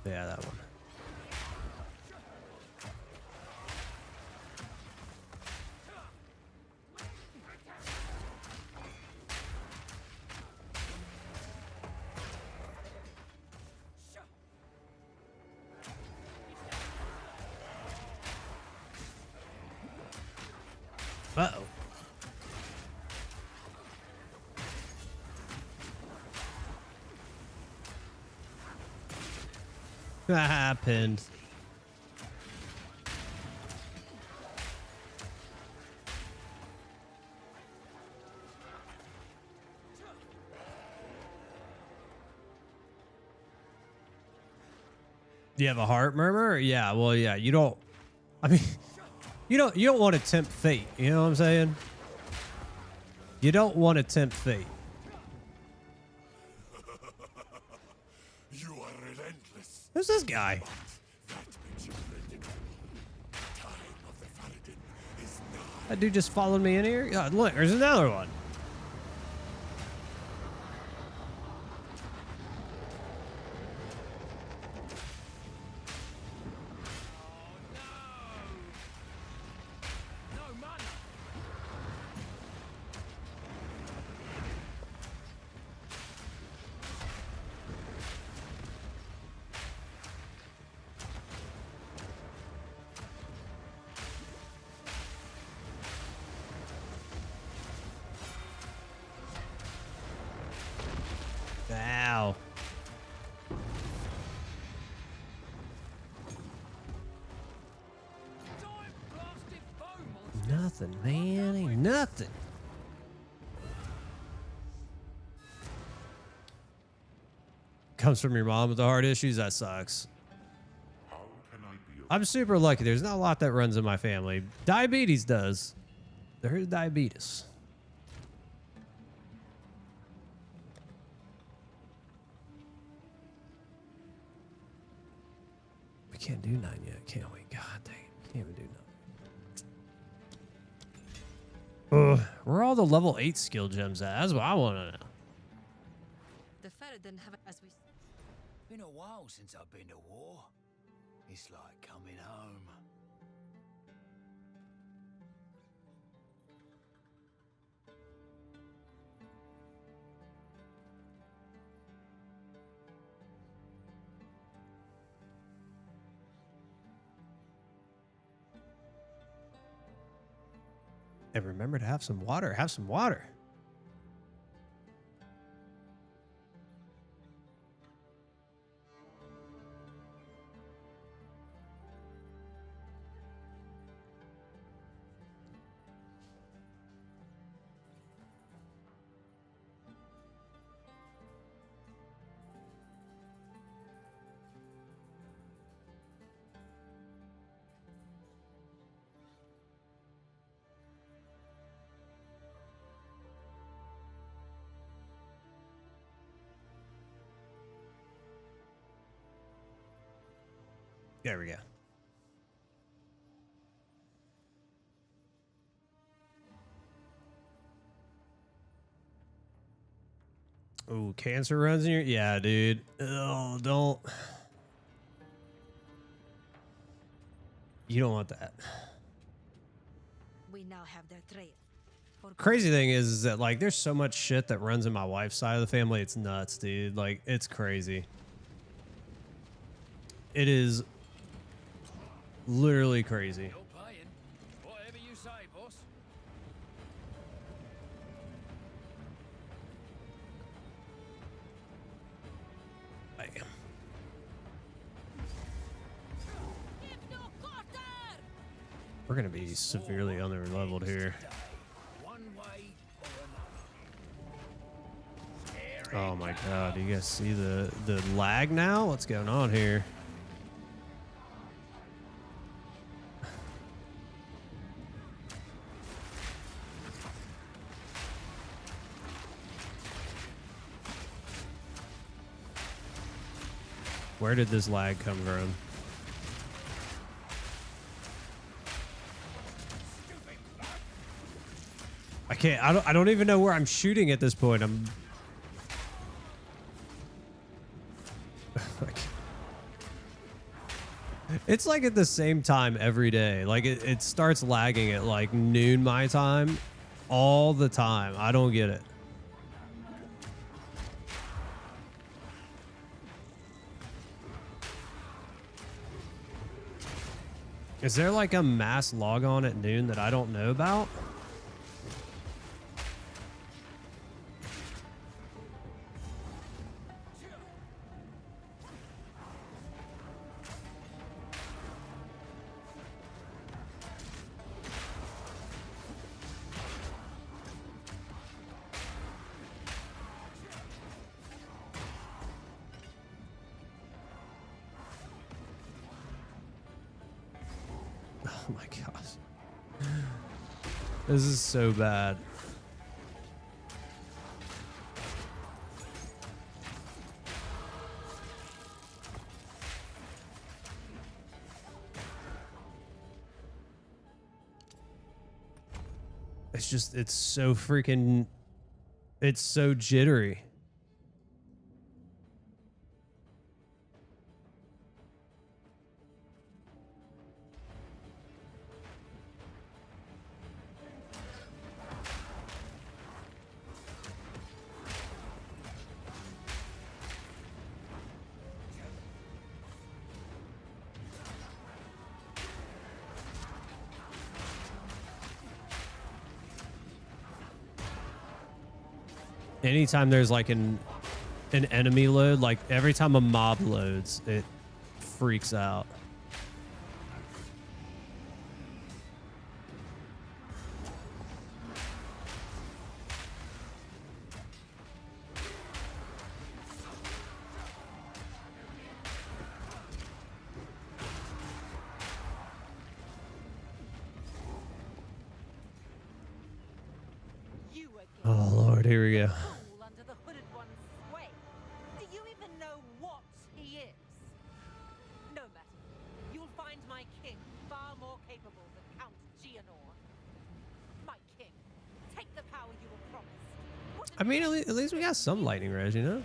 Yeah, that one. Uh-oh. Ah, pinned. Do you have a heart murmur? Yeah, well, yeah, you don't, I mean, you don't want to tempt fate, you know what I'm saying? You don't want to tempt fate. You are relentless. Who's this guy? That makes you predictable. The time of the Trident is nigh. That dude just followed me in here? God, look, there's another one. Ow. Nothing, man. Ain't nothing. Comes from your mom with the heart issues? That sucks. How can I be of I'm super lucky. There's not a lot that runs in my family. Diabetes does. There's diabetes. We can't do 9 yet, can we? God dang it. Can't even do 9. Where are all the level 8 skill gems at? That's what I want to know. The ferret didn't have it as we. Been a while since I've been to war. It's like coming home. And remember to have some water. Have some water. There we go. Oh, cancer runs in your... Yeah, dude. Oh, don't... You don't want that. We now have their trail. Crazy thing is that, like, there's so much shit that runs in my wife's side of the family. It's nuts, dude. Like, it's crazy. It is literally crazy. You're paying. Whatever you say, boss. Bam. We're going to be severely under-leveled here. One way or another. Oh my god, do you guys see the lag now? What's going on here? Where did this lag come from? I can't. I don't even know where I'm shooting at this point. I'm. It's like at the same time every day. Like it starts lagging at like noon my time all the time. I don't get it. Is there like a mass log on at noon that I don't know about? Oh my gosh. This is so bad. It's just, it's so freaking, it's so jittery. Anytime there's like an enemy load, like every time a mob loads, it freaks out. Oh Lord, here we go. Under the hooded one's sway. Do you even know what he is? No matter. You'll find my king far more capable than Count Gianor. My king, take the power you were promised. What I mean, at least we got some lightning res, you know?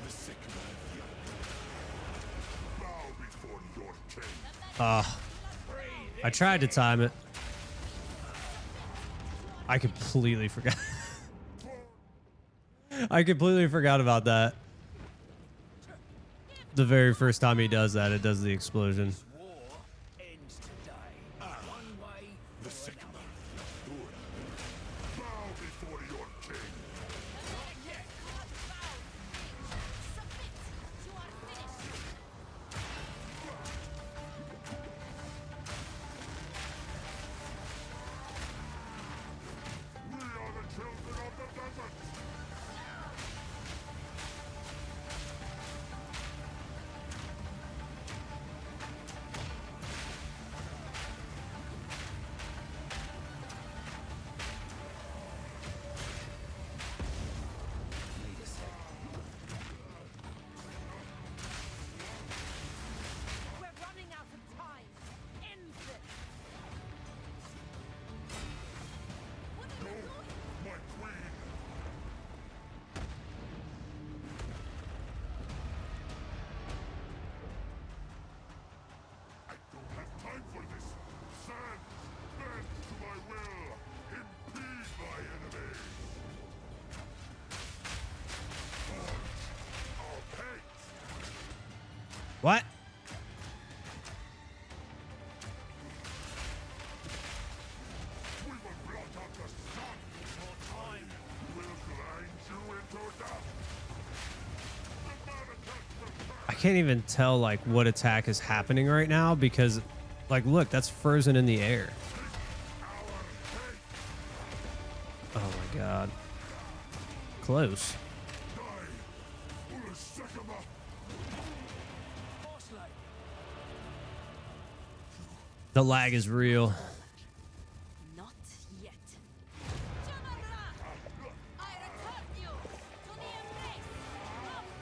The sick man here. Bow before your king. I tried to time it. I completely forgot. I completely forgot about that. The very first time he does that, it does the explosion. War ends today. One way The sick man. Good. Bow before your king. We are the children of the desert. need a sec. We're running out of time. End this. Go, my queen. I don't have time for this. Stand, bend to my will. Impede my enemies. Forge our pace. What? We will blot out the sun. For time will grind you into dust. The man attack will I can't even tell like what attack is happening right now because like look, that's frozen in the air. Oh my god. Close. The lag is real. Not yet. I return you to the embrace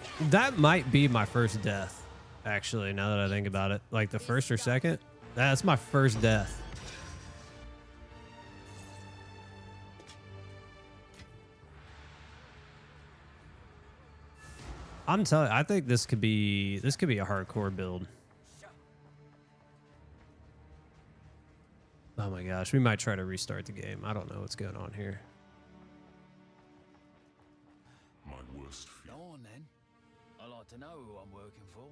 of That might be my first death, actually, now that I think about it. Like the first or second. That's my first death. I'm telling you, I think this could be a hardcore build. Oh my gosh, we might try to restart the game. I don't know what's going on here. My worst fear. Go on then. I like to know who I'm working for.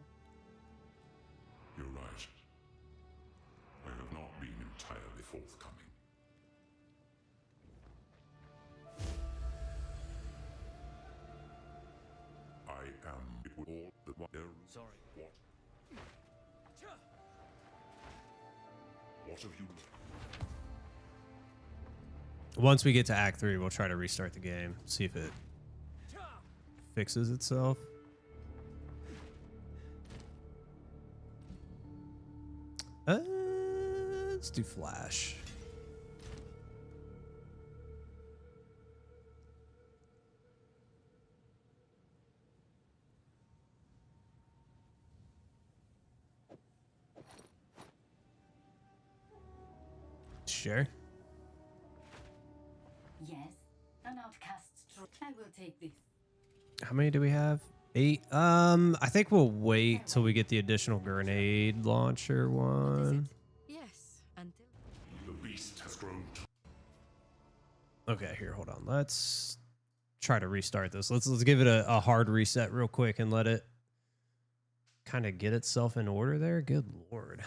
You're right. I have not been entirely forthcoming. I am it with all that what there. Sorry. What? What have you? Once we get to Act 3, we'll try to restart the game, see if it fixes itself. Let's do Flash. Sure. Yes, an outcast's truth. I will take this. How many do we have? 8. I think we'll wait till we get the additional grenade launcher one. Yes, until The beast has grown. Okay, here, hold on. Let's try to restart this. Let's give it a hard reset real quick and let it kind of get itself in order there. Good Lord.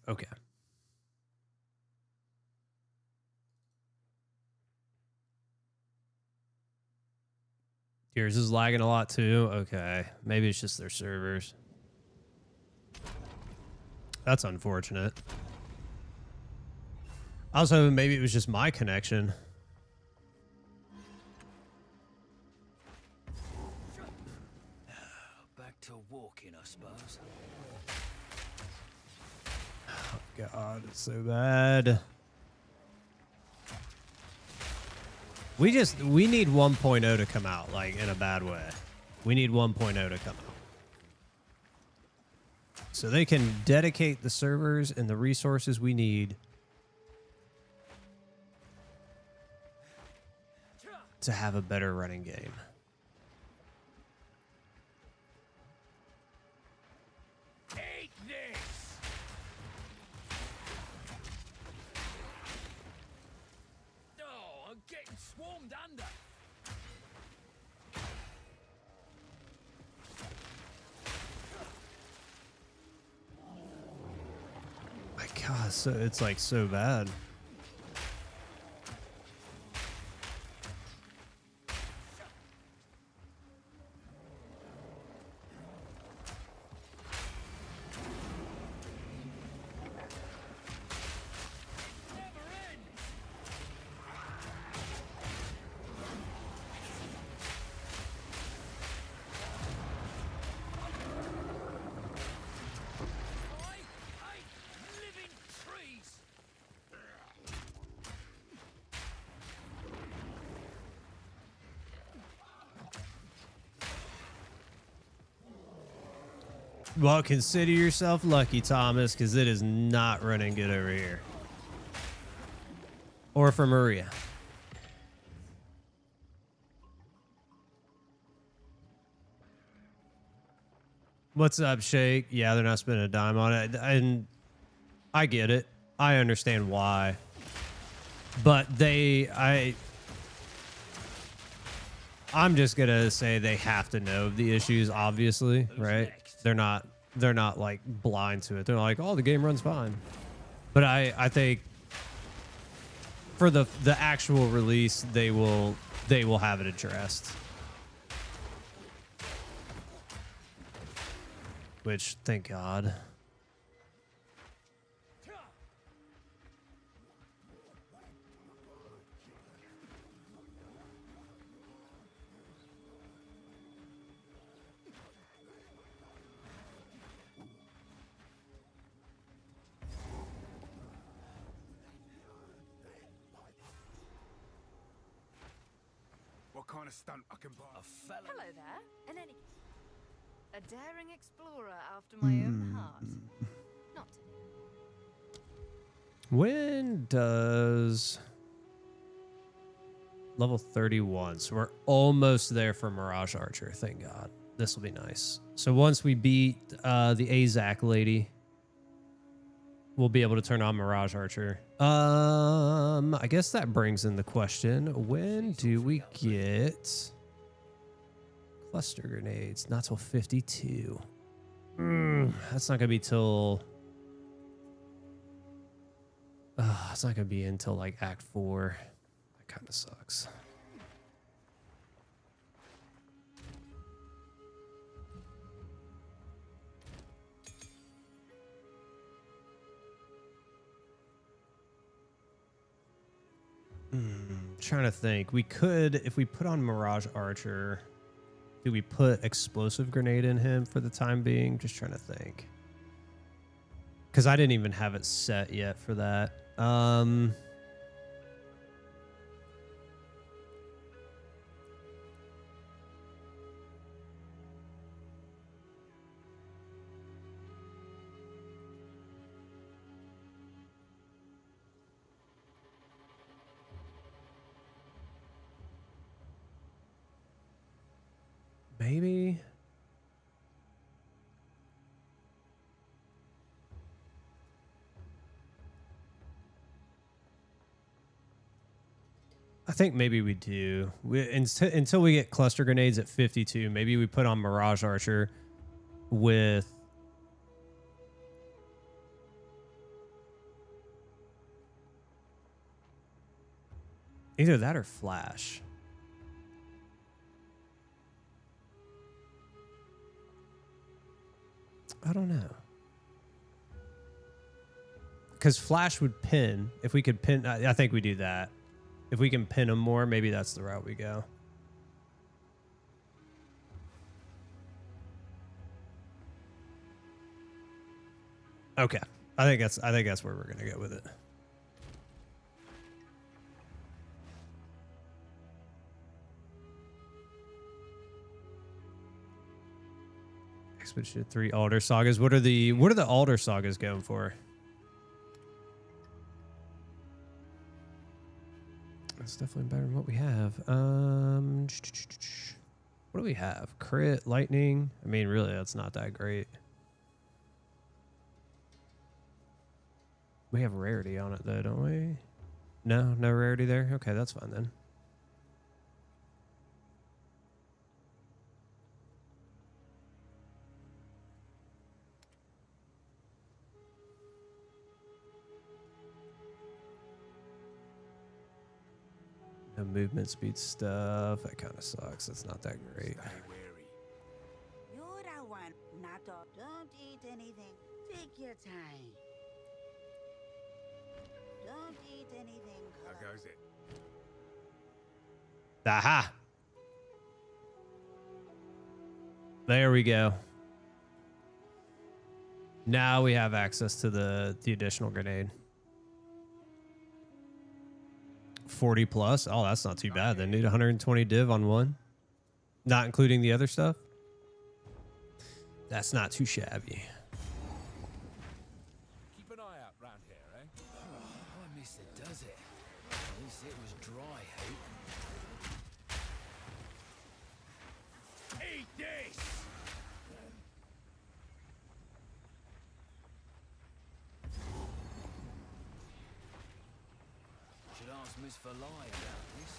Okay. Yours is lagging a lot too. Okay. Maybe it's just their servers. That's unfortunate. I was hoping maybe it was just my connection. Back to walking, I suppose. God, it's so bad. We need 1.0 to come out, like, in a bad way. We need 1.0 to come out. So they can dedicate the servers and the resources we need to have a better running game. Take this! Oh, I'm getting swarmed under. My God, so it's like so bad. Well, consider yourself lucky, Thomas, because it is not running good over here. Or for Maria. What's up, Shake? Yeah, they're not spending a dime on it. And I get it. I understand why. But I'm just going to say they have to know the issues, obviously, right? They're not they're not like blind to it. They're like, oh, the game runs fine. But I think for the actual release, they will have it addressed. Which, thank God. What kind of stunt I can buy? A fella. Hello there. In any a daring explorer after my own heart. Not When does level 31? So we're almost there for Mirage Archer. Thank God. This will be nice. So once we beat the AZAC lady, we'll be able to turn on Mirage Archer. I guess that brings in the question, when do we get cluster grenades? Not till 52. That's not gonna be till it's not gonna be until like Act 4. That kind of sucks. Trying to think. We could, if we put on Mirage Archer, do we put explosive grenade in him for the time being? Just trying to think. Because I didn't even have it set yet for that. Maybe. I think maybe we do. Until we get cluster grenades at 52, maybe we put on Mirage Archer with either that or Flash. I don't know. Because Flash would pin. If we could pin, I think we do that. If we can pin them more, maybe that's the route we go. Okay. I think that's where we're gonna go with it. Expedition 3 Alder Sagas. What are the Alder Sagas going for? That's definitely better than what we have. What do we have? Crit, lightning. I mean, really, that's not that great. We have rarity on it though, don't we? No rarity there. Okay, that's fine then. No movement speed stuff. That kind of sucks. That's not that great. Stay wary. You're the one. Not all. Don't eat anything. Take your time. Don't eat anything. How goes it? Aha! There we go. Now we have access to the additional grenade. 40 plus. Oh, that's not too bad. They need 120 div on one, not including the other stuff. That's not too shabby. Keep an eye out round here, eh? Oh, I miss it, does it? At least it was dry, hey? Eat this! Should ask Miss Verlai about this.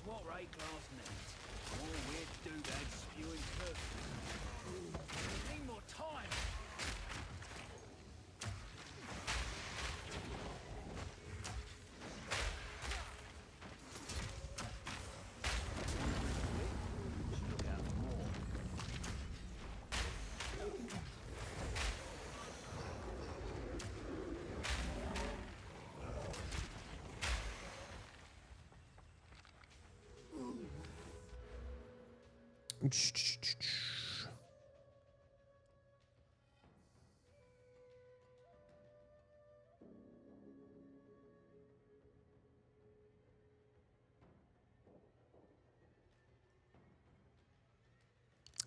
what A-class needs. More weird doodads spewing curses. Need more time. Should look out for more.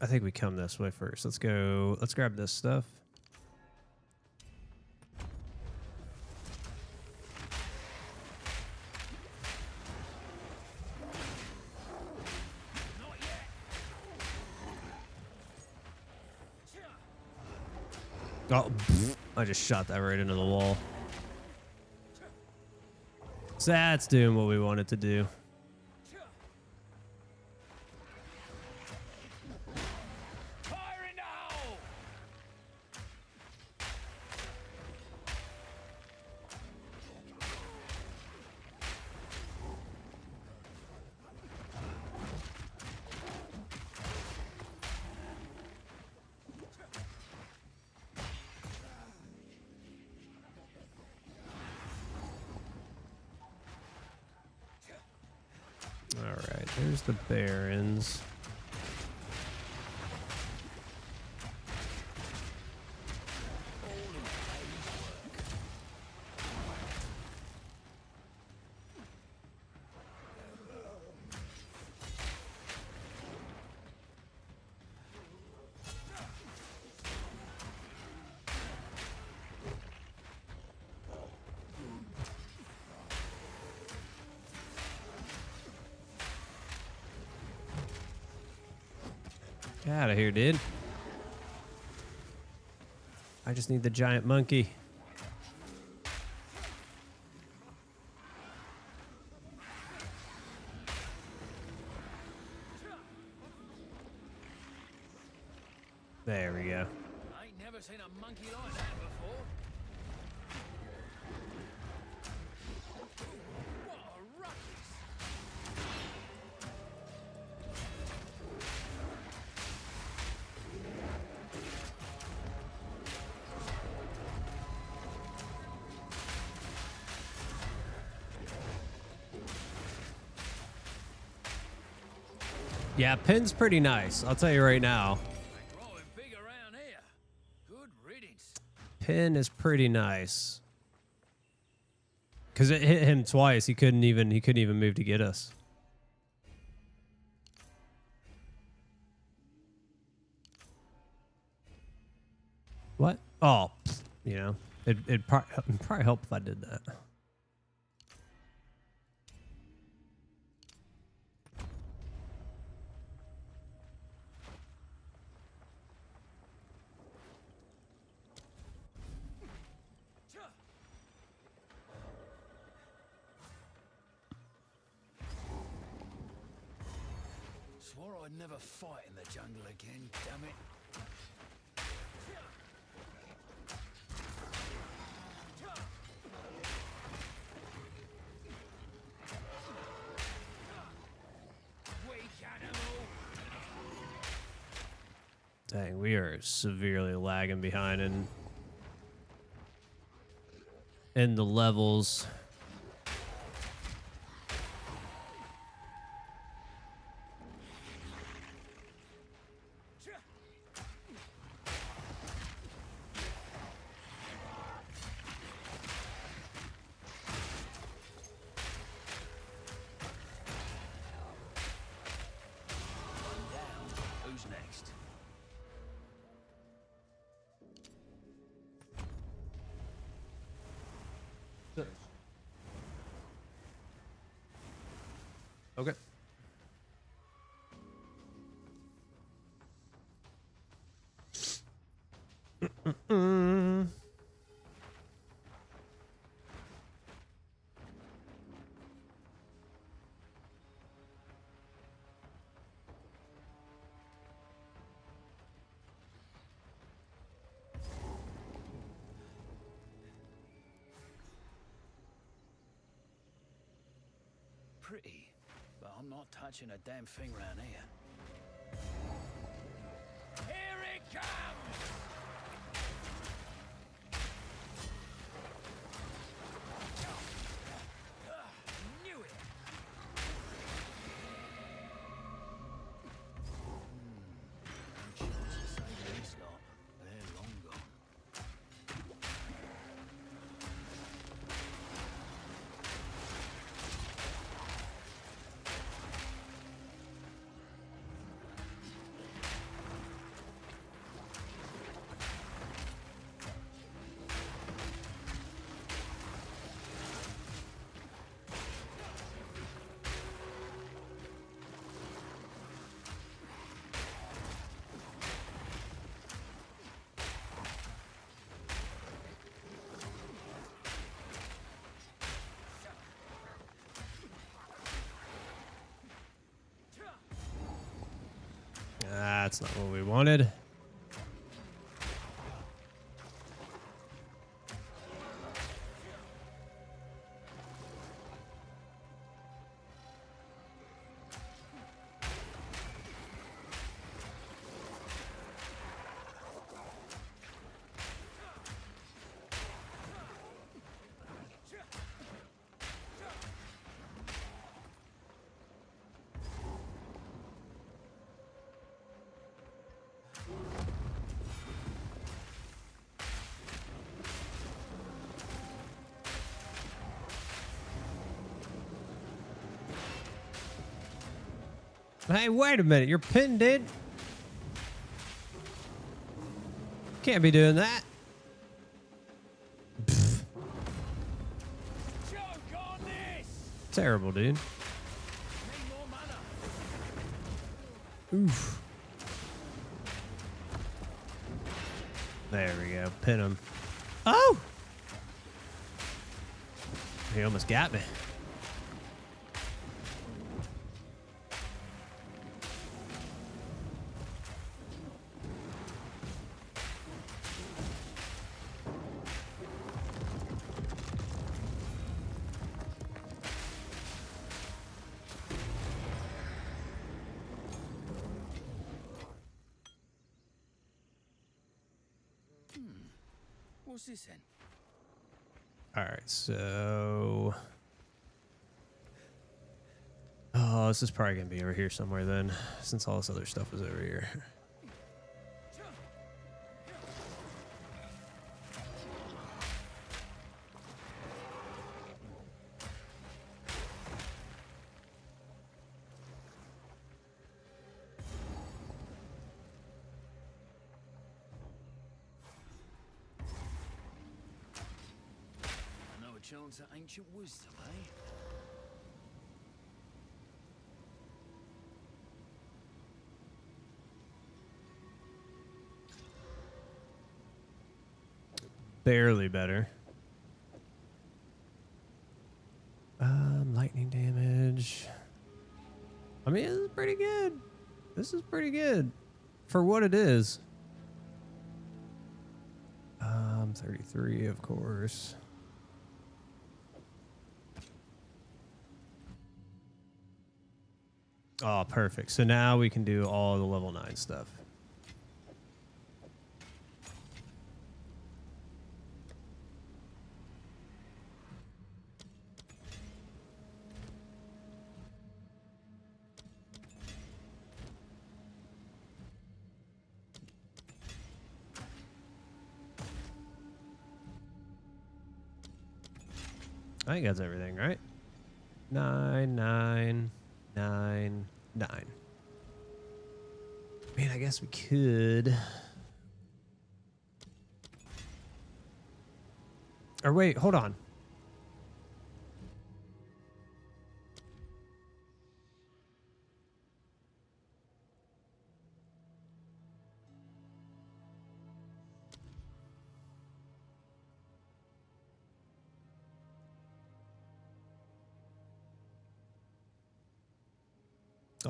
I think we come this way first. Let's go. Let's grab this stuff. Oh, I just shot that right into the wall. So that's doing what we wanted to do. Fire in the hole! All right, there's the Barons. Get out of here, dude. I just need the giant monkey. There we go. I ain't never seen a monkey like that before. What a ruckus! Yeah, pin's pretty nice. I'll tell you right now. They growing big around here. Good riddance. Pin is pretty nice. Cause it hit him twice. He couldn't even move to get us. What? Oh, you know, it'd probably help if I did that. Swore I'd never fight in the jungle again, damn it. Weak animal. Dang, we are severely lagging behind in the levels. Who's next? Okay. pretty, but I'm not touching a damn thing round here. Here it comes! Knew it! No chance to save these lot. They're long gone. That's not what we wanted. Hey, wait a minute. You're pinned, dude. Can't be doing that. Pfft. Terrible, dude. Oof. There we go. Pin him. Oh! He almost got me. What's this then? All right, so... Oh, this is probably going to be over here somewhere then, since all this other stuff is over here. Chance of ancient wisdom, eh? Barely better. Lightning damage. I mean, this is pretty good. This is pretty good for what it is. 33, of course. Oh, perfect. So now we can do all the level 9 stuff. I think that's everything, right? 9, 9, 9, 9. I mean, I guess we could. Or wait, hold on.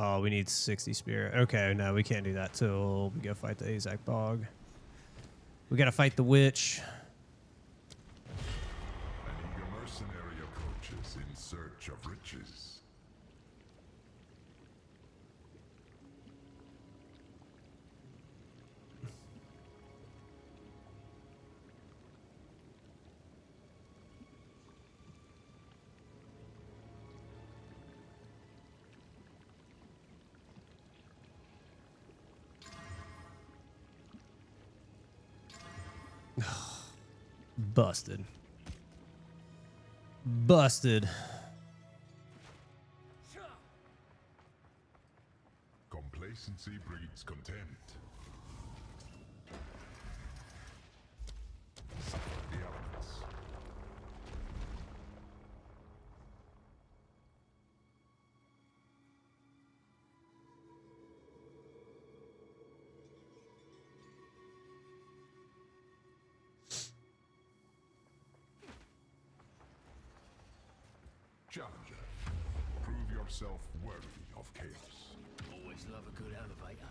Oh, we need 60 spirit. Okay, no, we can't do that till we go fight the Azak Bog. We gotta fight the witch. An eager mercenary approaches in search of riches. Busted. Busted. Complacency breeds contempt. Suffer the elements. Challenger, prove yourself worthy of chaos. Always love a good elevator.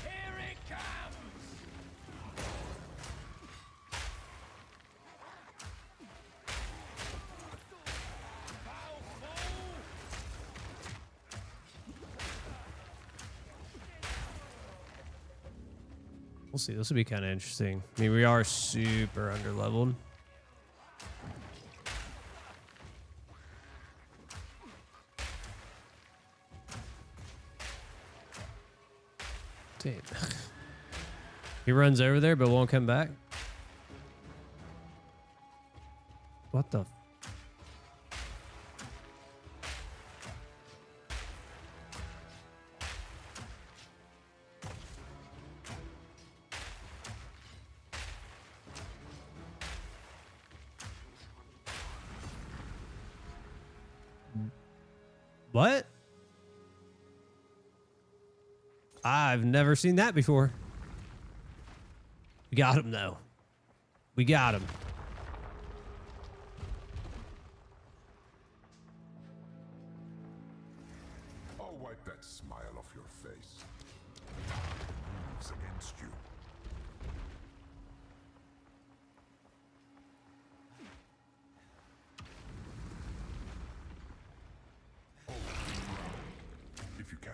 Here it comes! We'll see. This will be kind of interesting. I mean, we are super underleveled. Damn. He runs over there but won't come back. What the? What? I've never seen that before. We got him though. We got him. I'll wipe that smile off your face. Time moves against you. Hold the ground, if you can.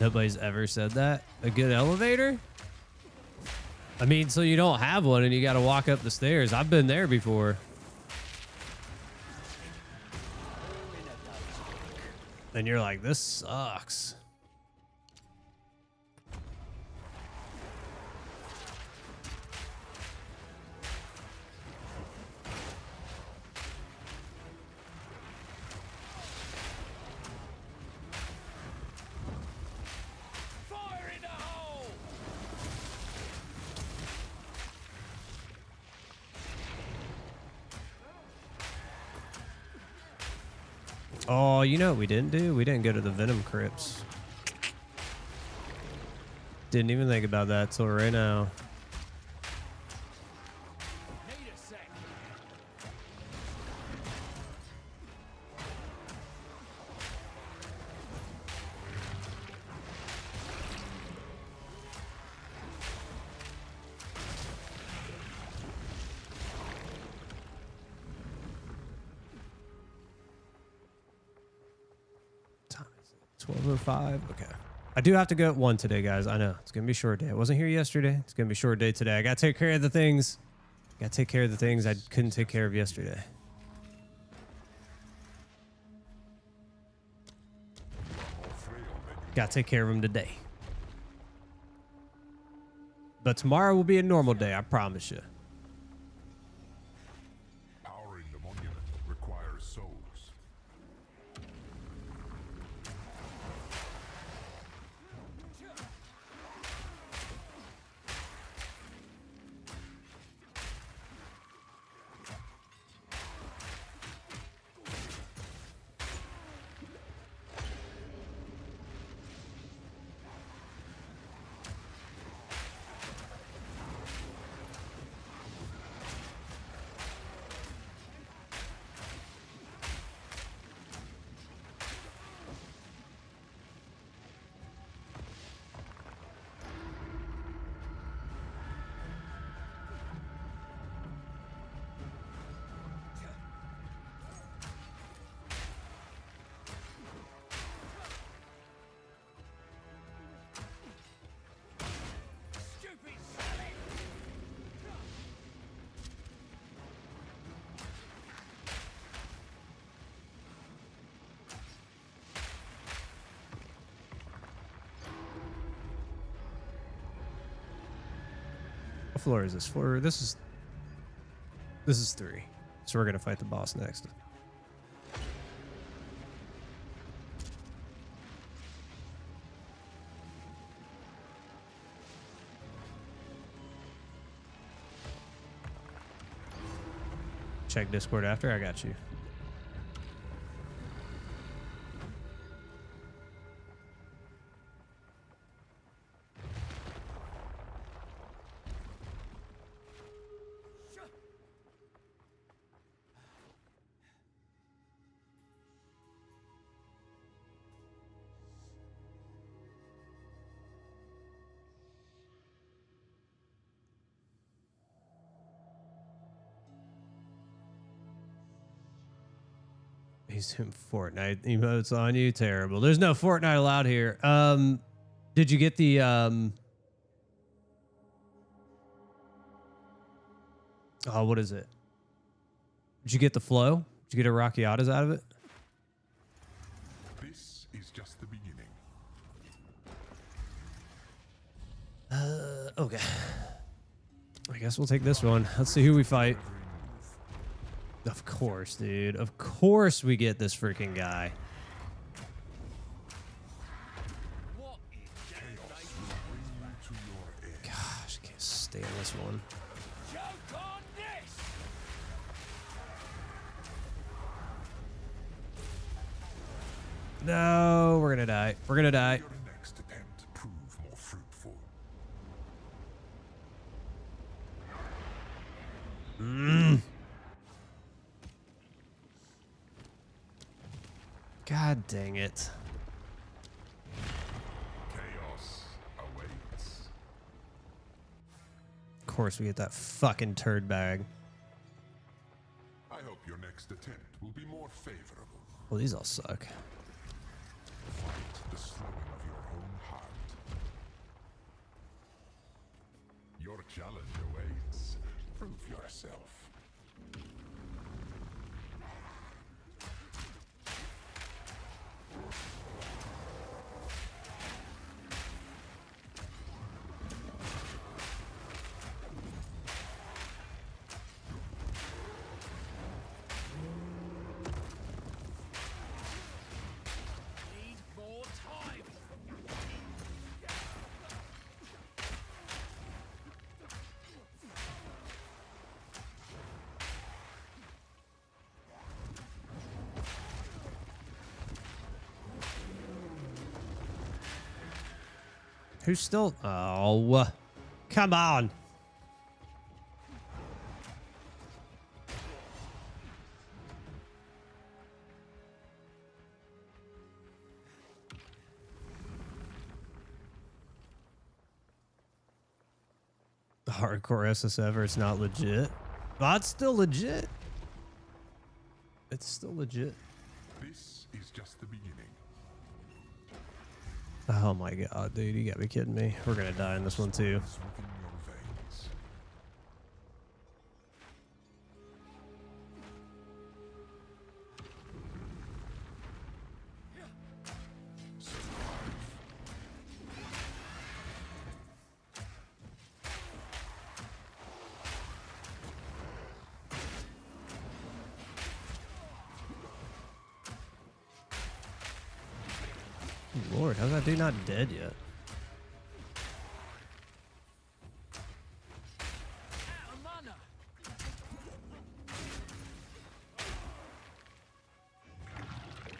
Nobody's ever said that. A good elevator? I mean, so you don't have one and you got to walk up the stairs. I've been there before. And you're like, this sucks. Fire in the hole! Oh, you know what we didn't do? We didn't go to the Venom crypts. Didn't even think about that till right now. Need a sec. Time is it? 12:05. Okay. I do have to go at 1 today, guys. I know. It's going to be a short day. I wasn't here yesterday. It's going to be a short day today. I got to take care of the things. Got to take care of the things I couldn't take care of yesterday. Got to take care of them today. But tomorrow will be a normal day, I promise you. Powering the monument requires souls. What floor is this? Floor. This is 3. So we're gonna fight the boss next. Check Discord after. I got you. He's doing Fortnite emotes on you. Terrible. There's no Fortnite allowed here. Did you get the oh, what is it? Did you get the flow? Did you get a Rockiatas out of it? This is just the beginning. Okay. I guess we'll take this one. Let's see who we fight. Of course, dude. Of course we get this freaking guy. Gosh, I can't stand this one. No, we're gonna die. We're gonna die. Your next attempt prove more fruitful. God dang it. Chaos awaits. Of course we get that fucking turd bag. I hope your next attempt will be more favorable. Well, these all suck. Fight the slowing of your own heart. Your challenge awaits. Prove yourself. Who's still? Oh, come on. Hardcore SSF, or it's not legit. Well, it's still legit. It's still legit. This is just the beginning. Oh my god, dude, you gotta be kidding me. We're gonna die in this one too. It's within your veins. Lord, how's that dude not dead yet?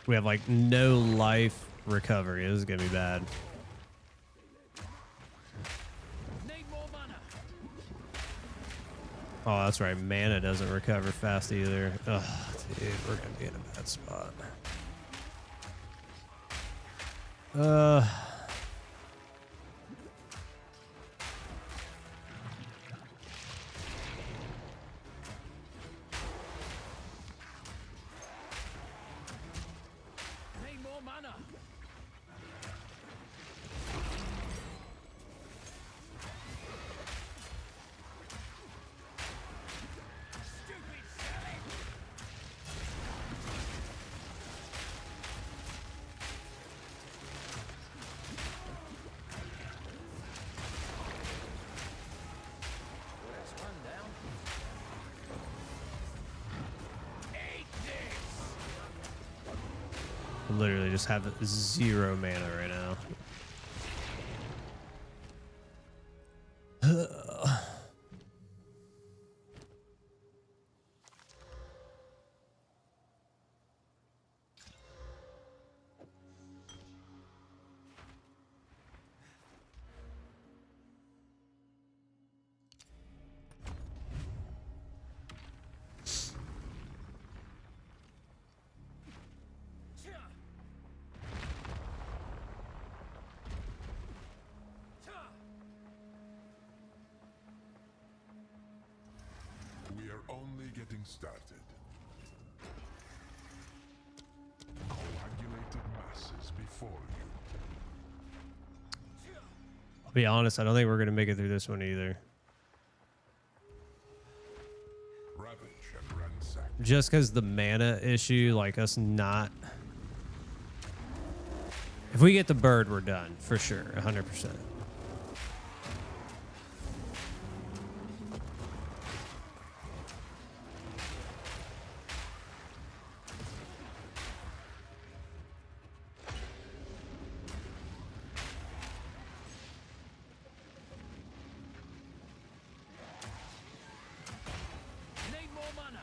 We have like no life recovery. This is gonna be bad. Oh, that's right. Mana doesn't recover fast either. Ugh, dude, we're gonna be in a bad spot. literally just have 0 mana right now. We are only getting started. Coagulated masses before you. I'll be honest, I don't think we're gonna make it through this one either. Ravage and ransack. Just because the mana issue, like us not. If we get the bird, we're done for sure, 100%. Need more mana.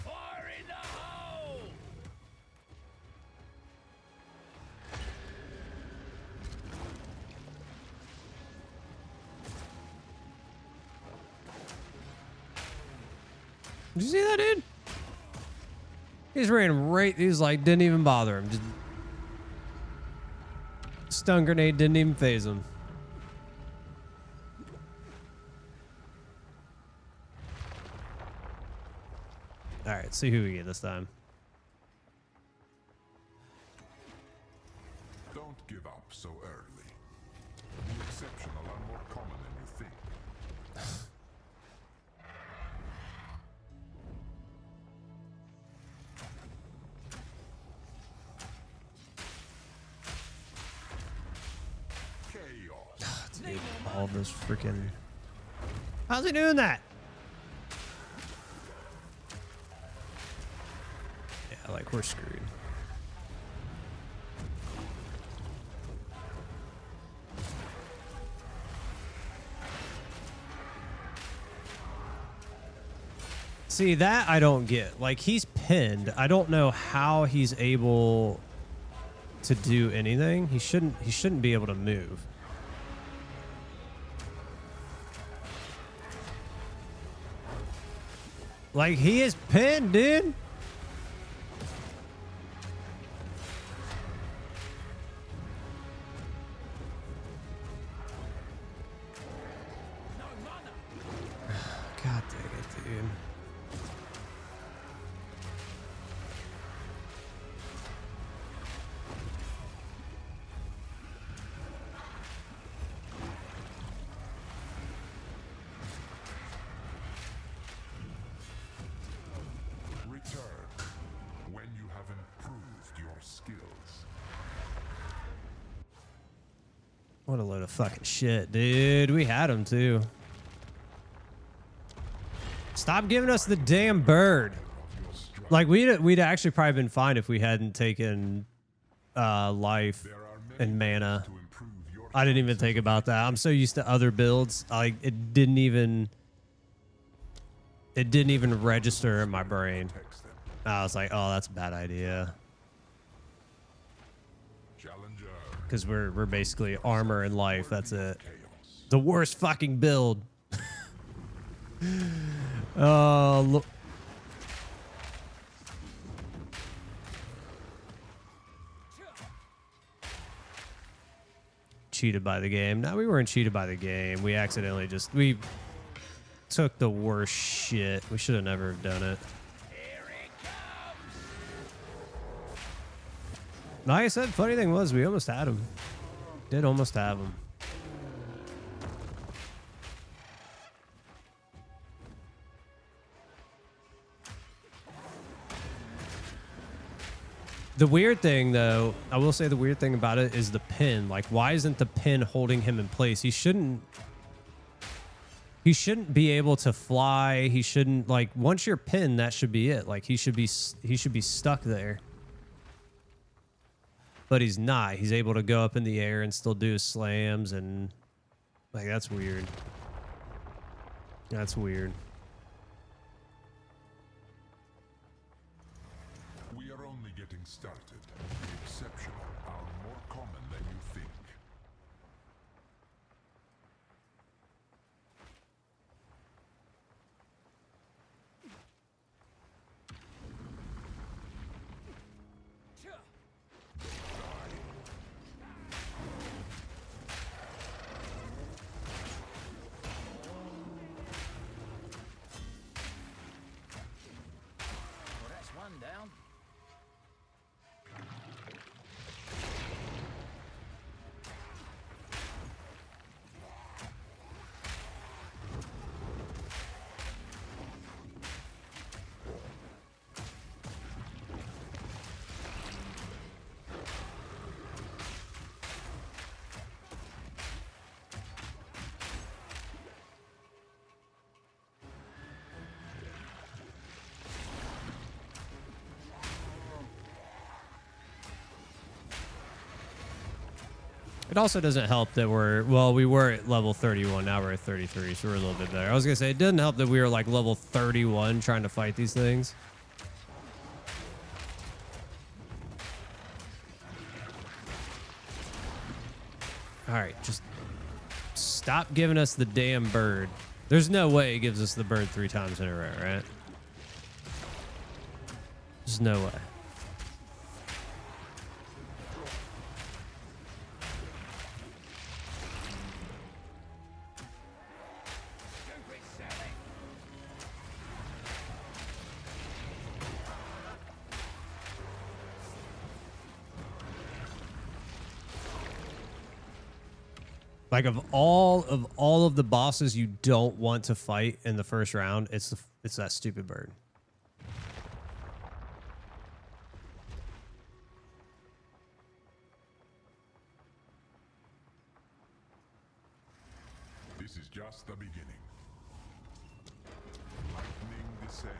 Fire in the hole! Did you see that, dude? He's ran right. He's like, didn't even bother him. Just stun grenade didn't even phase him. All right, see who we get this time. Don't give up so early. The exceptional are more common than you think. Chaos. Dude, all this freaking. How's he doing that? Yeah, like we're screwed. See, that I don't get. Like, he's pinned. I don't know how he's able to do anything. He shouldn't be able to move. Like, he is pinned, dude. God dang it, dude. Return when you have improved your skills. What a load of fucking shit, dude. We had him too. Stop giving us the damn bird. Like, we'd actually probably been fine if we hadn't taken life and mana. I didn't even think about that. I'm so used to other builds. Like, it didn't even register in my brain. I was like, oh, that's a bad idea. Challenger. Because we're basically armor and life. That's it. The worst fucking build. Oh, look. Cheated by the game. No, we weren't cheated by the game. We accidentally we took the worst shit. We should have never have done it. Like I said, funny thing was we almost had him. Did almost have him. The weird thing, though, I will say the weird thing about it is the pin. Like, why isn't the pin holding him in place? He shouldn't be able to fly. He shouldn't, like, once you're pinned, that should be it. Like, he should be stuck there. But he's not. He's able to go up in the air and still do his slams, and like, that's weird. That's weird. We are only getting started. The exceptional are more common than you think. Well, that's one down. It also doesn't help that we were at level 31, now we're at 33, so we're a little bit better. I was gonna say, it doesn't help that we were like level 31 trying to fight these things. All right, just stop giving us the damn bird. There's no way it gives us the bird 3 times in a row, right? There's no way. Like, of all of the bosses you don't want to fight in the first round, it's that stupid bird. This is just the beginning. Lightning descends.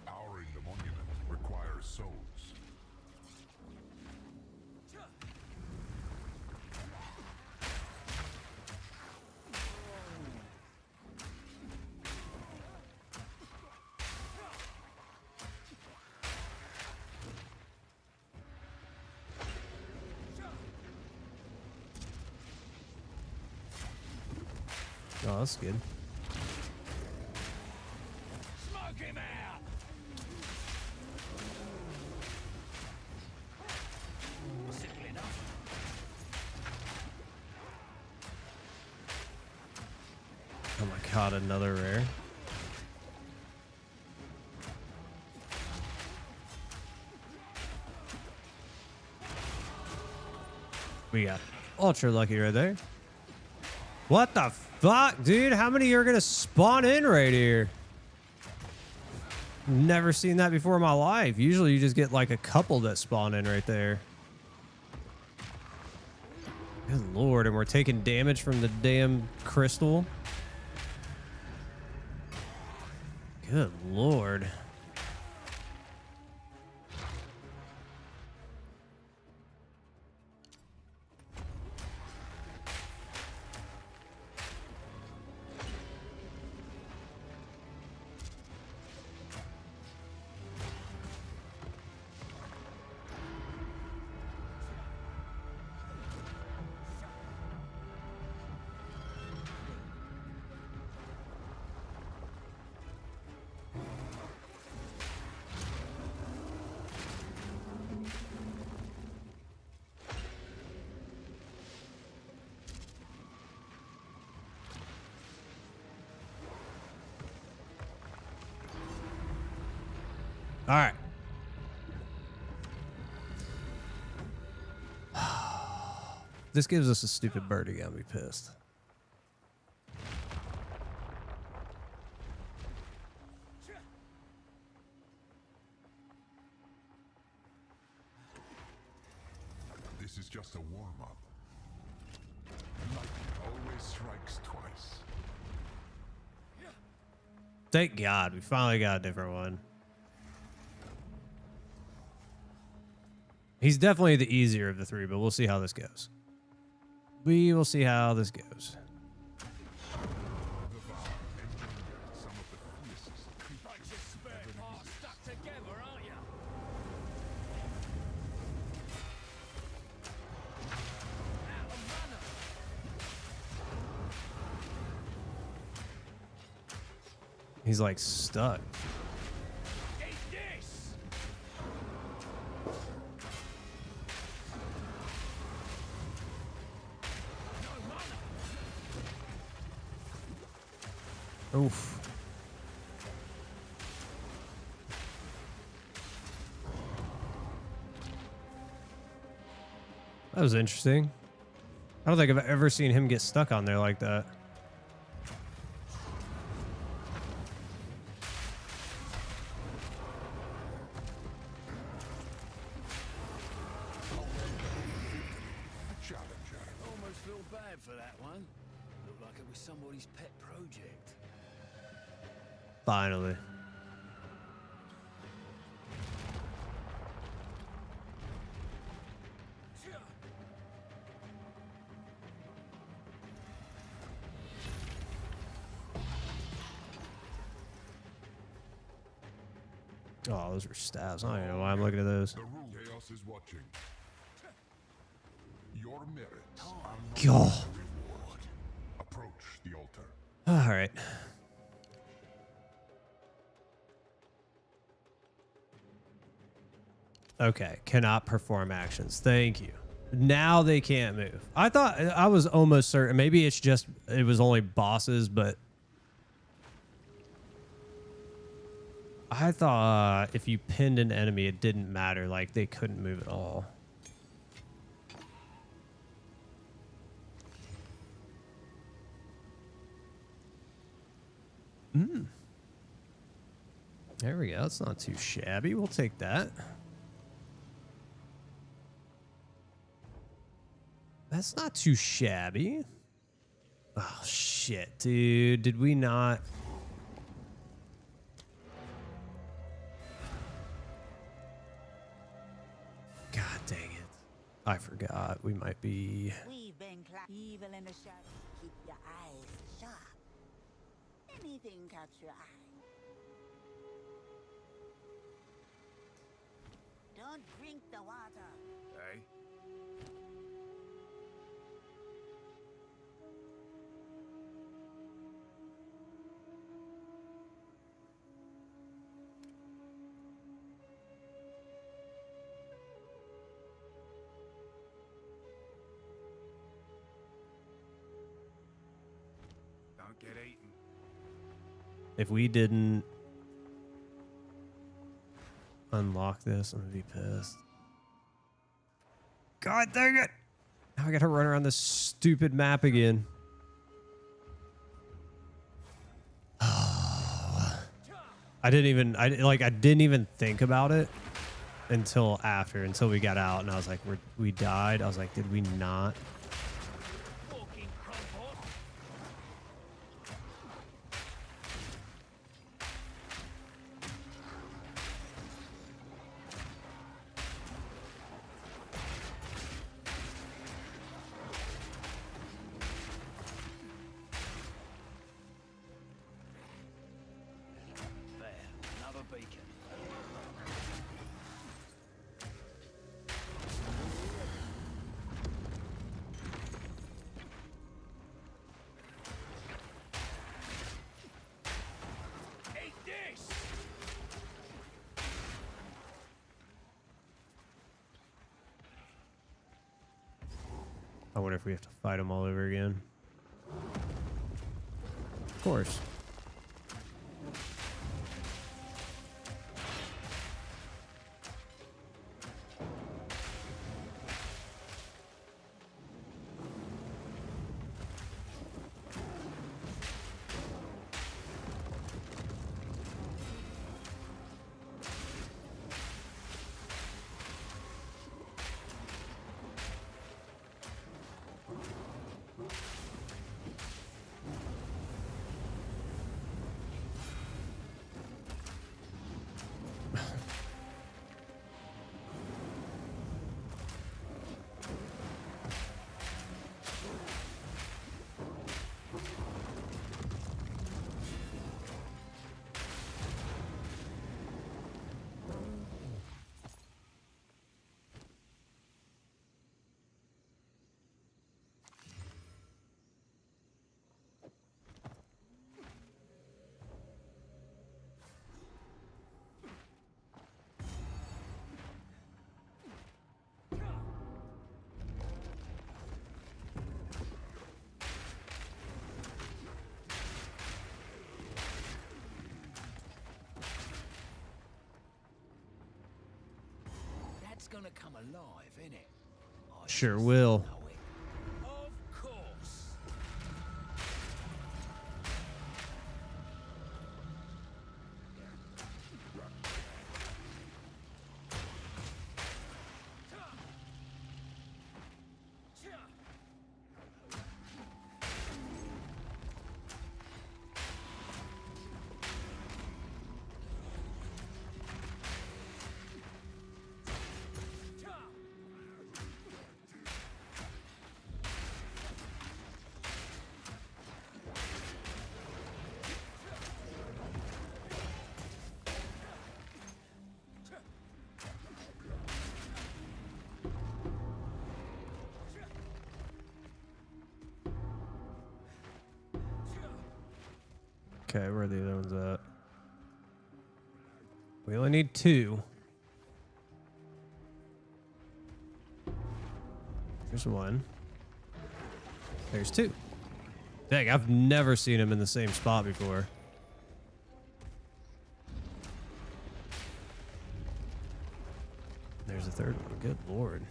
Powering the monument requires souls. Oh, that's good. Smoke him out! Simple enough. Oh my god, another rare. We got ultra lucky right there. What the fuck, dude? How many are gonna spawn in right here? Never seen that before in my life. Usually you just get like a couple that spawn in right there. Good lord, and we're taking damage from the damn crystal. Good lord. All right. This gives us a stupid birdie. Got me pissed. This is just a warm-up. Lightning always strikes twice. Thank God, we finally got a different one. He's definitely the easier of the three, but we'll see how this goes. We will see how this goes. He's like stuck. Oof. That was interesting. I don't think I've ever seen him get stuck on there like that. Almost feel bad for that one. Looked like it was somebody's pet project. Finally. Oh, those are stabs. I don't even know why I'm looking at those. The rule chaos is watching. Your merit. God. Approach the altar. All right. Okay, cannot perform actions. Thank you. Now they can't move. I thought, I was almost certain. Maybe it's just, it was only bosses, but I thought if you pinned an enemy, it didn't matter. Like, they couldn't move at all. There we go. It's not too shabby. We'll take that. That's not too shabby. Oh, shit, dude. Did we not? God dang it. I forgot. We might be... We've been evil in the shadow. Keep your eyes sharp. Anything catch your eye. Don't drink the water. Hey? Don't get eaten. If we didn't unlock this, I'm gonna be pissed. God dang it! Now I gotta run around this stupid map again. I didn't even think about it until we got out, and I was like, we died. I was like, did we not? I wonder if we have to fight them all over again. Of course. gonna come alive, innit? I Sure just will. know it. Of course. Okay, where are the other ones at? We only need 2. There's 1. There's 2. Dang, I've never seen him in the same spot before. There's a 3rd one. Good lord.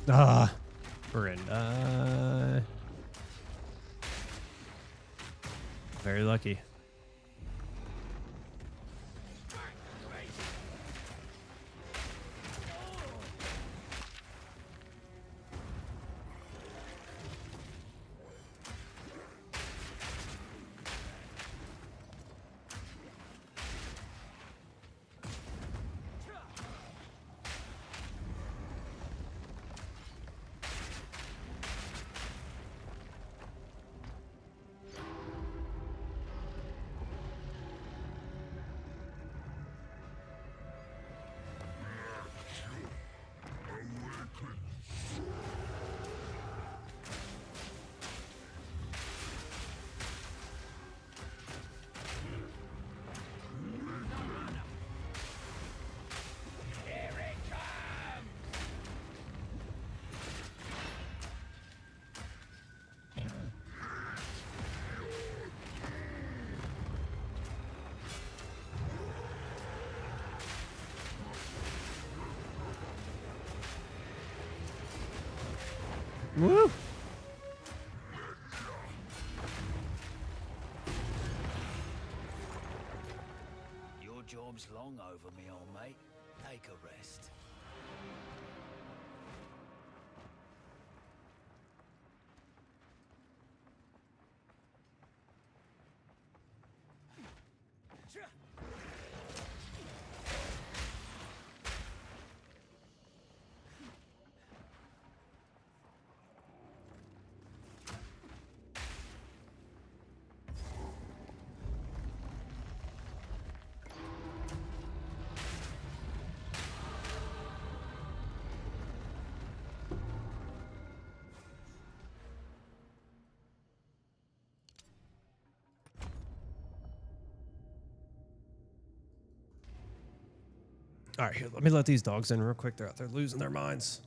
Ah, Brenda. Very lucky. Woo! Your job's long over, me old mate. Take a rest. All right, here, let me let these dogs in real quick. They're out there losing their minds.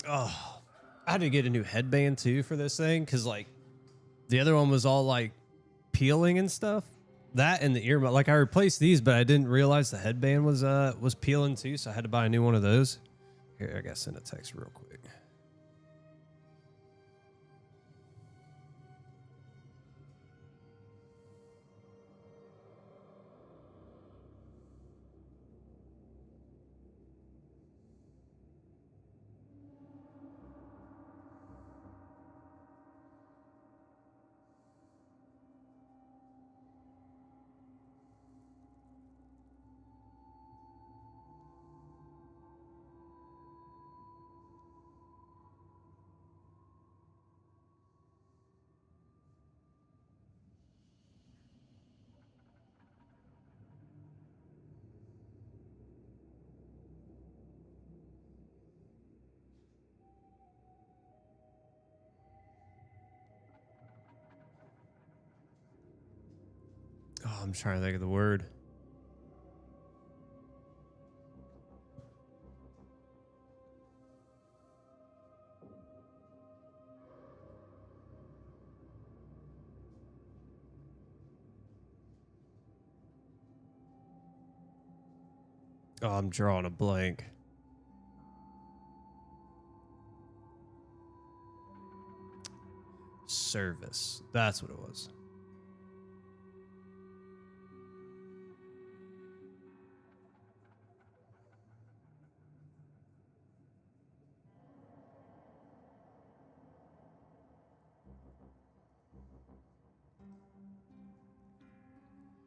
Oh, I had to get a new headband too for this thing because like the other one was all like peeling and stuff. That and the ear, like I replaced these, but I didn't realize the headband was peeling too, so I had to buy a new one of those. Here, I gotta send a text real quick. Oh, I'm trying to think of the word. Oh, I'm drawing a blank. Service. That's what it was.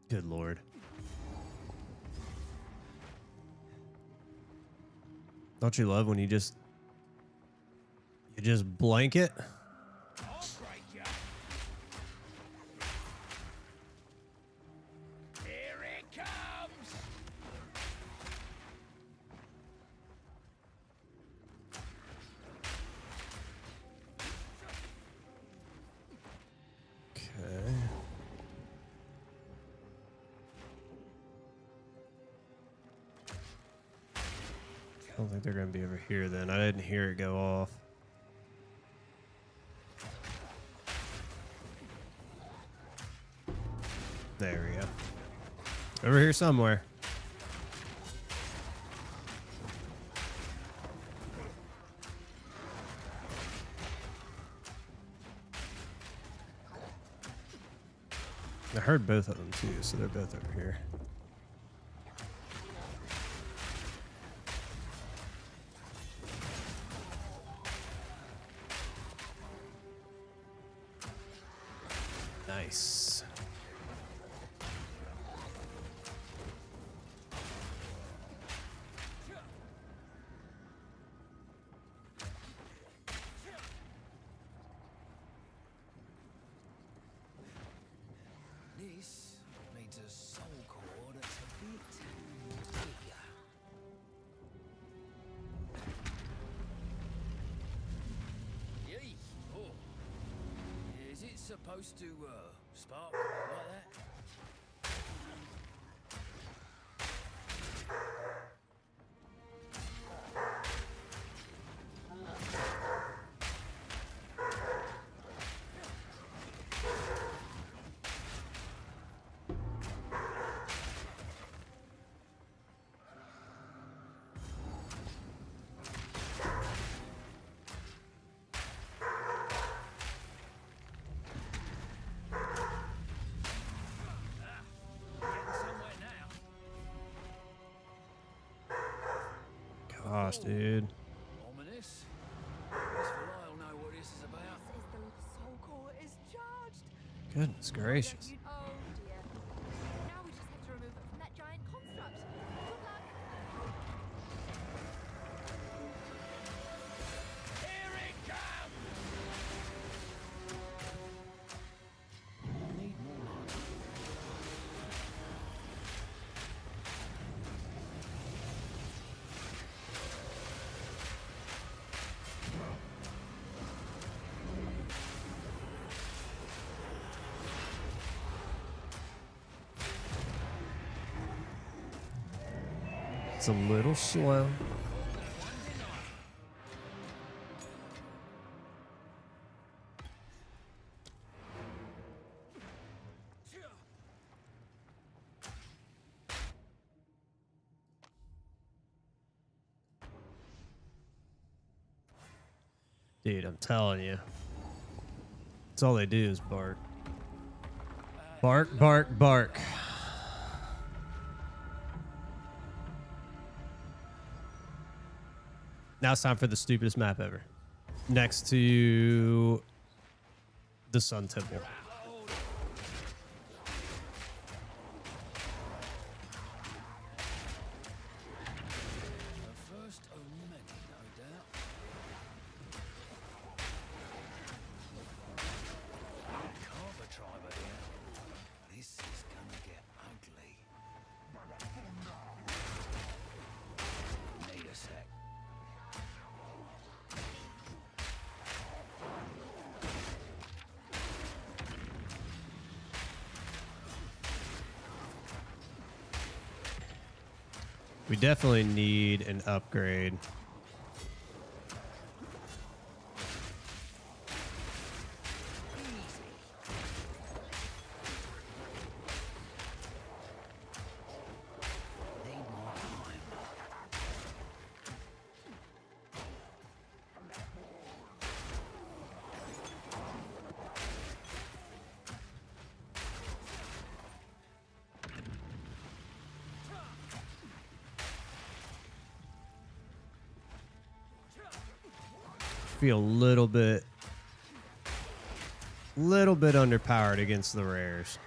Good Lord. Don't you love when you just blanket? I'll break ya. Here it comes. Okay. I don't think they're going to be over here then. I didn't hear it go off. There we go. Over here somewhere. I heard both of them too, so they're both over here. Nice. This needs a soul core that's a bit bigger. Yee! Oh. Is it supposed to spark like that? Gosh, dude. Ominous. Guess I'll know what this is about. Says the soul core is charged. Goodness gracious. Oh dear. Now we just have to remove it from that giant construct. Good luck. Here it comes! Need more light. It's a little slow. Dude, I'm telling you. That's all they do is bark. Bark, bark, bark. Now it's time for the stupidest map ever. Next to the Sun Temple. First of many, no doubt. Carver tribe here. This is gonna get ugly. Need a sec. We definitely need an upgrade. Need more time. Feel a little bit underpowered against the rares.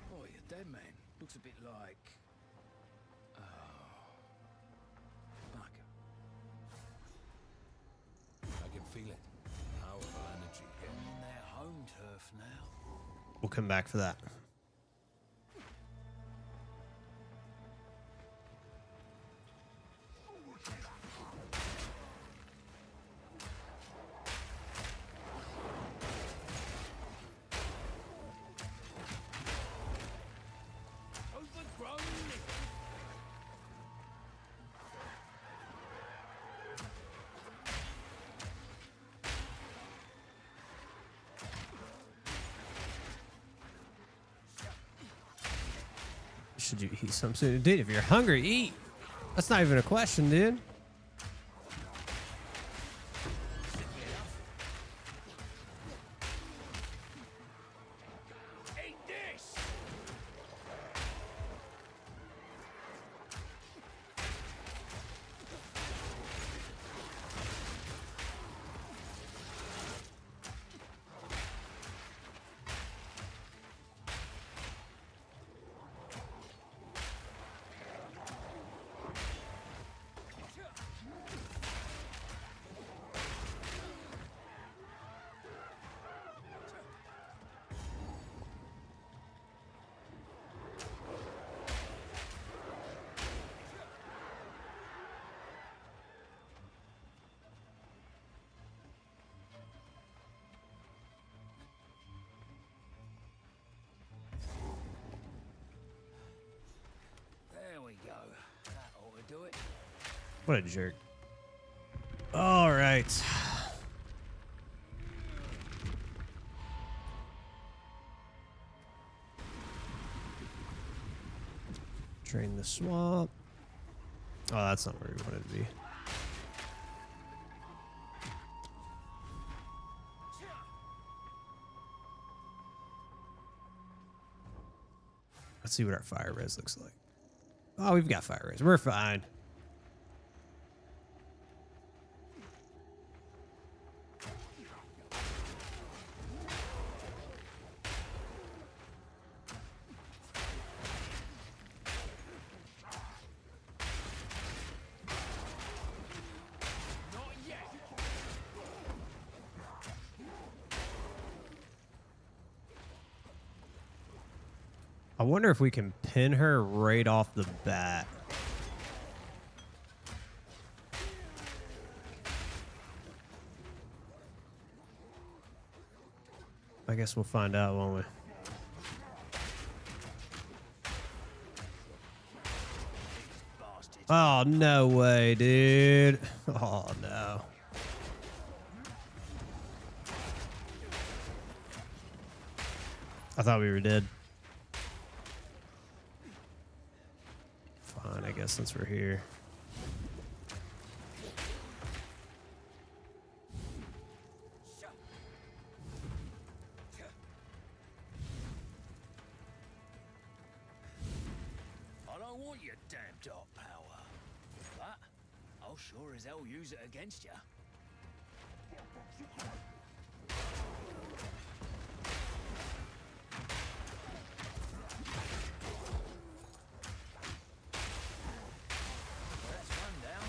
Boy, your dead man looks a bit like. Oh. Bugger. I can feel it. Powerful energy. Getting in their home turf now. We'll come back for that. Overgrown. Should you eat some soon? Dude, if you're hungry, eat. That's not even a question, dude. Eat this. What a jerk. All right. Drain the swamp. Oh, that's not where we wanted to be. Let's see what our fire res looks like. Oh, we've got fire res. We're fine. I wonder if we can pin her right off the bat. I guess we'll find out, won't we? Oh, no way, dude. Oh, no. I thought we were dead. Fine, I guess since we're here. I don't want your damn dark power. But I'll sure as hell use it against you. That's one down.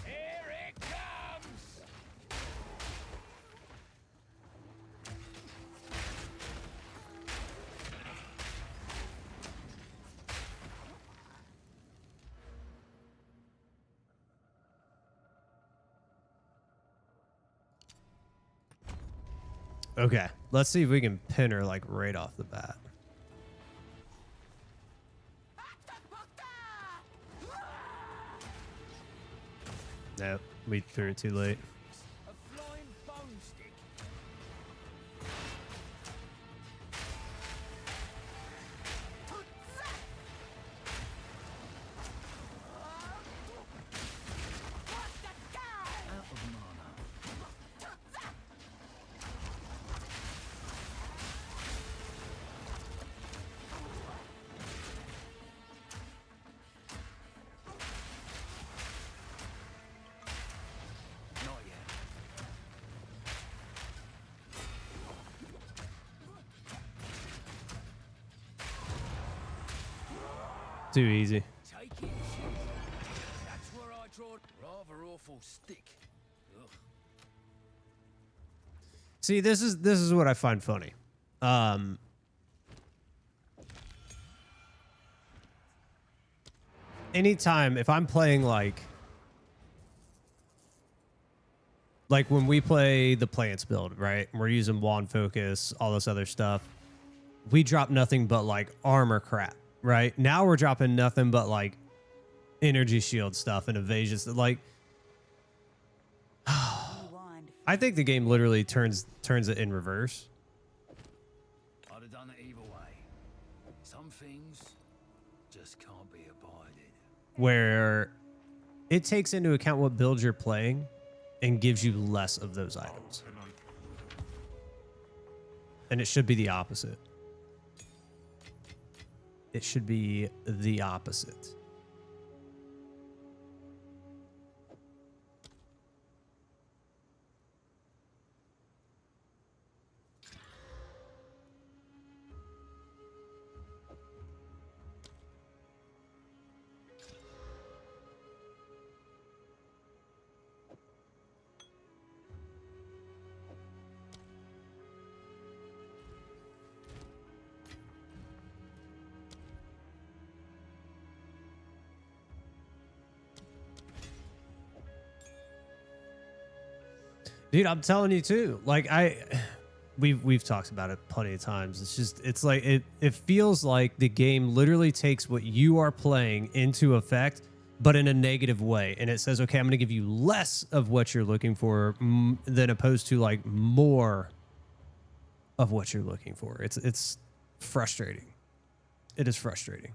Here it comes! Okay, let's see if we can pin her like right off the bat. Nope, we threw it too late. A flying bone stick. Out of mana. Not yet. Too easy. Take it. That's where I draw. Rather awful stick. Ugh. See, this is what I find funny. Anytime if I'm playing like when we play the plants build, right? We're using wand focus, all this other stuff. We drop nothing but like armor crap, right? Now we're dropping nothing but like energy shield stuff and evasion stuff. Like, Rewind. I think the game literally turns it in reverse. I'd have done it either way. Some things just can't be abided. Where it takes into account what build you're playing and gives you less of those items. And it should be the opposite. It should be the opposite. Dude, I'm telling you too. Like we've talked about it plenty of times. It's like it feels like the game literally takes what you are playing into effect, but in a negative way. And it says, okay, I'm going to give you less of what you're looking for than opposed to like more of what you're looking for. It's frustrating. It is frustrating.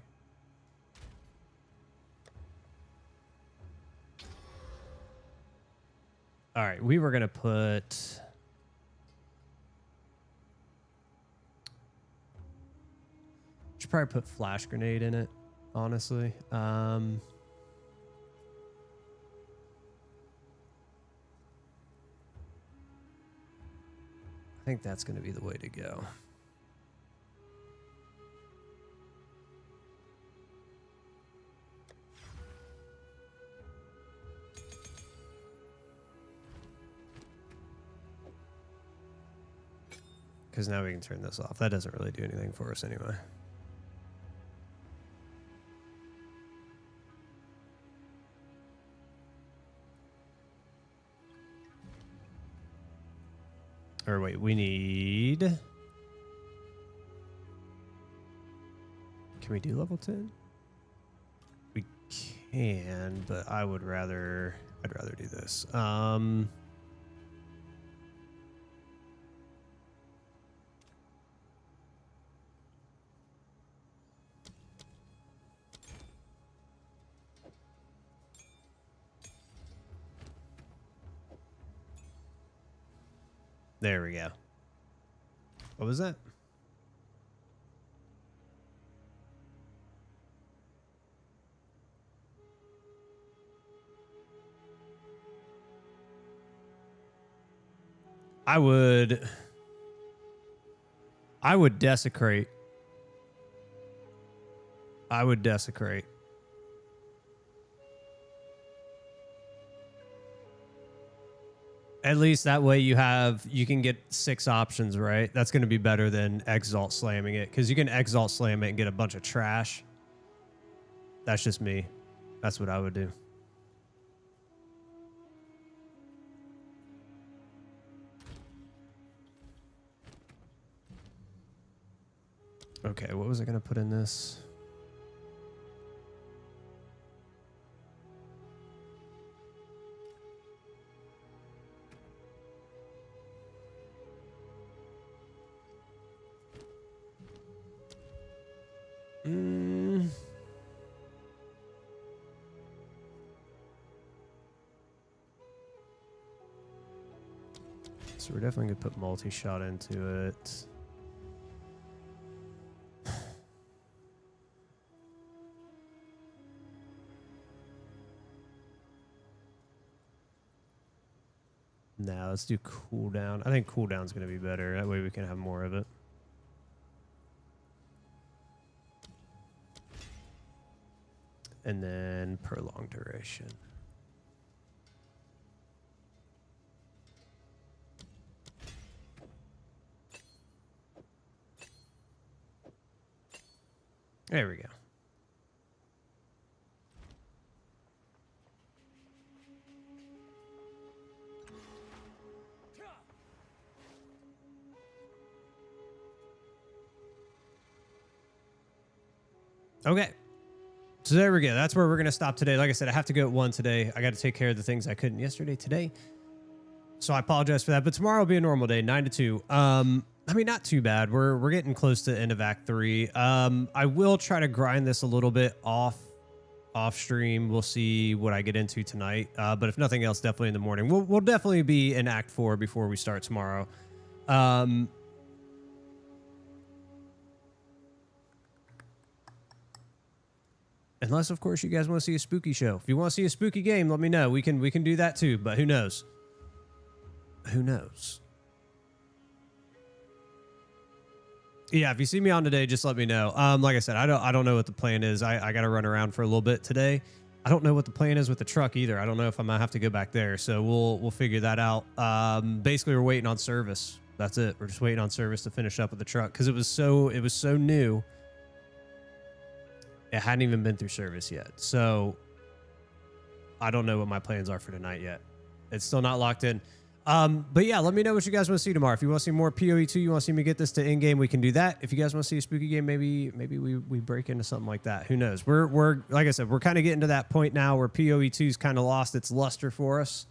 All right, we were going to put... Should probably put flash grenade in it, honestly. I think that's going to be the way to go. Because now we can turn this off. That doesn't really do anything for us anyway. Or wait, we need... Can we do level 10? We can, but I'd rather do this. There we go. What was that? I would desecrate. I would desecrate. At least that way you can get 6 options, right? That's going to be better than Exalt slamming it, because you can Exalt slam it and get a bunch of trash. That's just me. That's what I would do. Okay, what was I going to put in this? So we're definitely going to put multi-shot into it. Now let's do cooldown. I think cooldown's going to be better. That way we can have more of it. And then prolonged duration. There we go. Okay. So there we go. That's where we're going to stop today. Like I said, I have to go at 1 today. I got to take care of the things I couldn't yesterday, today. So I apologize for that. But tomorrow will be a normal day, 9 to 2. I mean, not too bad. We're getting close to the end of Act 3. I will try to grind this a little bit off stream. We'll see what I get into tonight. But if nothing else, definitely in the morning. We'll definitely be in Act 4 before we start tomorrow. Unless, of course, you guys want to see a spooky show. If you want to see a spooky game, let me know. We can do that too. But who knows? Who knows? Yeah, if you see me on today, just let me know. Like I said, I don't know what the plan is. I got to run around for a little bit today. I don't know what the plan is with the truck either. I don't know if I might have to go back there. So we'll figure that out. Basically, we're waiting on service. That's it. We're just waiting on service to finish up with the truck because it was so new. It hadn't even been through service yet. So I don't know what my plans are for tonight yet. It's still not locked in. But yeah, let me know what you guys want to see tomorrow. If you want to see more PoE2, you want to see me get this to in-game, we can do that. If you guys want to see a spooky game, maybe we break into something like that. Who knows? We're like I said, we're kind of getting to that point now where PoE2's kind of lost its luster for us.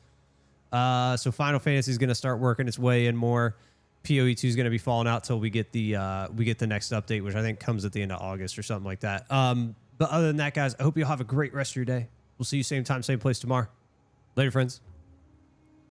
So Final Fantasy is going to start working its way in more. PoE2 is going to be falling out till we get the next update, which I think comes at the end of August or something like that. But other than that, guys, I hope you all have a great rest of your day. We'll see you same time, same place tomorrow. Later, friends.